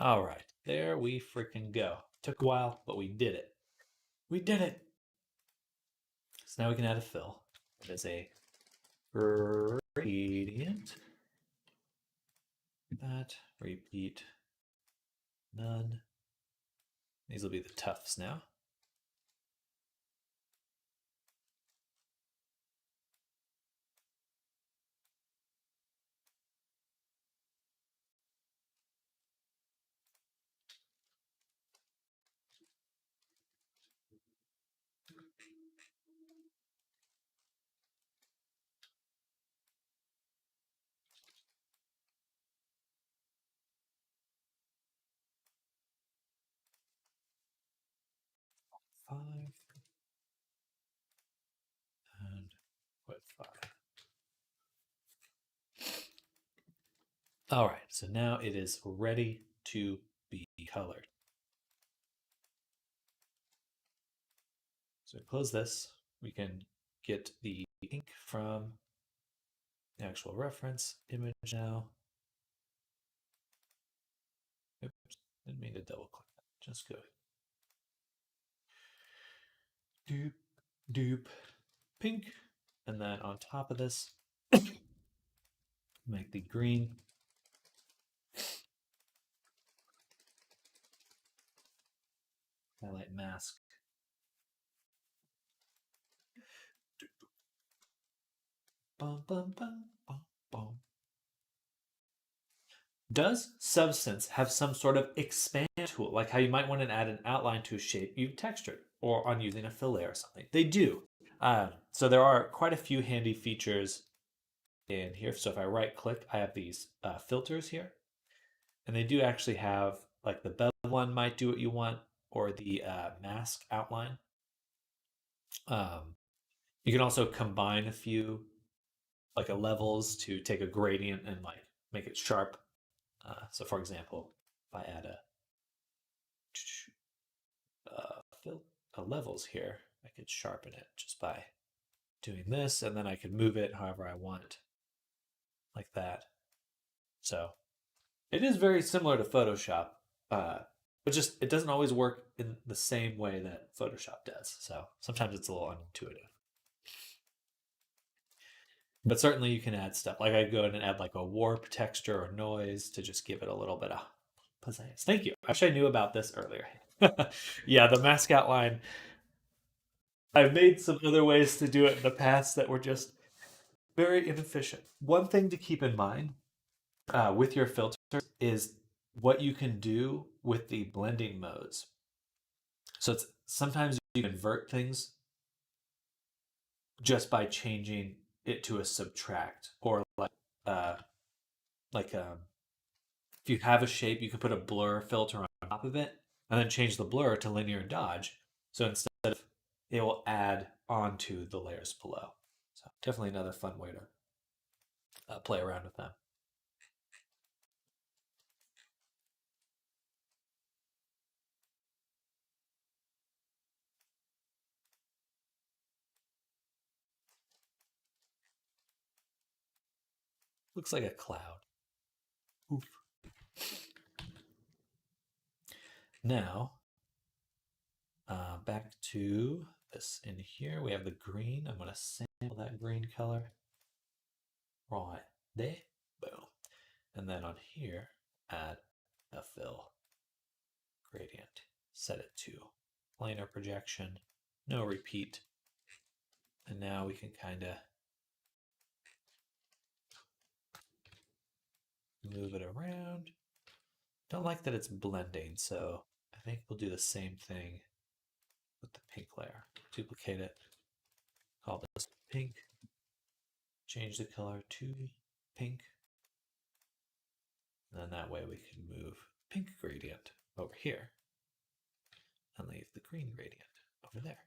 All right, there we freaking go. Took a while, but we did it. We did it. So now we can add a fill. It is a gradient. That, repeat, none. These will be the tufts now. Five and put 5. All right, so now it is ready to be colored. So close this. We can get the ink from the actual reference image now. Oops, didn't mean to double click that. Just go. Doop, doop, pink. And then on top of this, make the green. Highlight mask. Bum, bum, bum, bum, bum. Does Substance have some sort of expand tool, like how you might want to add an outline to a shape you've textured, or on using a fillet or something? They do. So there are quite a few handy features in here. So if I right click, I have these filters here, and they do actually have, like, the bevel one might do what you want, or the mask outline. You can also combine a few, like, levels to take a gradient and like make it sharp. So for example, if I add levels here, I could sharpen it just by doing this, and then I could move it however I want, like that. So it is very similar to Photoshop, but just it doesn't always work in the same way that Photoshop does. So sometimes it's a little unintuitive. But certainly you can add stuff. Like I'd go in and add like a warp texture or noise to just give it a little bit of pizzazz. Thank you. I wish I knew about this earlier. Yeah, the mask outline. I've made some other ways to do it in the past that were just very inefficient. One thing to keep in mind with your filters is what you can do with the blending modes. So it's sometimes you invert things just by changing it to a subtract, or uh, like if you have a shape, you can put a blur filter on top of it and then change the blur to linear dodge. So instead of it will add onto the layers below. So definitely another fun way to play around with them. Looks like a cloud. Oof. Now, back to this in here. We have the green. I'm going to sample that green color. Right there. Boom. And then on here, add a fill gradient. Set it to planar projection. No repeat. And now we can kind of move it around. Don't like that it's blending, so I think we'll do the same thing with the pink layer. Duplicate it, call this pink, change the color to pink, and then that way we can move pink gradient over here and leave the green gradient over there.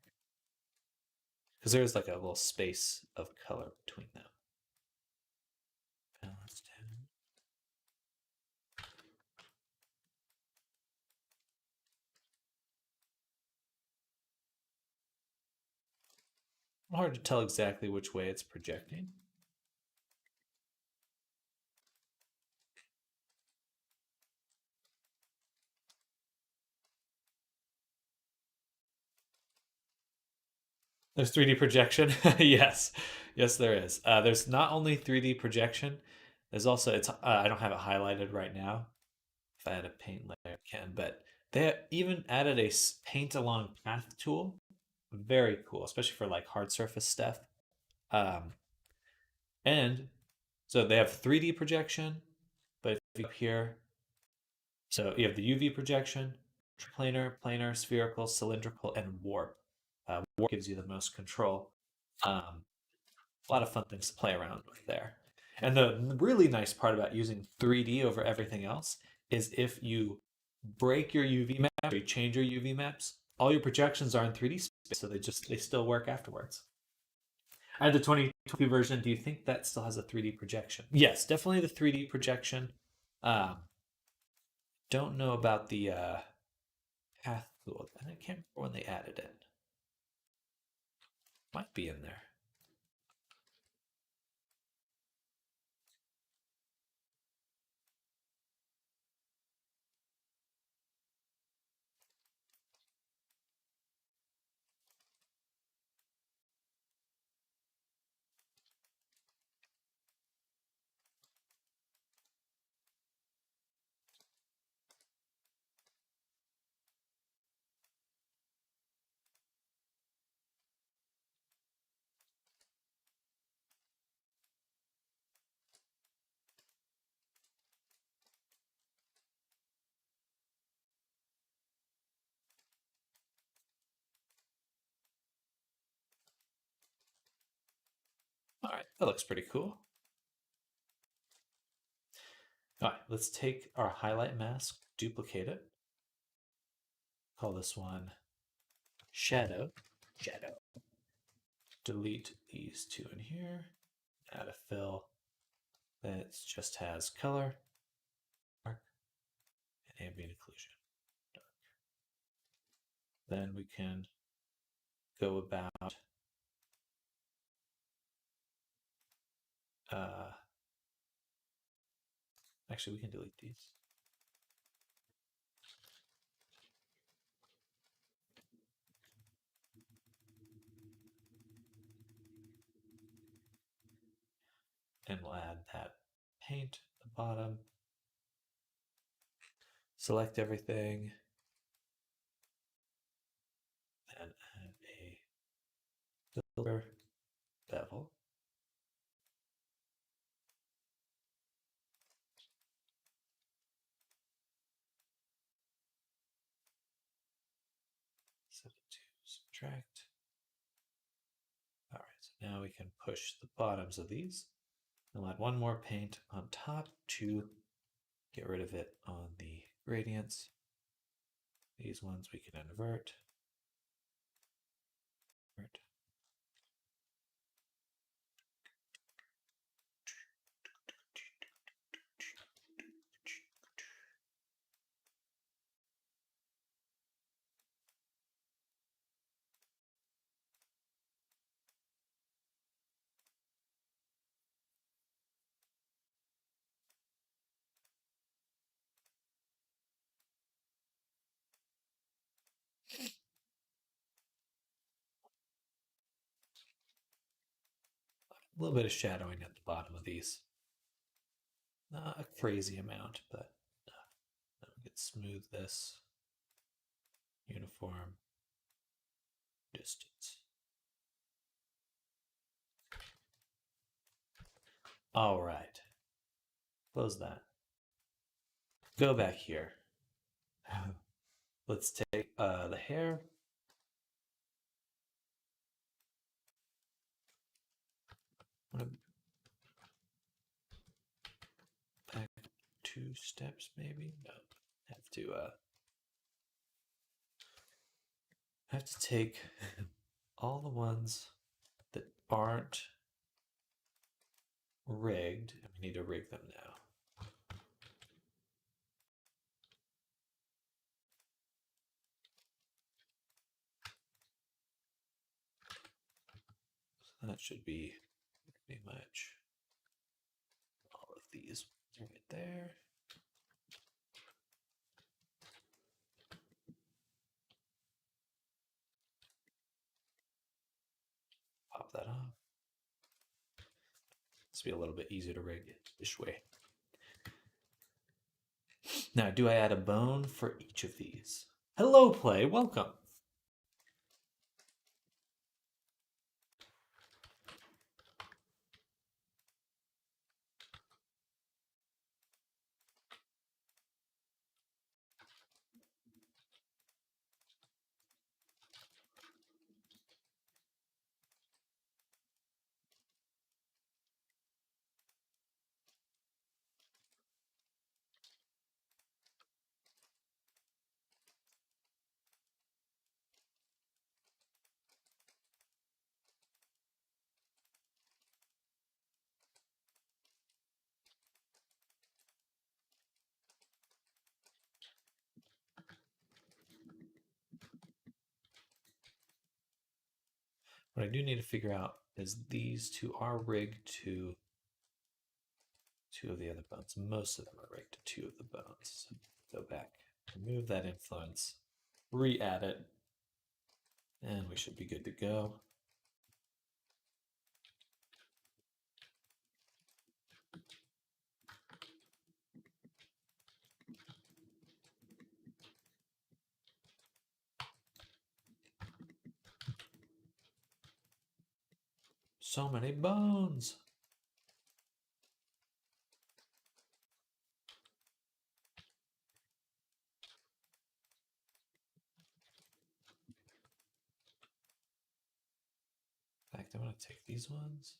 Because there's like a little space of color between them. Balance down. Hard to tell exactly which way it's projecting. There's 3D projection. Yes, yes, there is. There's not only 3D projection. There's also it's. I don't have it highlighted right now. If I had a paint layer, I can. But they even added a paint along path tool. Very cool, especially for like hard surface stuff. Um, and so they have 3D projection, but if you up here, so you have the UV projection, planar, spherical, cylindrical, and warp. Warp gives you the most control. A lot of fun things to play around with there. And the really nice part about using 3D over everything else is if you break your UV map or you change your UV maps, all your projections are in 3D space, so they still work afterwards. I had the 2022 version. Do you think that still has a 3D projection? Yes, definitely the 3D projection. Um, don't know about the path tool. I can't remember when they added it. Might be in there. All right, that looks pretty cool. All right, let's take our highlight mask, duplicate it. Call this one shadow. Shadow. Delete these two in here. Add a fill that just has color, dark, and ambient occlusion. Dark. Then we can go about actually, we can delete these. And we'll add that paint at the bottom. Select everything. And add a silver bevel. Set it to subtract. All right, so now we can push the bottoms of these. I'll add one more paint on top to get rid of it on the gradients. These ones we can invert. A little bit of shadowing at the bottom of these. Not a crazy amount, but then we can smooth this. Uniform distance. All right. Close that. Go back here. Let's take the hair. Back 2 steps, maybe? No. Have to take all the ones that aren't rigged, and we need to rig them now. So that should be pretty much all of these right there. Pop that off. This will be a little bit easier to rig this way. Now, do I add a bone for each of these? Hello, Play. Welcome. What I do need to figure out is these two are rigged to 2 of the other bones. Most of them are rigged to 2 of the bones. So go back, remove that influence, re-add it, and we should be good to go. So many bones. In fact, I want to take these ones.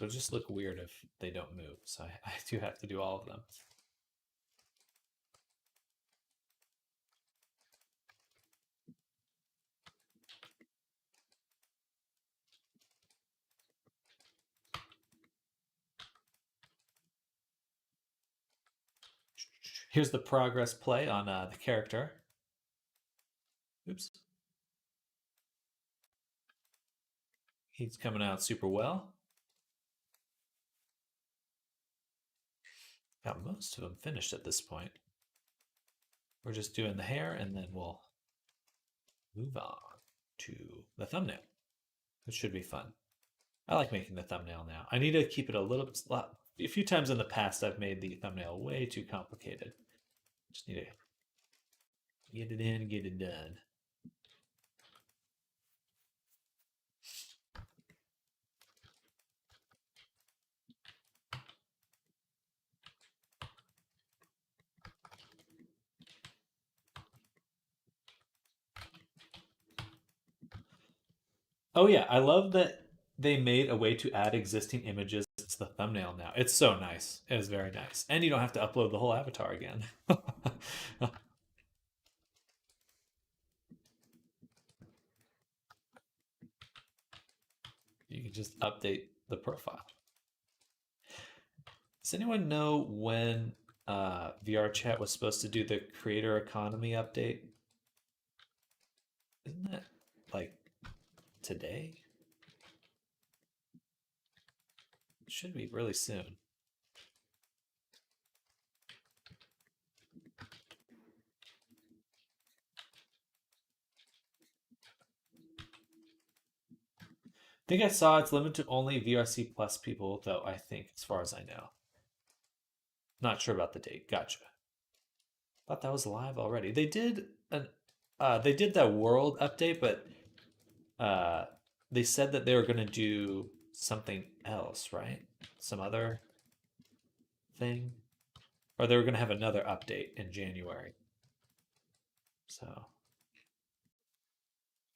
It'll just look weird if they don't move. So I do have to do all of them. Here's the progress play on the character. Oops. He's coming out super well. Got most of them finished at this point. We're just doing the hair, and then we'll move on to the thumbnail, which should be fun. I like making the thumbnail now. I need to keep it a little bit. A few times in the past, I've made the thumbnail way too complicated. Just need to get it in, get it done. Oh yeah, I love that they made a way to add existing images to the thumbnail now. It's so nice. It is very nice. And you don't have to upload the whole avatar again. You can just update the profile. Does anyone know when VR Chat was supposed to do the creator economy update? Isn't that like today? It should be really soon. I think I saw it's limited to only VRC Plus people, though, I think, as far as I know. Not sure about the date. Gotcha. Thought that was live already. They did that world update, but they said that they were going to do something else, right? Some other thing, or they were going to have another update in January. So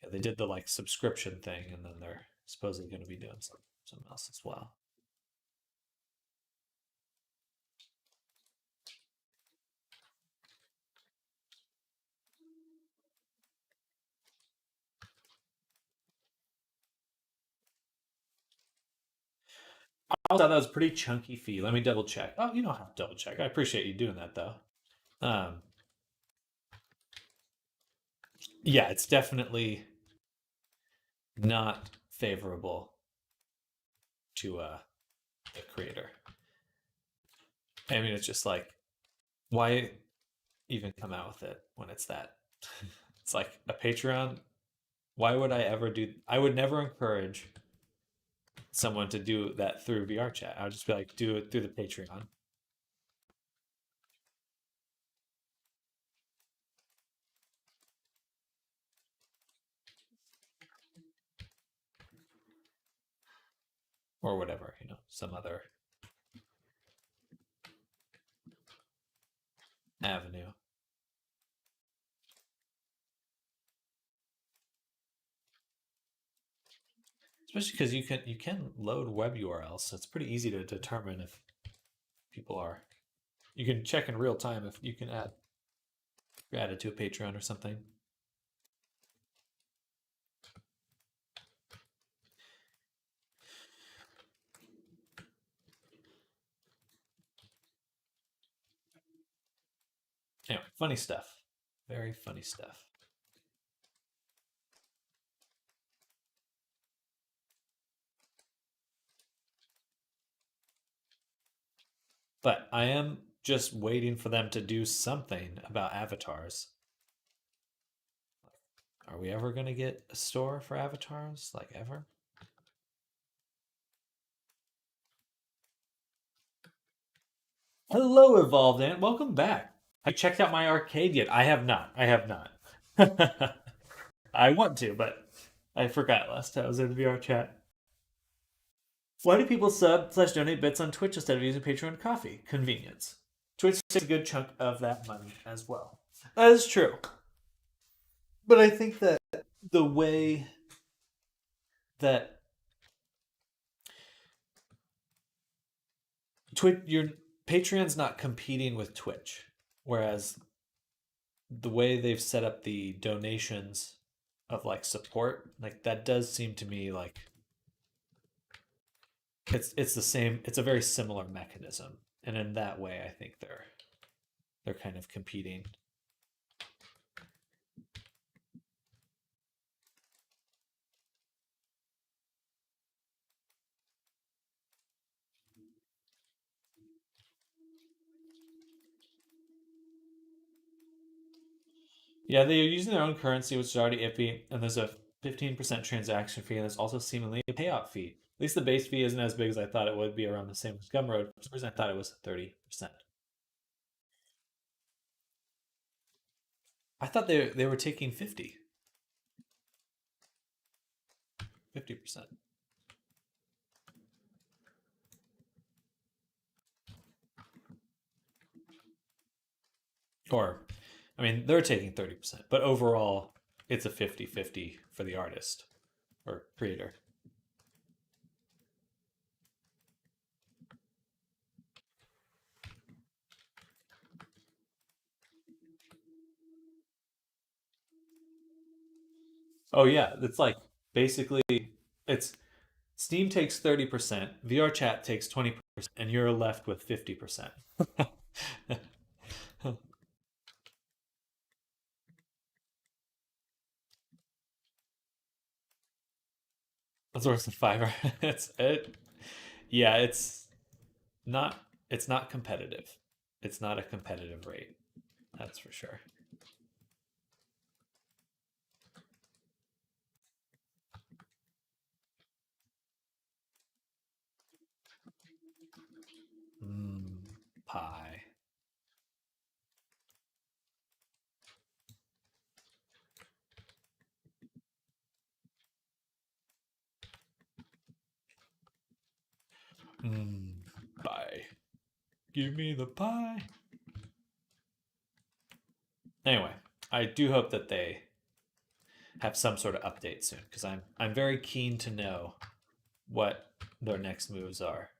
yeah, they did the like subscription thing, and then they're supposedly going to be doing something else as well. I thought that was a pretty chunky fee. Let me double check. Oh, you don't have to double check. I appreciate you doing that though. Yeah, it's definitely not favorable to the creator. I mean, it's just like, why even come out with it when it's that? It's like a Patreon. Why would I ever do? I would never encourage someone to do that through VR Chat. I would just be like, do it through the Patreon. Or whatever, some other avenue. Especially because you can load web URLs, so it's pretty easy to determine if people are. You can check in real time if you can add it to a Patreon or something. Anyway, funny stuff. Very funny stuff. But I am just waiting for them to do something about avatars. Are we ever going to get a store for avatars? Like, ever? Hello, Evolved Ant. Welcome back. Have you checked out my arcade yet? I have not. I have not. I want to, but I forgot last time I was in the VR Chat. Why do people sub/donate bits on Twitch instead of using Patreon Coffee? Convenience. Twitch takes a good chunk of that money as well. That is true. But I think that the way that Twitch, your Patreon's not competing with Twitch, whereas the way they've set up the donations of like support, like that does seem to me like it's the same. It's a very similar mechanism, and in that way, I think they're kind of competing. Yeah, they're using their own currency, which is already iffy, and there's a 15% transaction fee, and there's also seemingly a payout fee. At least the base fee isn't as big as I thought it would be, around the same as Gumroad. For some reason, I thought it was 30%. I thought they were taking 50%. Or, I mean, they're taking 30%, but overall, it's a 50-50 for the artist or creator. Oh yeah, it's like basically it's Steam takes 30%, VR chat takes 20%, and you're left with 50%. That's worse than Fiverr. Yeah, not it's not competitive. It's not a competitive rate. That's for sure. Pie. Pie. Give me the pie. Anyway, I do hope that they have some sort of update soon because I'm very keen to know what their next moves are.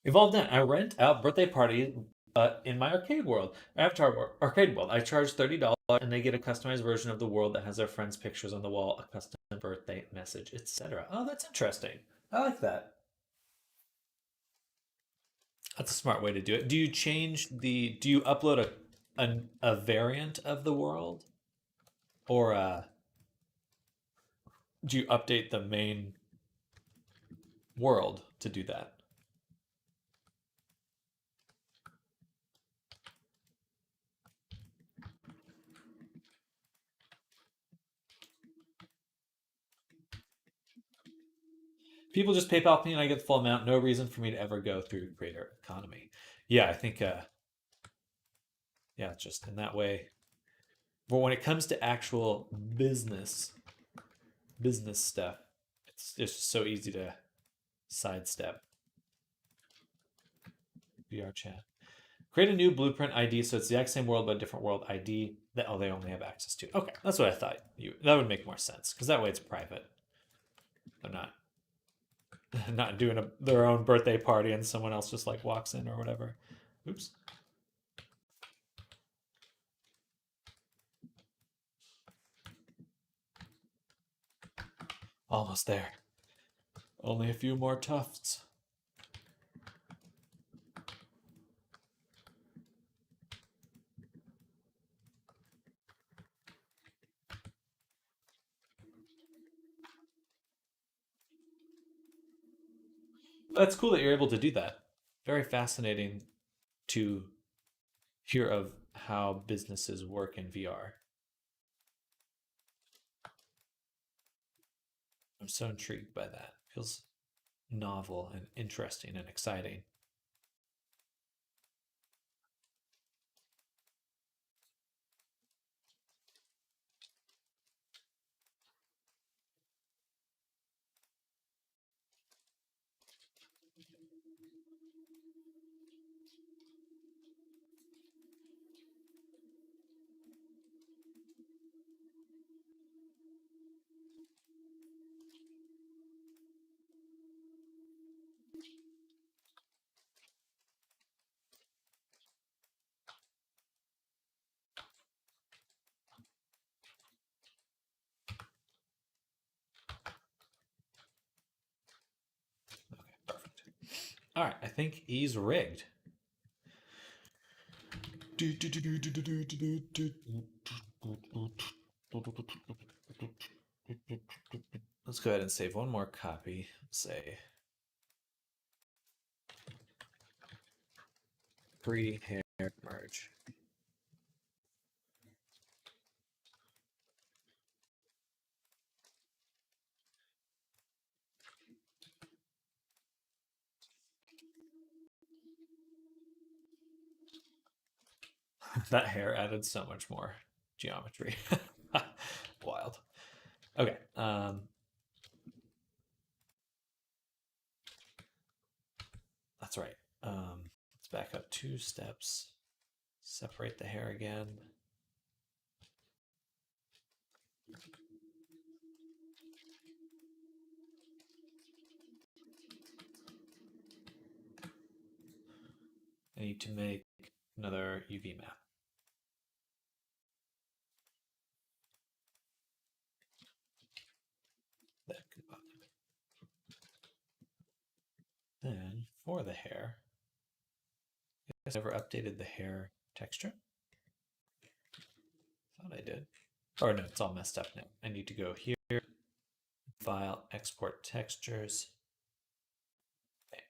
We've all done. I rent out birthday parties in my arcade world, Avatar arcade world. I charge $30, and they get a customized version of the world that has their friends' pictures on the wall, a custom birthday message, etc. Oh, that's interesting. I like that. That's a smart way to do it. Do you change the? Do you upload a variant of the world, or do you update the main world to do that? People just PayPal me and I get the full amount. No reason for me to ever go through creator economy. Yeah, I think. Yeah, just in that way. But when it comes to actual business stuff, it's just so easy to sidestep. VR chat. Create a new blueprint ID so it's the exact same world but a different world ID that they only have access to. Okay, that's what I thought. That would make more sense because that way it's private. They're not not doing their own birthday party and someone else just like walks in or whatever. Oops. Almost there. Only a few more tufts. That's cool that you're able to do that. Very fascinating to hear of how businesses work in VR. I'm so intrigued by that. Feels novel and interesting and exciting. Okay, perfect. All right, I think he's rigged. Let's go ahead and save one more copy. Say pre-hair merge. That hair added so much more geometry. Wild. Okay. That's right. Let's back up 2 steps. Separate the hair again. I need to make another UV map. That combined. Then for the hair, you guys ever updated the hair texture? Thought I did. Or no, it's all messed up now. I need to go here, file, export textures. Okay.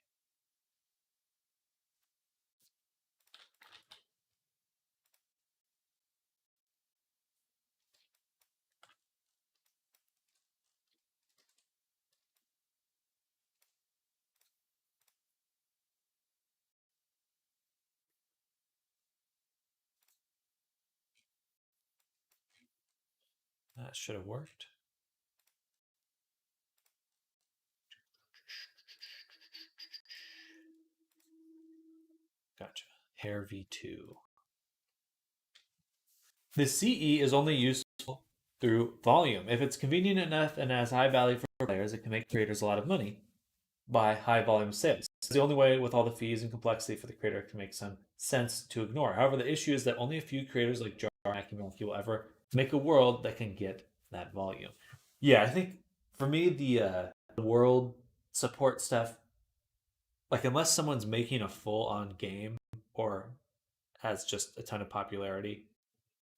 That should have worked. Gotcha. Hair V2. The CE is only useful through volume. If it's convenient enough and has high value for players, it can make creators a lot of money by high volume sales. It's the only way with all the fees and complexity for the creator to make some sense to ignore. However, the issue is that only a few creators like Jar and will ever make a world that can get that volume. Yeah, I think for me the world support stuff, like unless someone's making a full on game or has just a ton of popularity,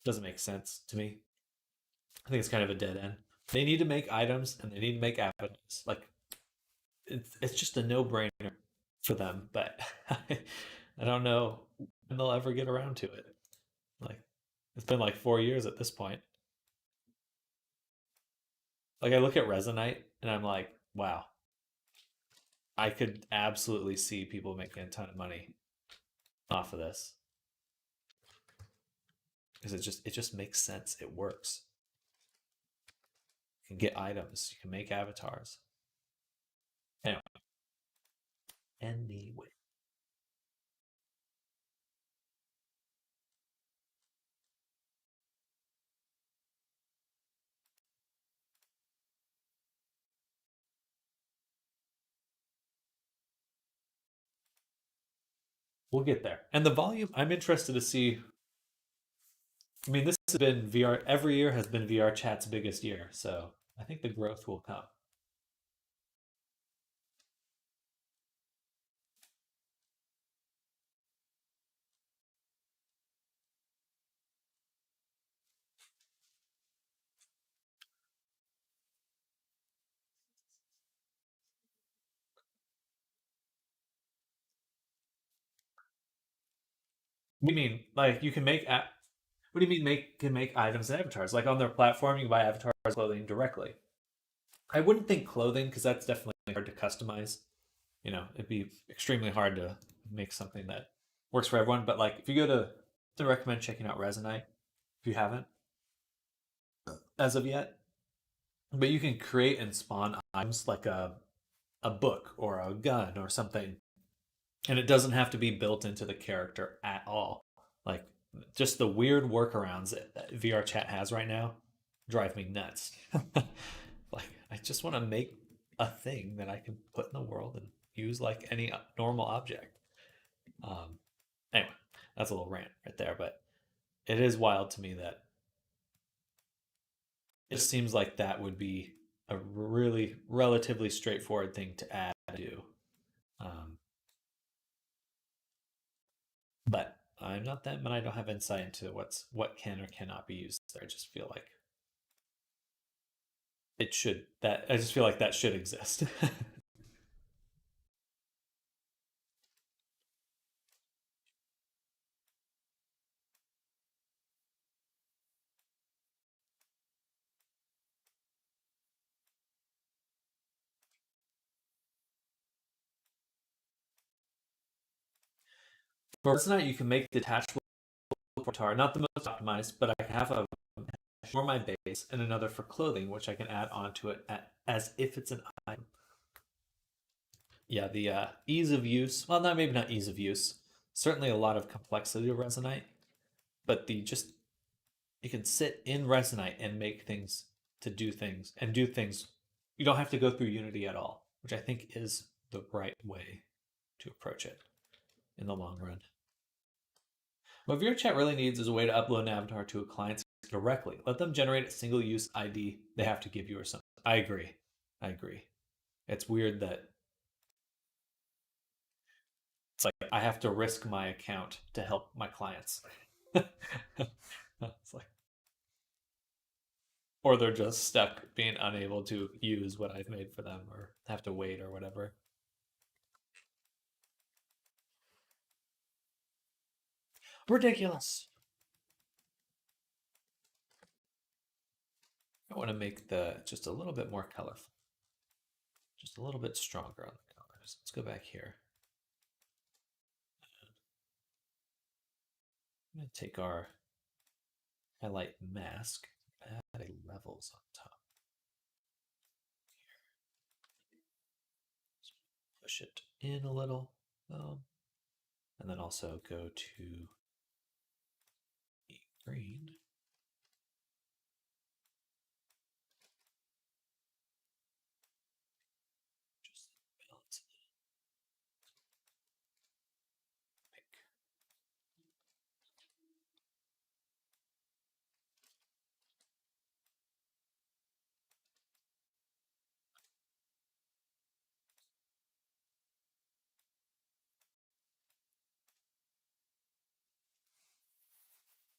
doesn't make sense to me. I think it's kind of a dead end. They need to make items and they need to make avatars. Like it's just a no brainer for them, but I don't know when they'll ever get around to it. Like it's been like 4 years at this point. Like I look at Resonite and I'm like, wow, I could absolutely see people making a ton of money off of this because it just makes sense. It works. You can get items. You can make avatars. Anyway, we'll get there. And the volume, I'm interested to see. I mean, this has been VR. Every year has been VR chat's biggest year, so I think the growth will come. What do you mean? Like you can make what do you mean make can make items and avatars? Like on their platform, you can buy avatars clothing directly. I wouldn't think clothing because that's definitely hard to customize. It'd be extremely hard to make something that works for everyone. But like if you go to recommend checking out Resonite if you haven't as of yet. But you can create and spawn items like a book or a gun or something And it doesn't have to be built into the character at all. Like just the weird workarounds that VR chat has right now drive me nuts. Like I just want to make a thing that I can put in the world and use like any normal object. Um, anyway, that's a little rant right there, but it is wild to me that it seems like that would be a really relatively straightforward thing to add to. Um, but I'm not them, and I don't have insight into what can or cannot be used there. I just feel like it should that I just feel like that should exist. For Resonite, you can make detachable avatar, not the most optimized, but I have a for my base and another for clothing, which I can add onto it as if it's an item. Yeah, the ease of use. Well, not maybe not ease of use. Certainly a lot of complexity of Resonite, but the just you can sit in Resonite and make things to do things and do things. You don't have to go through Unity at all, which I think is the right way to approach it in the long run. What VRChat really needs is a way to upload an avatar to a client directly. Let them generate a single use ID they have to give you or something. I agree. I agree. It's weird that it's like I have to risk my account to help my clients. It's like, or they're just stuck being unable to use what I've made for them or have to wait or whatever. Ridiculous. I want to make the just a little bit more colorful, just a little bit stronger on the colors. Let's go back here. I'm going to take our highlight mask, add a levels on top. Push it in a little, and then also go to green. Just balance it. Pink.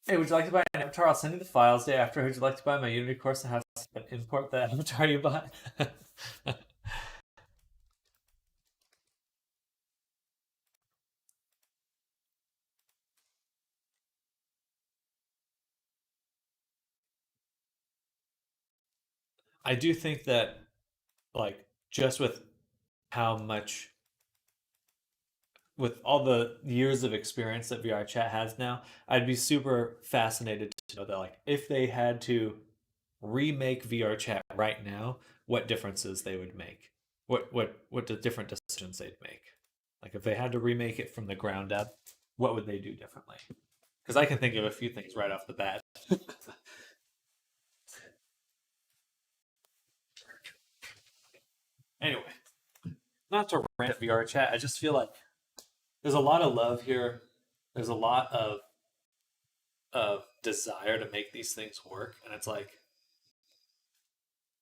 Hey, would you like to buy an avatar? I'll send you the files day after. Would you like to buy my Unity course that has to import the avatar you bought? I do think that, like, just with how much, with all the years of experience that VR chat has now, I'd be super fascinated to know that, like, if they had to remake VR chat right now, what differences they would make, what the different decisions they'd make. Like if they had to remake it from the ground up, what would they do differently? Because I can think of a few things right off the bat. Anyway, not to rant VR chat, I just feel like there's a lot of love here. There's a lot of desire to make these things work, and it's like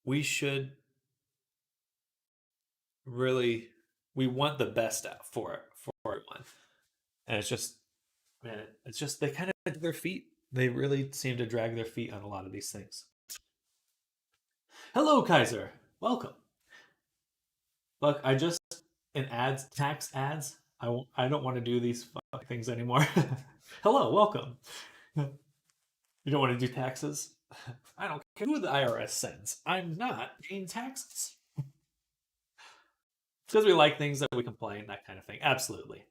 we should really we want the best out for it for everyone, and it's just man, it's just they kind of drag their feet. They really seem to drag their feet on a lot of these things. Hello, Kaiser. Welcome. Look, I just in ads, tax ads. I don't want to do these things anymore. Hello, welcome. You don't want to do taxes? I don't care who the IRS sends. I'm not paying taxes. It's because we like things that we complain, that kind of thing. Absolutely.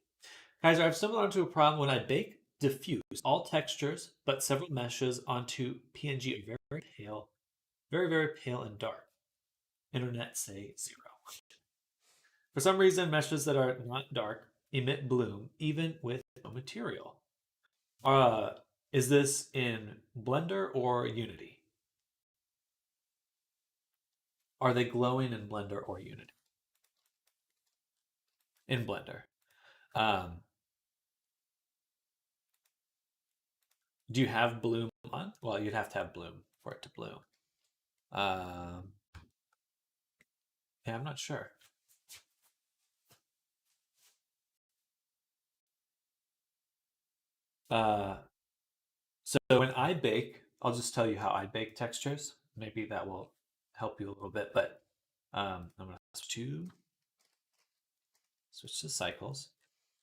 Guys, I've stumbled onto a problem when I bake diffuse all textures, but several meshes onto PNG are very pale, very pale and dark. Internet say 0. For some reason, meshes that are not dark emit bloom even with no material. Uh, is this in Blender or Unity? Are they glowing in Blender or Unity? In Blender. Um, do you have bloom on? Well, you'd have to have bloom for it to bloom. Um, yeah, I'm not sure. Uh, so when I bake, I'll just tell you how I bake textures. Maybe that will help you a little bit. But I'm gonna switch to cycles.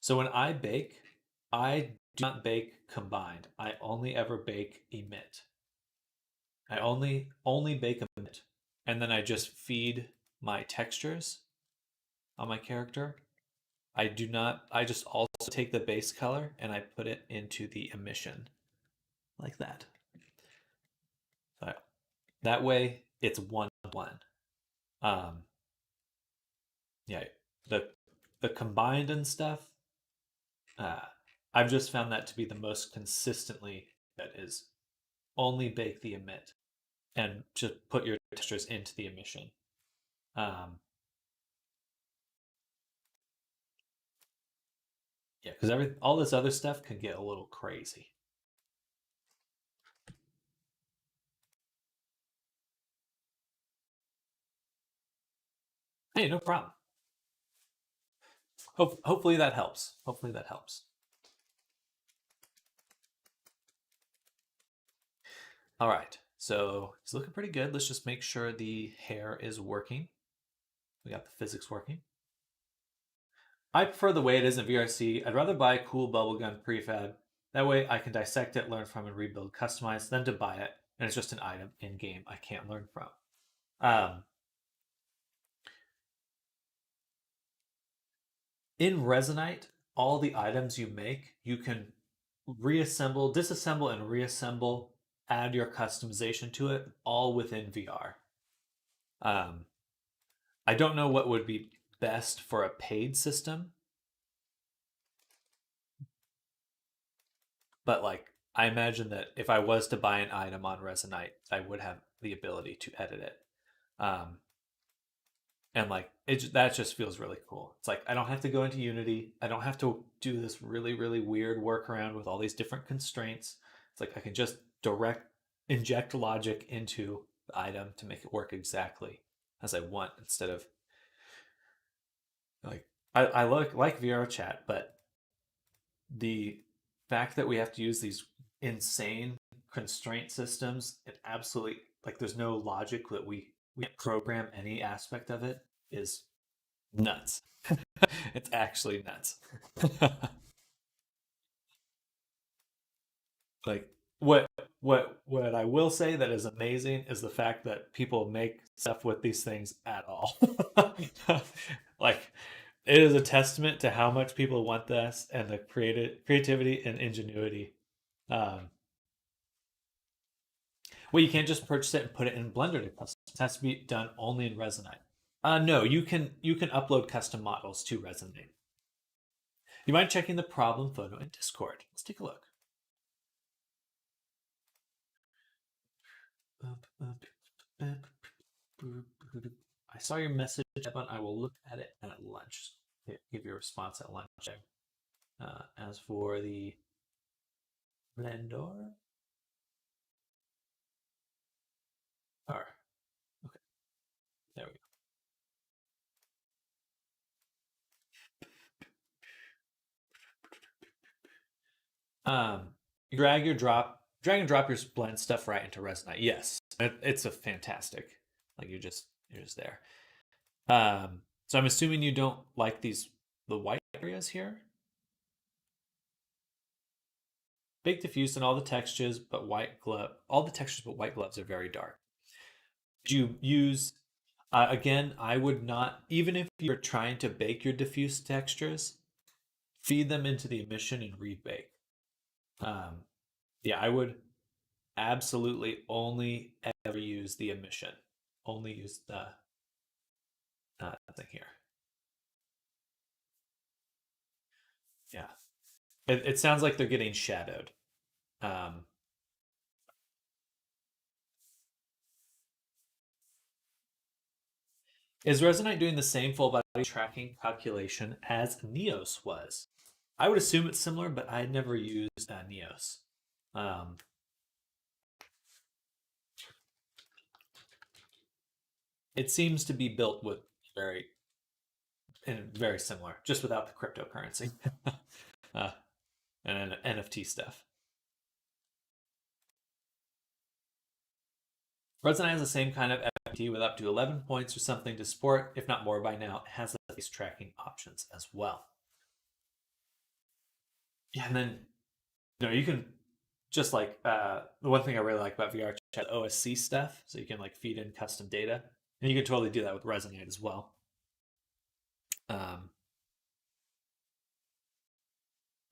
So when I bake, I do not bake combined. I only ever bake emit. I only bake emit, and then I just feed my textures on my character. I do not. I just also take the base color and I put it into the emission like that. So that way, it's 1-1. Um, yeah, the the combined and stuff. Uh, I've just found that to be the most consistently that is only bake the emit and just put your textures into the emission. Um, yeah, because all this other stuff can get a little crazy. Hey, no problem. Hopefully that helps. Hopefully that helps. All right, so it's looking pretty good. Let's just make sure the hair is working. We got the physics working. I prefer the way it is in VRC. I'd rather buy a cool bubblegum prefab. That way I can dissect it, learn from, and rebuild, customize, than to buy it, and it's just an item in game I can't learn from. Um, in Resonite, all the items you make, you can reassemble, disassemble, and reassemble, add your customization to it, all within VR. Um, I don't know what would be best for a paid system, but like I imagine that if I was to buy an item on Resonite, I would have the ability to edit it. Um, and like that just feels really cool. It's like I don't have to go into Unity. I don't have to do this really weird workaround with all these different constraints. It's like I can just direct inject logic into the item to make it work exactly as I want instead of like I like VR chat, but the fact that we have to use these insane constraint systems, it absolutely like there's no logic that we program any aspect of it is nuts. It's actually nuts. Like what I will say that is amazing is the fact that people make stuff with these things at all. Like it is a testament to how much people want this and the creativity and ingenuity. Um, well, you can't just purchase it and put it in Blender to custom. It has to be done only in Resonate. No, you can upload custom models to Resonate. You mind checking the problem photo in Discord? Let's take a look. I saw your message, Evan. I will look at it at lunch. Give you a response at lunch. As for the Blender, or okay, there we go. You drag and drop your blend stuff right into Resonite. Yes, it's a fantastic. Like you're just there. So I'm assuming you don't like the white areas here. Big diffuse in all the textures, but all the textures but white gloves are very dark. Do you use again, I would not, even if you're trying to bake your diffuse textures, feed them into the emission and rebake. Um, yeah, I would absolutely only ever use the emission. Only use the thing here. Yeah. It sounds like they're getting shadowed. Um, is Resonite doing the same full body tracking calculation as Neos was? I would assume it's similar, but I never used Neos. Um, it seems to be built with very and very similar, just without the cryptocurrency uh, and NFT stuff. Resonite has the same kind of FT with up to 11 points or something to support, if not more by now. It has these tracking options as well. Yeah, and then you can just like the one thing I really like about VR chat OSC stuff, so you can like feed in custom data, and you can totally do that with Resonate as well. Um,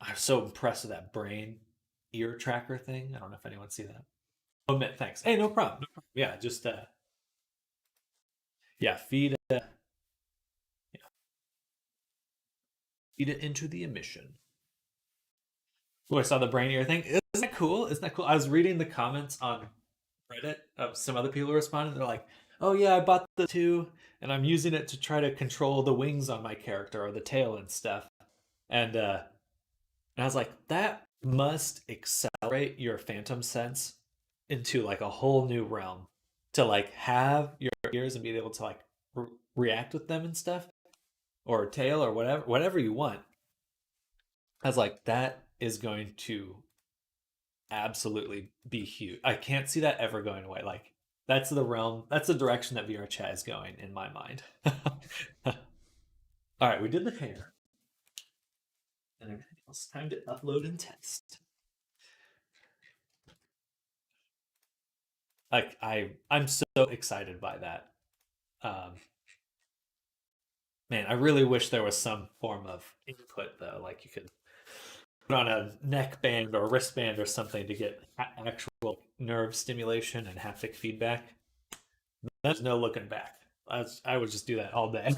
I'm so impressed with that brain ear tracker thing. I don't know if anyone see that. Oh, Mitt, thanks. Hey, no problem. No problem. Yeah, just yeah, yeah, feed it into the emission. Oh, I saw the brain ear thing. Isn't that cool? Isn't that cool? I was reading the comments on Reddit of some other people responding. They're like, "Oh yeah, I bought the two, and I'm using it to try to control the wings on my character or the tail and stuff." And I was like, "That must accelerate your phantom sense into like a whole new realm to like have your ears and be able to like react with them and stuff or tail or whatever you want." I was like, "That is going to absolutely be huge. I can't see that ever going away. Like that's the realm, that's the direction that VR chat is going in my mind." All right, we did the hair and everything else. Time to upload and test. Like I'm so excited by that. Um, man, I really wish there was some form of input though, like you could put on a neck band or wristband or something to get actual nerve stimulation and haptic feedback. There's no looking back. I would just do that all day.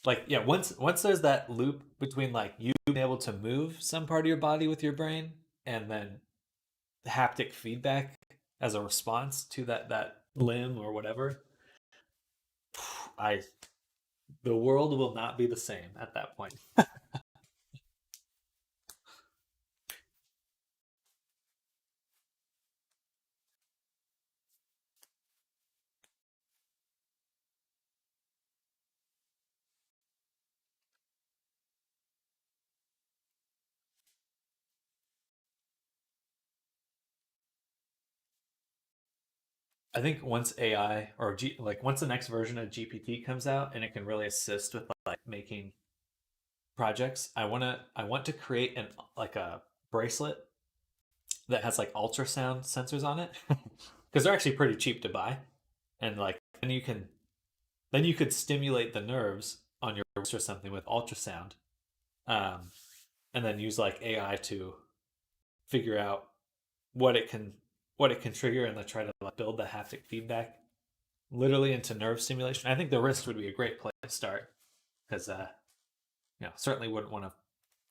Like yeah, once there's that loop between like you being able to move some part of your body with your brain and then haptic feedback as a response to that limb or whatever, I the world will not be the same at that point. I think once AI or like once the next version of GPT comes out and it can really assist with like making projects, I want to create an like a bracelet that has like ultrasound sensors on it because they're actually pretty cheap to buy, and like then you could stimulate the nerves on your wrist or something with ultrasound, um, and then use like AI to figure out what it can what it can trigger and then try to like, build the haptic feedback literally into nerve stimulation. I think the wrist would be a great place to start because certainly wouldn't want to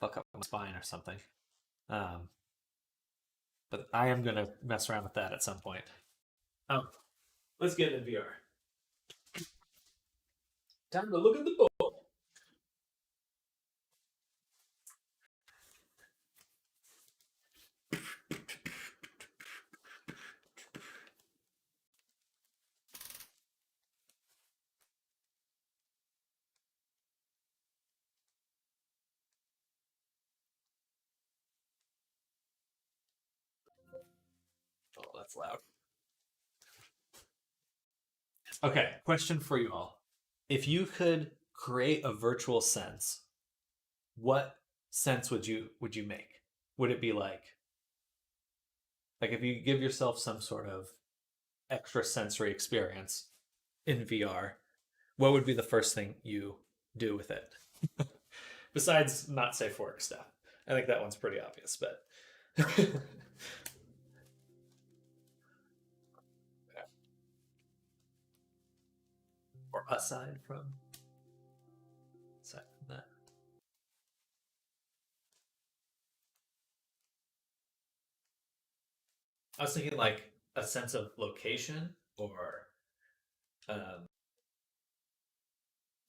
fuck up my spine or something. Um, but I am gonna mess around with that at some point. Um, let's get in VR. Time to look at the board. Oh, that's loud. Okay, question for you all. If you could create a virtual sense, what sense would you make? Would it be like if you give yourself some sort of extra sensory experience in VR, what would be the first thing you do with it? Besides not safe for work stuff. I think that one's pretty obvious, but Or aside from that. I was thinking like a sense of location or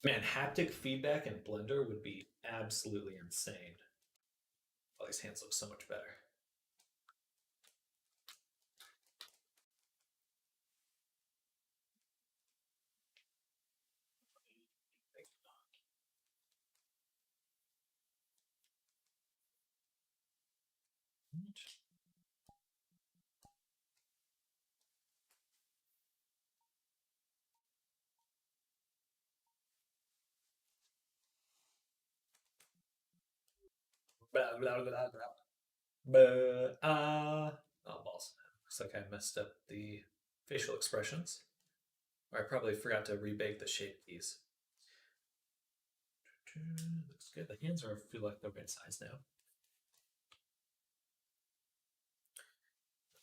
man, haptic feedback in Blender would be absolutely insane. Oh, these hands look so much better. Blah, blah, blah, blah. Oh, balls. Looks like I messed up the facial expressions. Or I probably forgot to rebake the shape keys. Looks good. The hands are feel like they're right size now.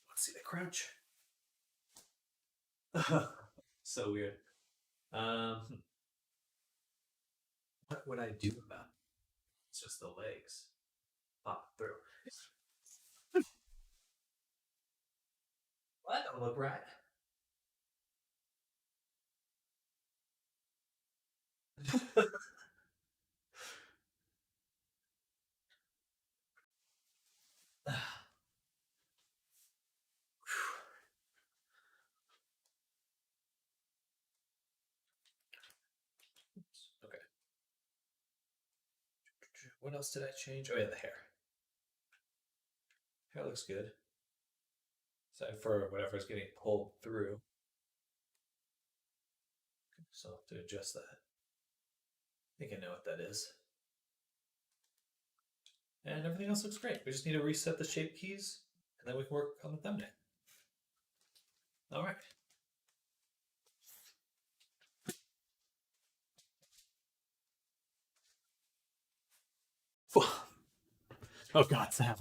Let's see the crouch. So weird. What would I do about it? It's just the legs pop through. What? Don't look right. Okay. What else did I change? Oh yeah, the hair. Hair looks good. Aside for whatever's getting pulled through. So I'll have to adjust that. I think I know what that is. And everything else looks great. We just need to reset the shape keys, and then we can work on the thumbnail. All right. Oh God, Sam.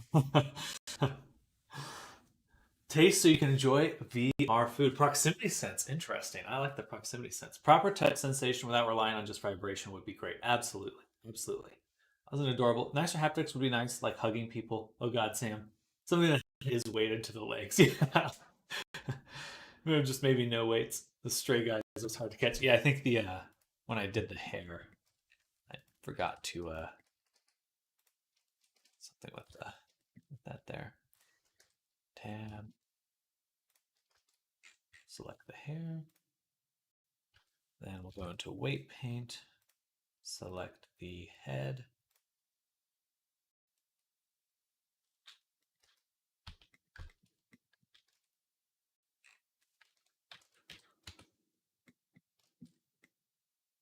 Taste so you can enjoy VR food. Proximity sense. Interesting. I like the proximity sense. Proper touch sensation without relying on just vibration would be great. Absolutely. Absolutely. That was an adorable. Nicer haptics would be nice, like hugging people. Oh God, Sam. Something that is weighted to the legs. Yeah. Just maybe no weights. The stray guys was hard to catch. Yeah, I think the when I did the hair, I forgot to something with that there. Tab. Select the hair. Then we'll go into weight paint. Select the head.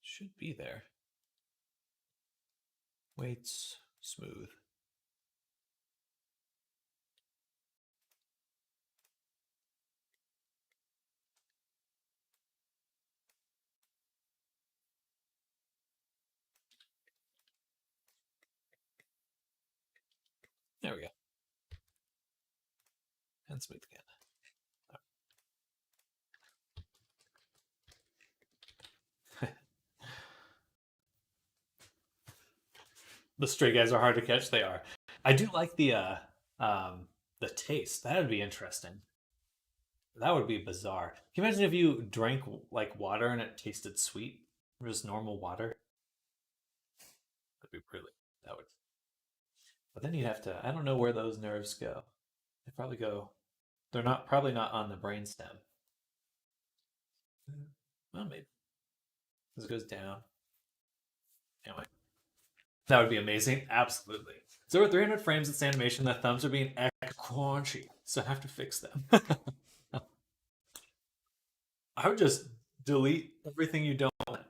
Should be there. Weights, smooth. There we go. And smooth again. The stray guys are hard to catch. They are. I do like the taste. That would be interesting. That would be bizarre. Can you imagine if you drank like water and it tasted sweet? Or just normal water? That'd be really that would. But then you'd have to. I don't know where those nerves go. They probably go. They're not probably not on the brainstem. Well, maybe this goes down. Anyway, that would be amazing. Absolutely. So we're 300 frames. It's animation. The thumbs are being extra crunchy, so I have to fix them. I would just delete everything you don't want.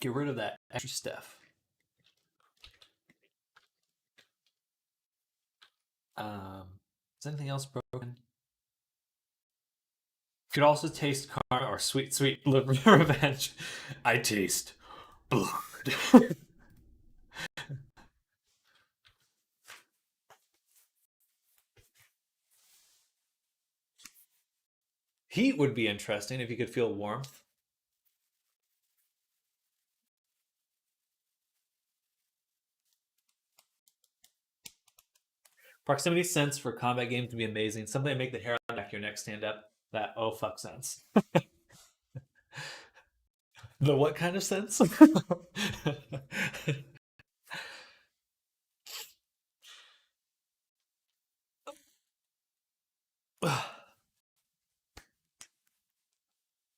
Get rid of that extra stuff. Is anything else broken? Could also taste karma or sweet, sweet revenge. I taste blood. Heat would be interesting if you could feel warmth. Proximity sense for combat games would be amazing. Something to make the hair on the back of your neck stand up. That oh fuck sense. The what kind of sense?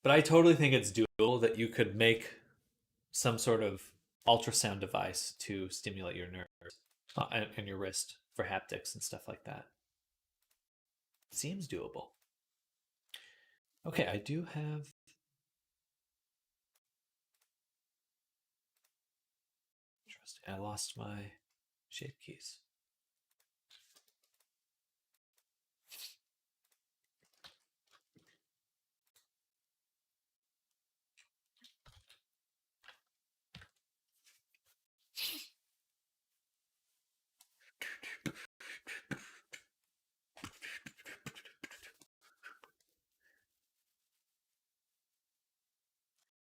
But I totally think it's doable that you could make some sort of ultrasound device to stimulate your nerves and your wrist for haptics and stuff like that. Seems doable. Okay, I do have. Interesting. I lost my shape keys.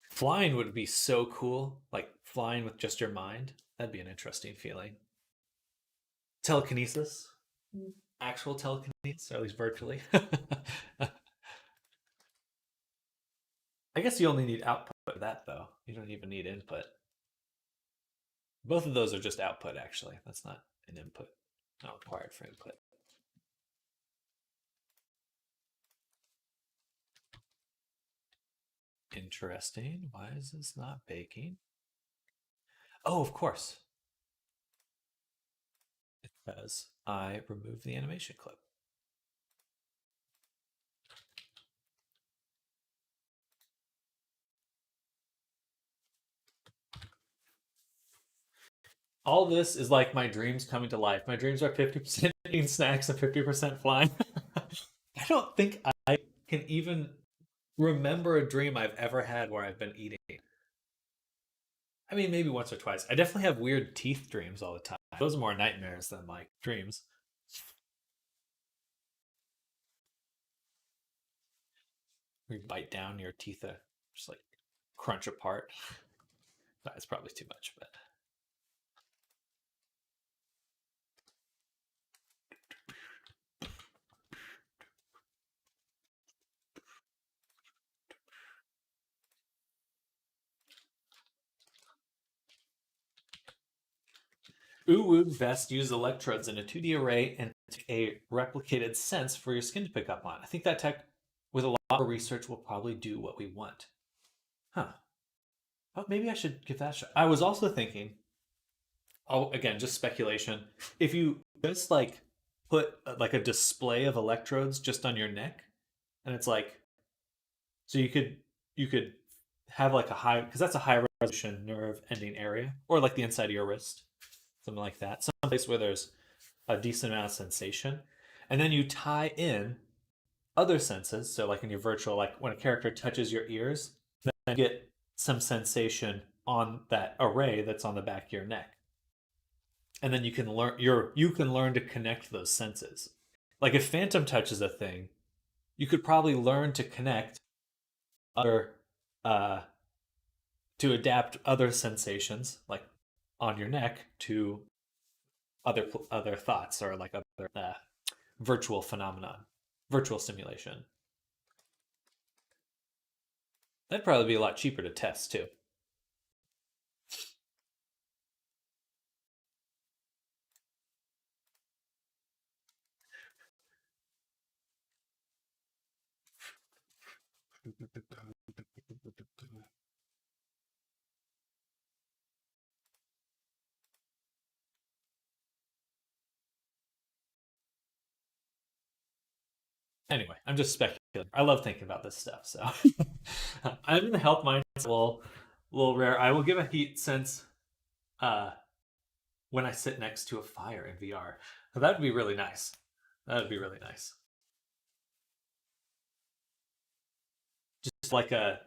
Flying would be so cool. Like flying with just your mind. That'd be an interesting feeling. Telekinesis. Actual telekinesis, or at least virtually. I guess you only need output for that, though. You don't even need input. Both of those are just output, actually. That's not an input. Not required for input. Interesting. Why is this not baking? Oh, of course. Because I removed the animation clip. All this is like my dreams coming to life. My dreams are 50% eating snacks and 50% flying. I don't think I can even remember a dream I've ever had where I've been eating. I mean, maybe once or twice. I definitely have weird teeth dreams all the time. Those are more nightmares than like dreams. Where you bite down, your teeth are just like crunch apart. That's probably too much, but Uwoog Vest uses electrodes in a 2D array and a replicated sense for your skin to pick up on. I think that tech, with a lot of research, will probably do what we want. Huh. Oh, maybe I should give that a shot. I was also thinking, oh, again, just speculation. If you just like put like a display of electrodes just on your neck, and it's like, so you could have like a high, because that's a high resolution nerve ending area, or like the inside of your wrist, something like that, someplace where there's a decent amount of sensation, and then you tie in other senses. So like in your virtual, like when a character touches your ears, then you get some sensation on that array that's on the back of your neck, and then you can learn to connect those senses. Like if phantom touch is a thing, you could probably learn to connect other uh to adapt other sensations like on your neck to other thoughts, or like other virtual phenomenon, virtual simulation. That'd probably be a lot cheaper to test too. Anyway, I'm just speculating. I love thinking about this stuff. So I'm in the health mindset a little rare. I will give a heat sense uh, when I sit next to a fire in VR. So that'd be really nice. That'd be really nice. Just like a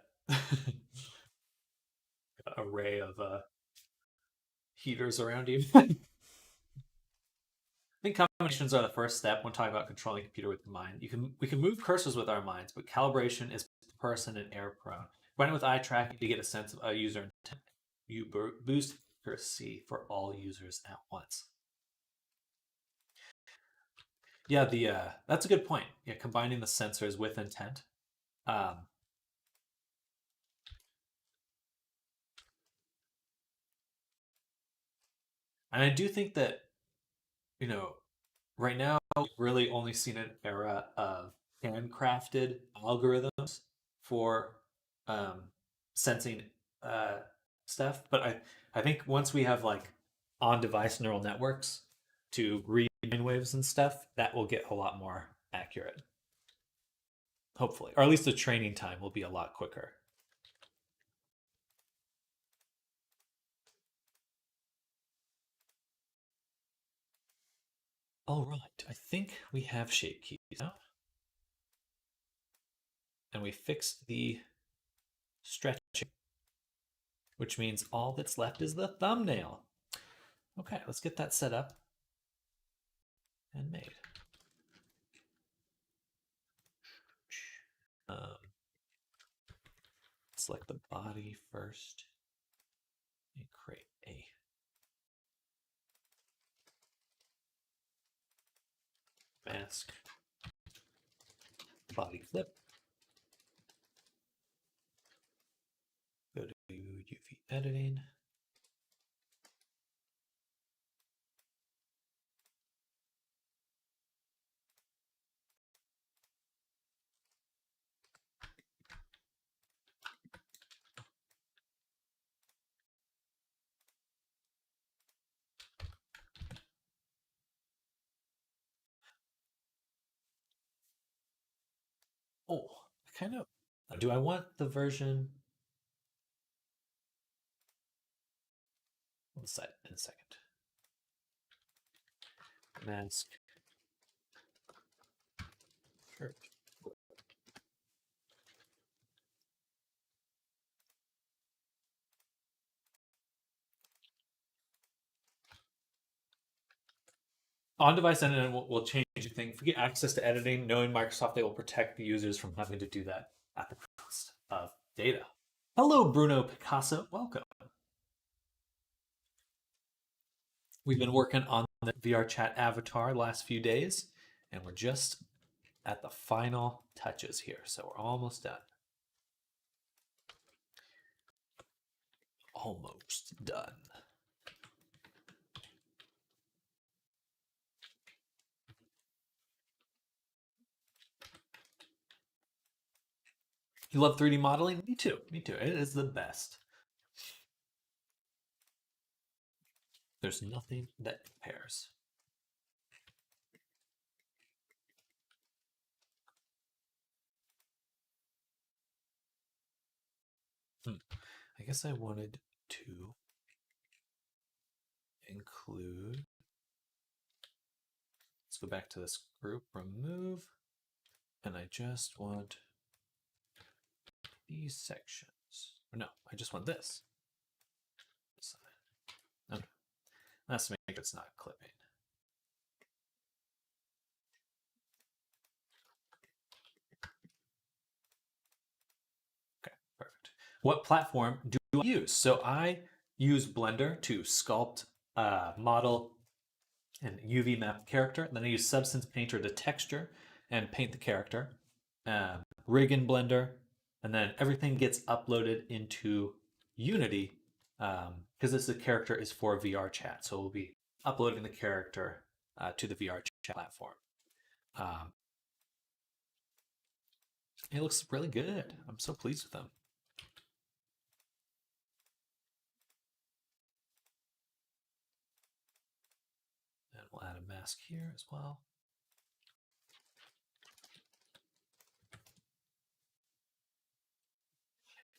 array of heaters around you. I think animations are the first step when talking about controlling a computer with the mind. We can move cursors with our minds, but calibration is person and error prone. Running with eye tracking to get a sense of a user intent. You boost accuracy for all users at once. Yeah, the that's a good point. Yeah, combining the sensors with intent. Um, and I do think that, you know, right now we've really only seen an era of handcrafted algorithms for um, sensing uh, stuff. But I think once we have like on-device neural networks to read waves and stuff, that will get a lot more accurate. Hopefully, or at least the training time will be a lot quicker. All right, I think we have shape keys now. And we fixed the stretching, which means all that's left is the thumbnail. Okay, let's get that set up and made. Um, select the body first and create a mask body flip. Go to UV editing. Oh, I kind of, do I want the version? We'll decide in a second. Mask. Sure. On-device editing will change things. If we get access to editing, knowing Microsoft, they will protect the users from having to do that at the cost of data. Hello, Bruno Picasso. Welcome. We've been working on the VR chat avatar last few days, and we're just at the final touches here. So we're almost done. Almost done. You love 3D modeling? Me too. Me too. It is the best. There's nothing that compares. I guess I wanted to include. Let's go back to this group, remove, and I just want these sections. Or no, I just want this. Okay. That's to make it's not clipping. Okay, perfect. What platform do I use? So I use Blender to sculpt, model, and UV map the character. Then I use Substance Painter to texture and paint the character. Rig in Blender, and then everything gets uploaded into Unity because this character is for VR chat. So we'll be uploading the character to the VR chat platform. It looks really good. I'm so pleased with them. And we'll add a mask here as well.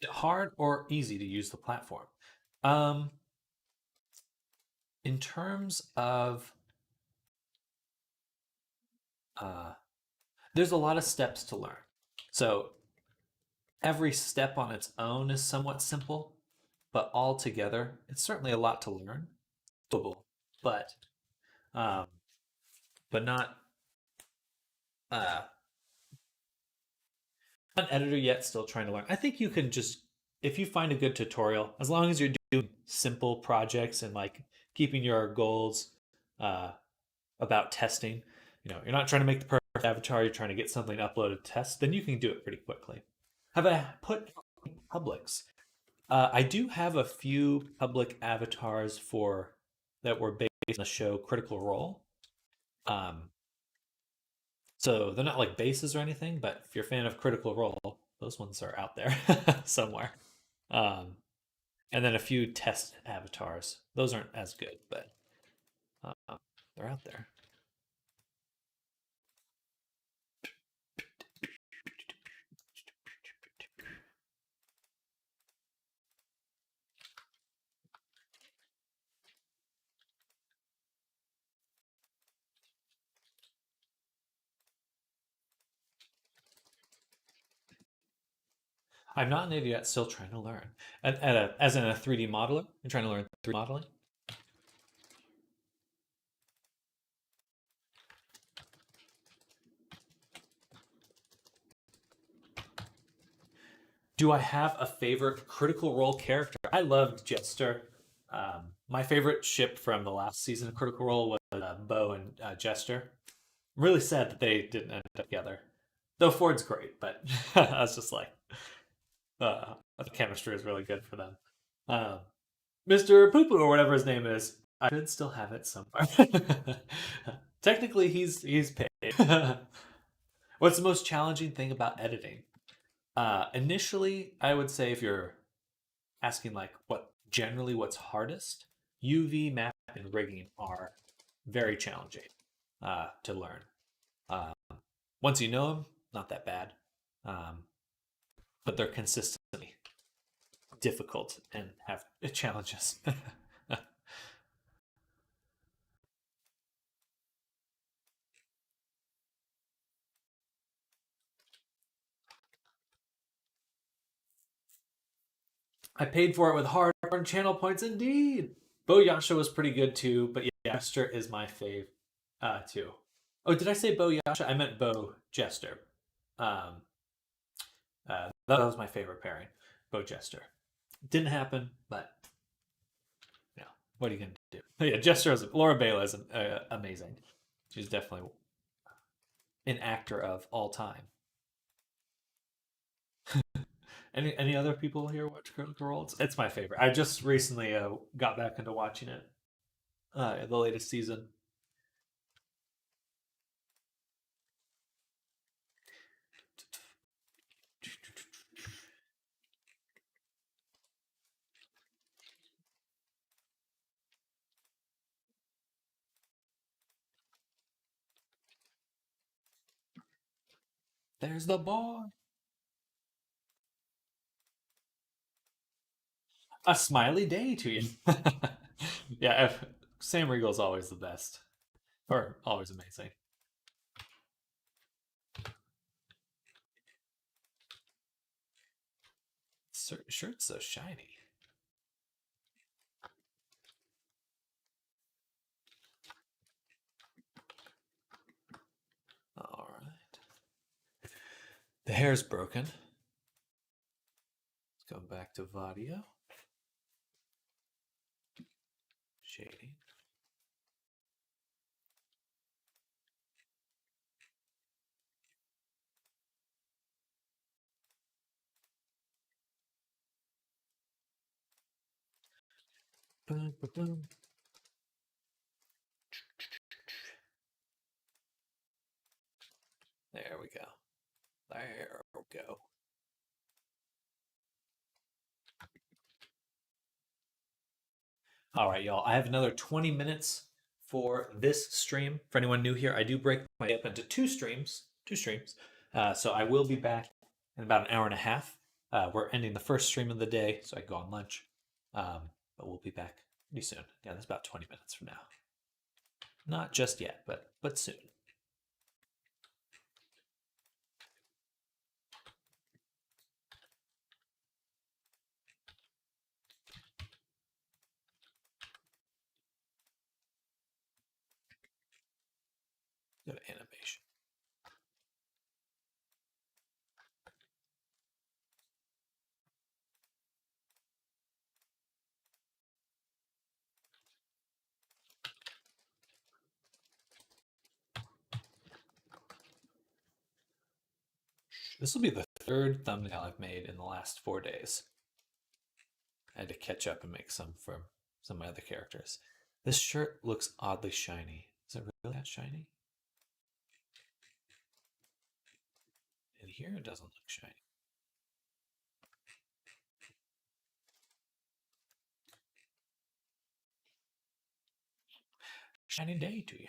Hard or easy to use the platform? In terms of, there's a lot of steps to learn. So every step on its own is somewhat simple, but all together, it's certainly a lot to learn. But but uh, not an editor yet. Still trying to learn. I think you can just if you find a good tutorial, as long as you're doing simple projects and like keeping your goals uh, about testing. You know, you're not trying to make the perfect avatar. You're trying to get something uploaded to test. Then you can do it pretty quickly. Have I put publics? I do have a few public avatars for that were based on the show Critical Role. Um, so they're not like bases or anything, but if you're a fan of Critical Role, those ones are out there somewhere. Um, and then a few test avatars. Those aren't as good, but they're out there. I'm not native yet, still trying to learn. As in a 3D modeler, I'm trying to learn 3D modeling. Do I have a favorite Critical Role character? I loved Jester. My favorite ship from the last season of Critical Role was Bo and Jester. I'm really sad that they didn't end up together. Though Ford's great, but I was just like, the chemistry is really good for them. Um, Mr. Poo Poo or whatever his name is, I should still have it somewhere. Technically, he's paid. What's the most challenging thing about editing? Initially, I would say if you're asking like what's hardest, UV map and rigging are very challenging to learn. Uh, Once you know them, not that bad, um, but they're consistently difficult and have challenges. I paid for it with hard-earned channel points, indeed. Bo Yasha was pretty good too, but yeah, Jester is my fave too. Oh, did I say Bo Yasha? I meant Bo Jester. Um, that was my favorite pairing, Bo Jester. Didn't happen, but you know, what are you gonna do? Yeah, Jester is Laura Bailey is amazing. She's definitely an actor of all time. Any other people here watch Critical Role? It's my favorite. I just recently got back into watching it. The latest season. There's the boy. A smiley day to you. Yeah, Sam Riegel's always the best, or always amazing. Shirt's so shiny. All right. The hair's broken. Let's go back to Vadio. Shading. Boom, boom, boom. There we go. There we go. All right, y'all. I have another 20 minutes for this stream. For anyone new here, I do break my day up into two streams. So I will be back in about an hour and a half. We're ending the first stream of the day, so I go on lunch. But we'll be back pretty soon. Yeah, that's about 20 minutes from now. Not just yet, but soon. Go to animation. This will be the third thumbnail I've made in the last 4 days. I had to catch up and make some for some of my other characters. This shirt looks oddly shiny. Is it really that shiny? In here, it doesn't look shiny. Shiny day to you.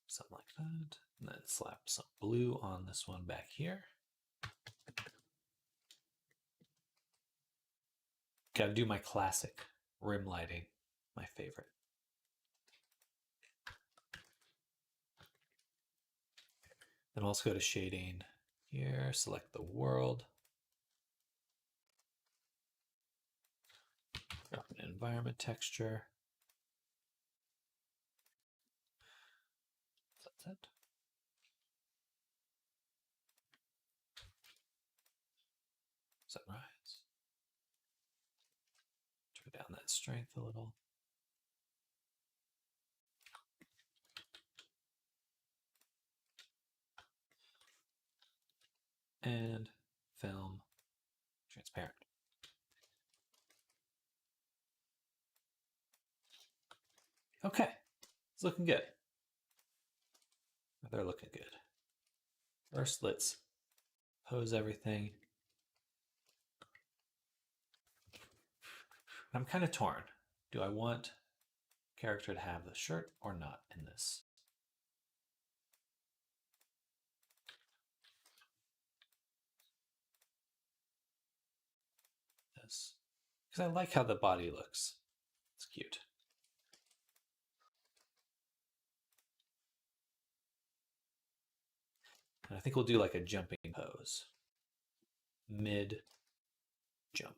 Something like that. And then slap some blue on this one back here. Gotta do my classic rim lighting, my favorite. Then we'll also go to shading here, select the world. Drop an environment texture. Sunset. Sunrise. Turn down that strength a little. And film transparent. Okay, it's looking good. They're looking good. First, let's pose everything. I'm kind of torn. Do I want character to have the shirt or not in this? This, because I like how the body looks. It's cute. And I think we'll do like a jumping pose. Mid jump.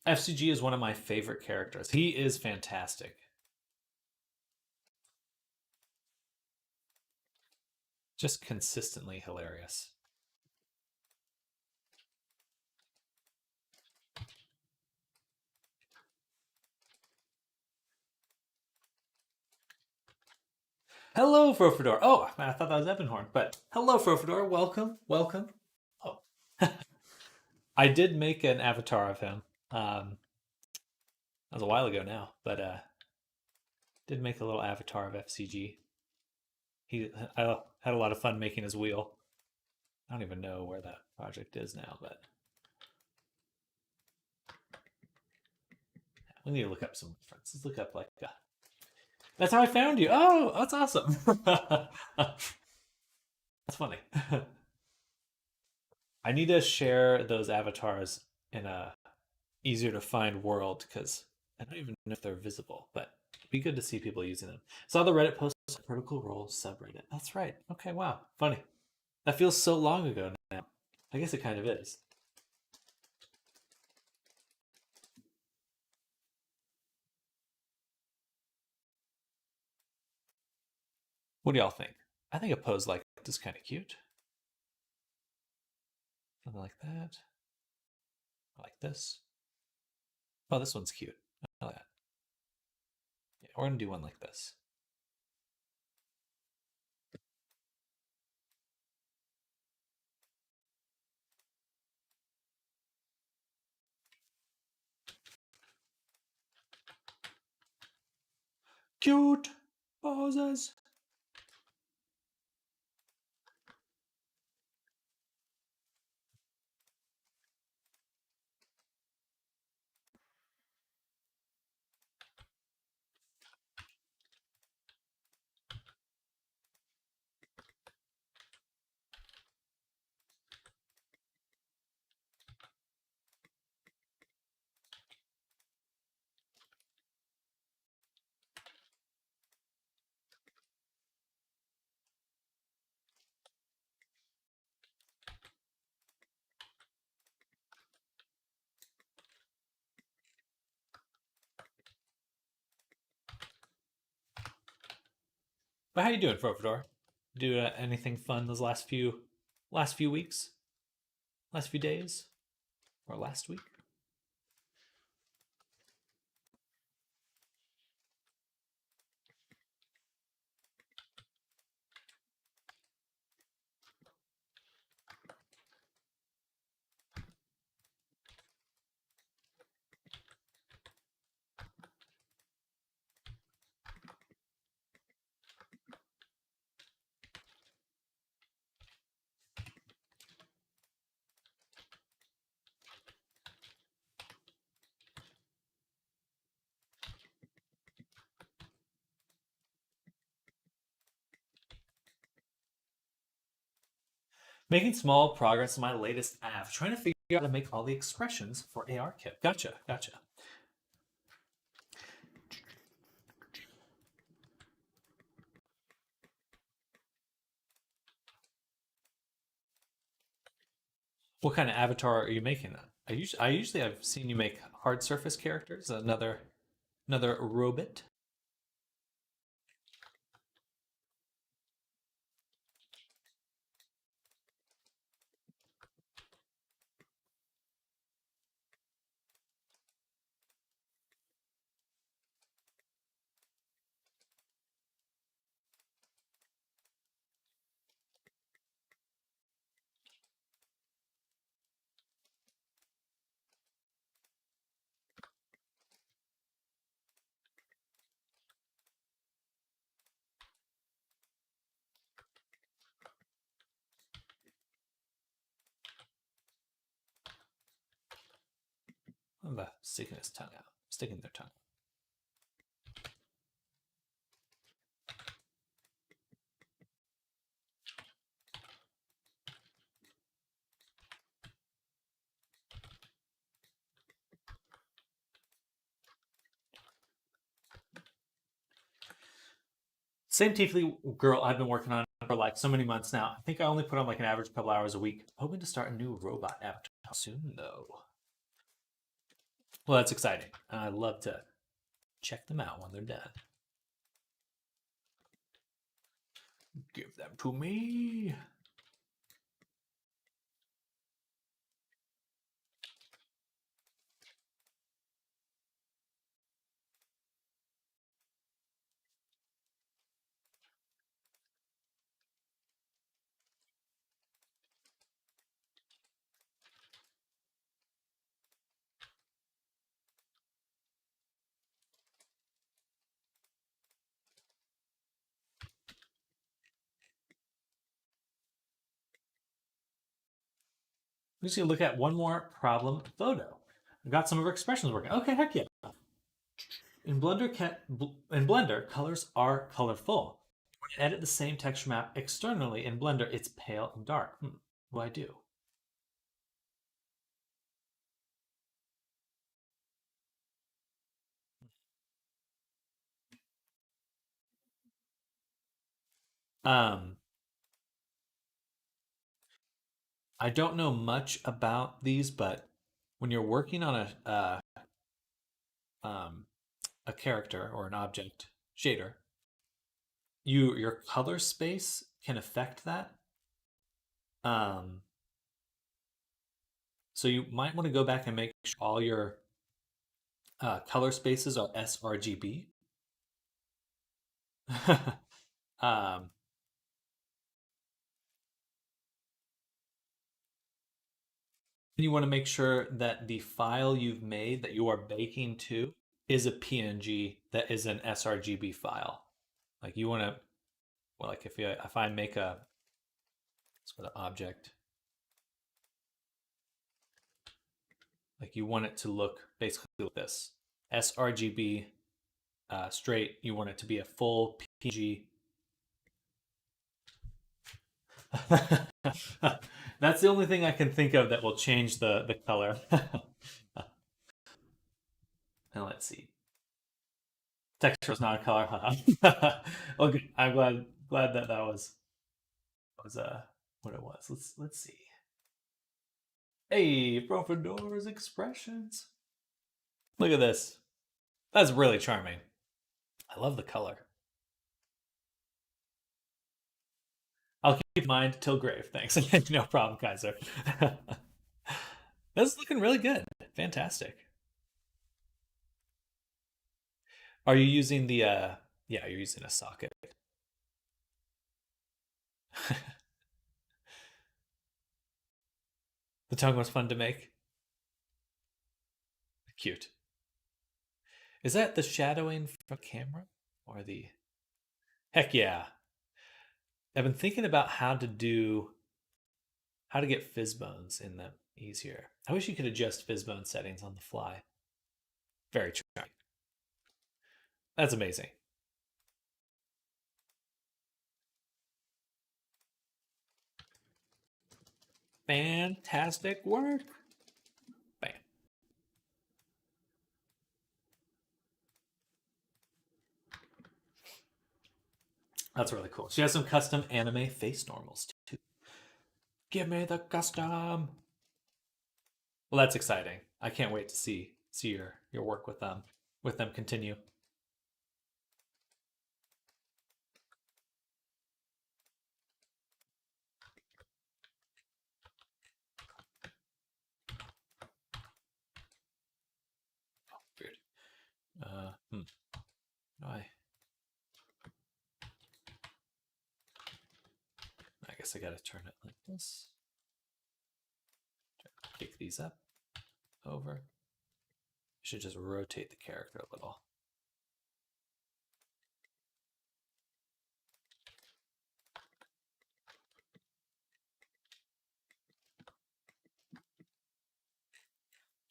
FCG is one of my favorite characters. He is fantastic. Just consistently hilarious. Hello, Frofador. Oh, I thought that was Evanhorn, but hello, Frofador. Welcome, welcome. Oh, I did make an avatar of him. That was a while ago now, but did make a little avatar of FCG. I had a lot of fun making his wheel. I don't even know where that project is now, but we need to look up some references. Look up like that's how I found you. Oh, that's awesome. That's funny. I need to share those avatars in a easier to find world because I don't even know if they're visible, but it'd be good to see people using them. Saw the Reddit post Critical Role subreddit. That's right. Okay, wow. Funny. That feels so long ago now. I guess it kind of is. What do y'all think? I think a pose like this is kind of cute. Something like that. I like this. Oh, this one's cute. I like that. Yeah, we're gonna do one like this. Cute poses. But how you doing, Profador? Do anything fun those last few weeks, last few days, or last week? Making small progress in my latest app, trying to figure out how to make all the expressions for ARKit. Gotcha. What kind of avatar are you making? I usually have seen you make hard surface characters. Another robot. Oh, sticking his tongue out, sticking their tongue. Same Tiefly girl I've been working on for like so many months now. I think I only put on like an average couple hours a week. Hoping to start a new robot avatar soon, though. Well, that's exciting. I'd love to check them out when they're done. Give them to me. I'm just gonna look at one more problem photo. I got some of her expressions working. Okay, heck yeah. In Blender, colors are colorful. When you edit the same texture map externally in Blender, it's pale and dark. What do I do? Um, I don't know much about these, but when you're working on um, a character or an object shader, your color space can affect that. Um, so you might want to go back and make sure all your Color spaces are sRGB. um, you want to make sure that the file you've made that you are baking to is a PNG that is an sRGB file. Like you want to, well, like if I make a sort of object, like you want it to look basically like this, sRGB straight. You want it to be a full PNG. That's the only thing I can think of that will change the color. Now let's see. Texture is not a color. Okay, I'm glad that was what it was. Let's see. Hey, Profador's expressions. Look at this. That's really charming. I love the color. I'll keep in mind till grave. Thanks. No problem, Kaiser. This is looking really good. Fantastic. Are you using the yeah, you're using a socket. The tongue was fun to make. Cute. Is that the shadowing from camera or the heck yeah. I've been thinking about how to get fizz bones in them easier. I wish you could adjust fizz bone settings on the fly. Very charming. That's amazing. Fantastic work. Bam. That's really cool. She has some custom anime face normals too. Give me the custom. Well, that's exciting. I can't wait to see your work with them continue. Oh, weird. I guess I gotta turn it like this. Pick these up, over. I should just rotate the character a little.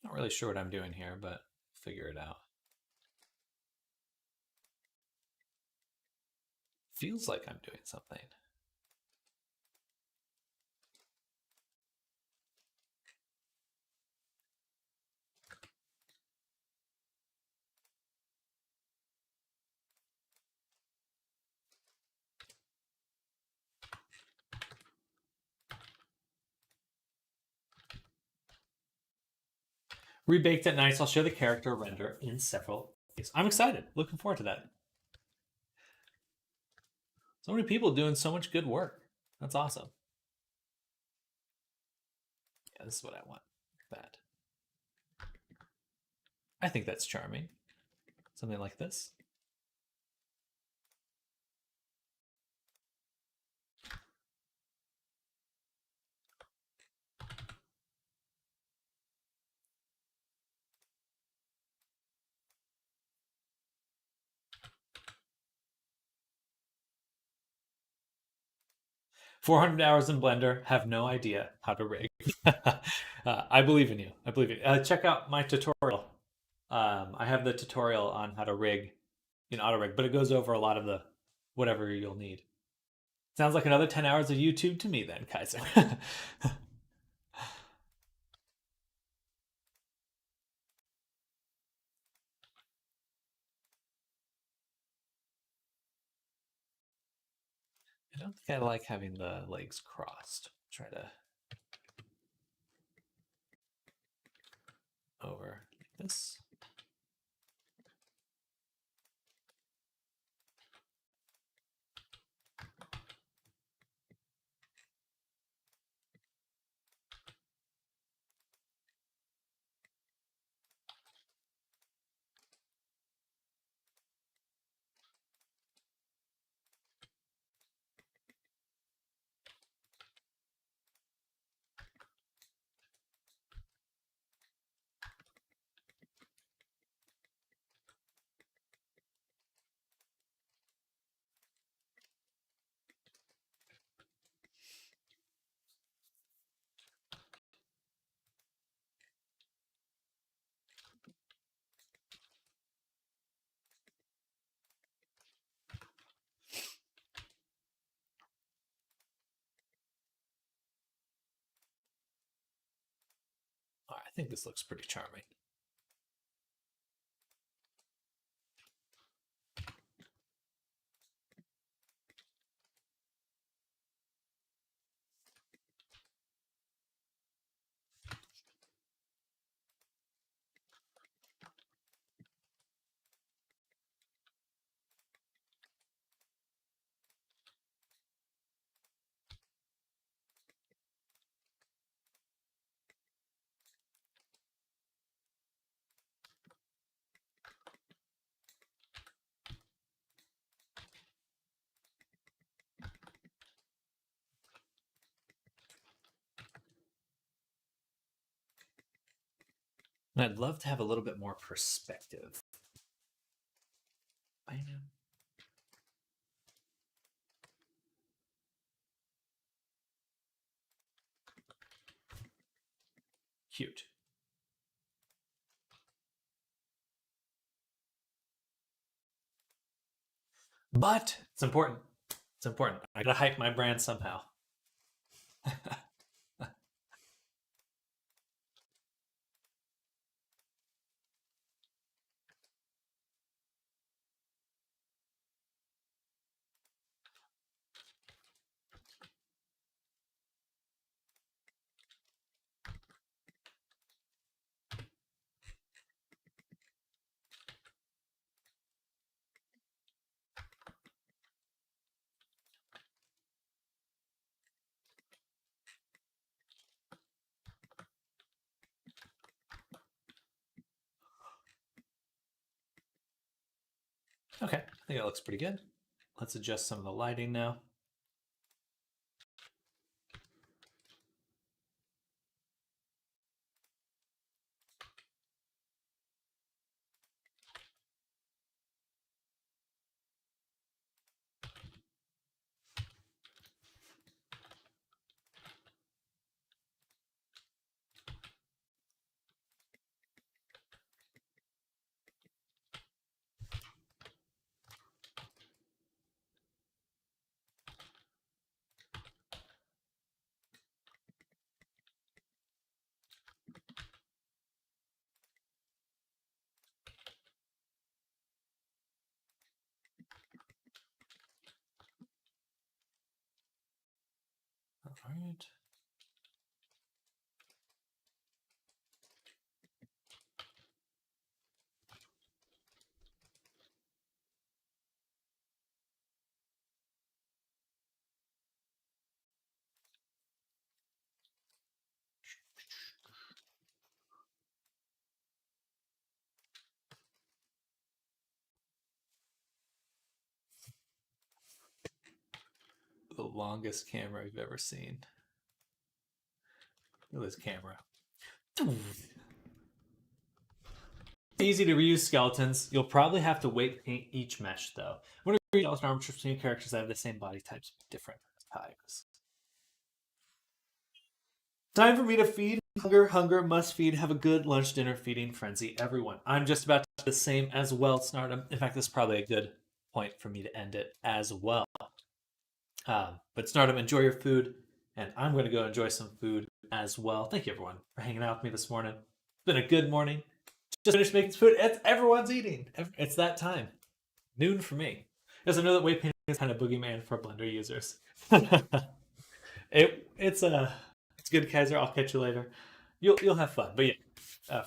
Not really sure what I'm doing here, but figure it out. Feels like I'm doing something. Rebaked at nights, I'll show the character render in several days. I'm excited. Looking forward to that. So many people doing so much good work. That's awesome. Yeah, this is what I want. That. I think that's charming. Something like this. $400 hours in Blender, have no idea how to rig. I believe in you. I believe in you. Check out my tutorial. I have the tutorial on how to rig in auto rig, but it goes over a lot of the whatever you'll need. Sounds like another 10 hours of YouTube to me then, Kaiser. I don't think I like having the legs crossed. Try to over like this. think this looks pretty charming. And I'd love to have a little bit more perspective. Bam. Cute. But it's important. It's important. I gotta hype my brand somehow. Okay, I think that looks pretty good. Let's adjust some of the lighting now. All right. The longest camera you've ever seen. Look at this camera. Easy to reuse skeletons. You'll probably have to weight paint each mesh though. When you read armor between characters that have the same body types, different types. Time for me to feed. Hunger, hunger, must feed. Have a good lunch, dinner, feeding frenzy, everyone. I'm just about to do the same as well, Snartum. In fact, this is probably a good point for me to end it as well. But Snartum, enjoy your food, and I'm going to go enjoy some food as well. Thank you, everyone, for hanging out with me this morning. It's been a good morning. Just finished making food. Everyone's eating. It's that time. Noon for me. Because I know that weight painting is kind of boogeyman for Blender users. It's good, Kaiser. I'll catch you later. You'll have fun. But yeah,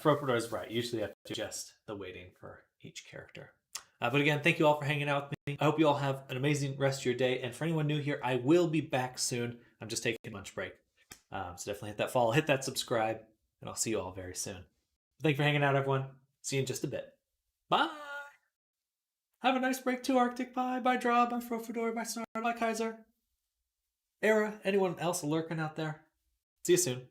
Fropador is right. Usually I have to adjust the weighting for each character. But again, thank you all for hanging out with me. I hope you all have an amazing rest of your day. And for anyone new here, I will be back soon. I'm just taking a lunch break. So definitely hit that follow, hit that subscribe, and I'll see you all very soon. Thank you for hanging out, everyone. See you in just a bit. Bye! Have a nice break too, Arctic. Bye. Bye, Draw. Bye, Frofador. Bye, Snar. Bye, Kaiser. Era. Anyone else lurking out there? See you soon.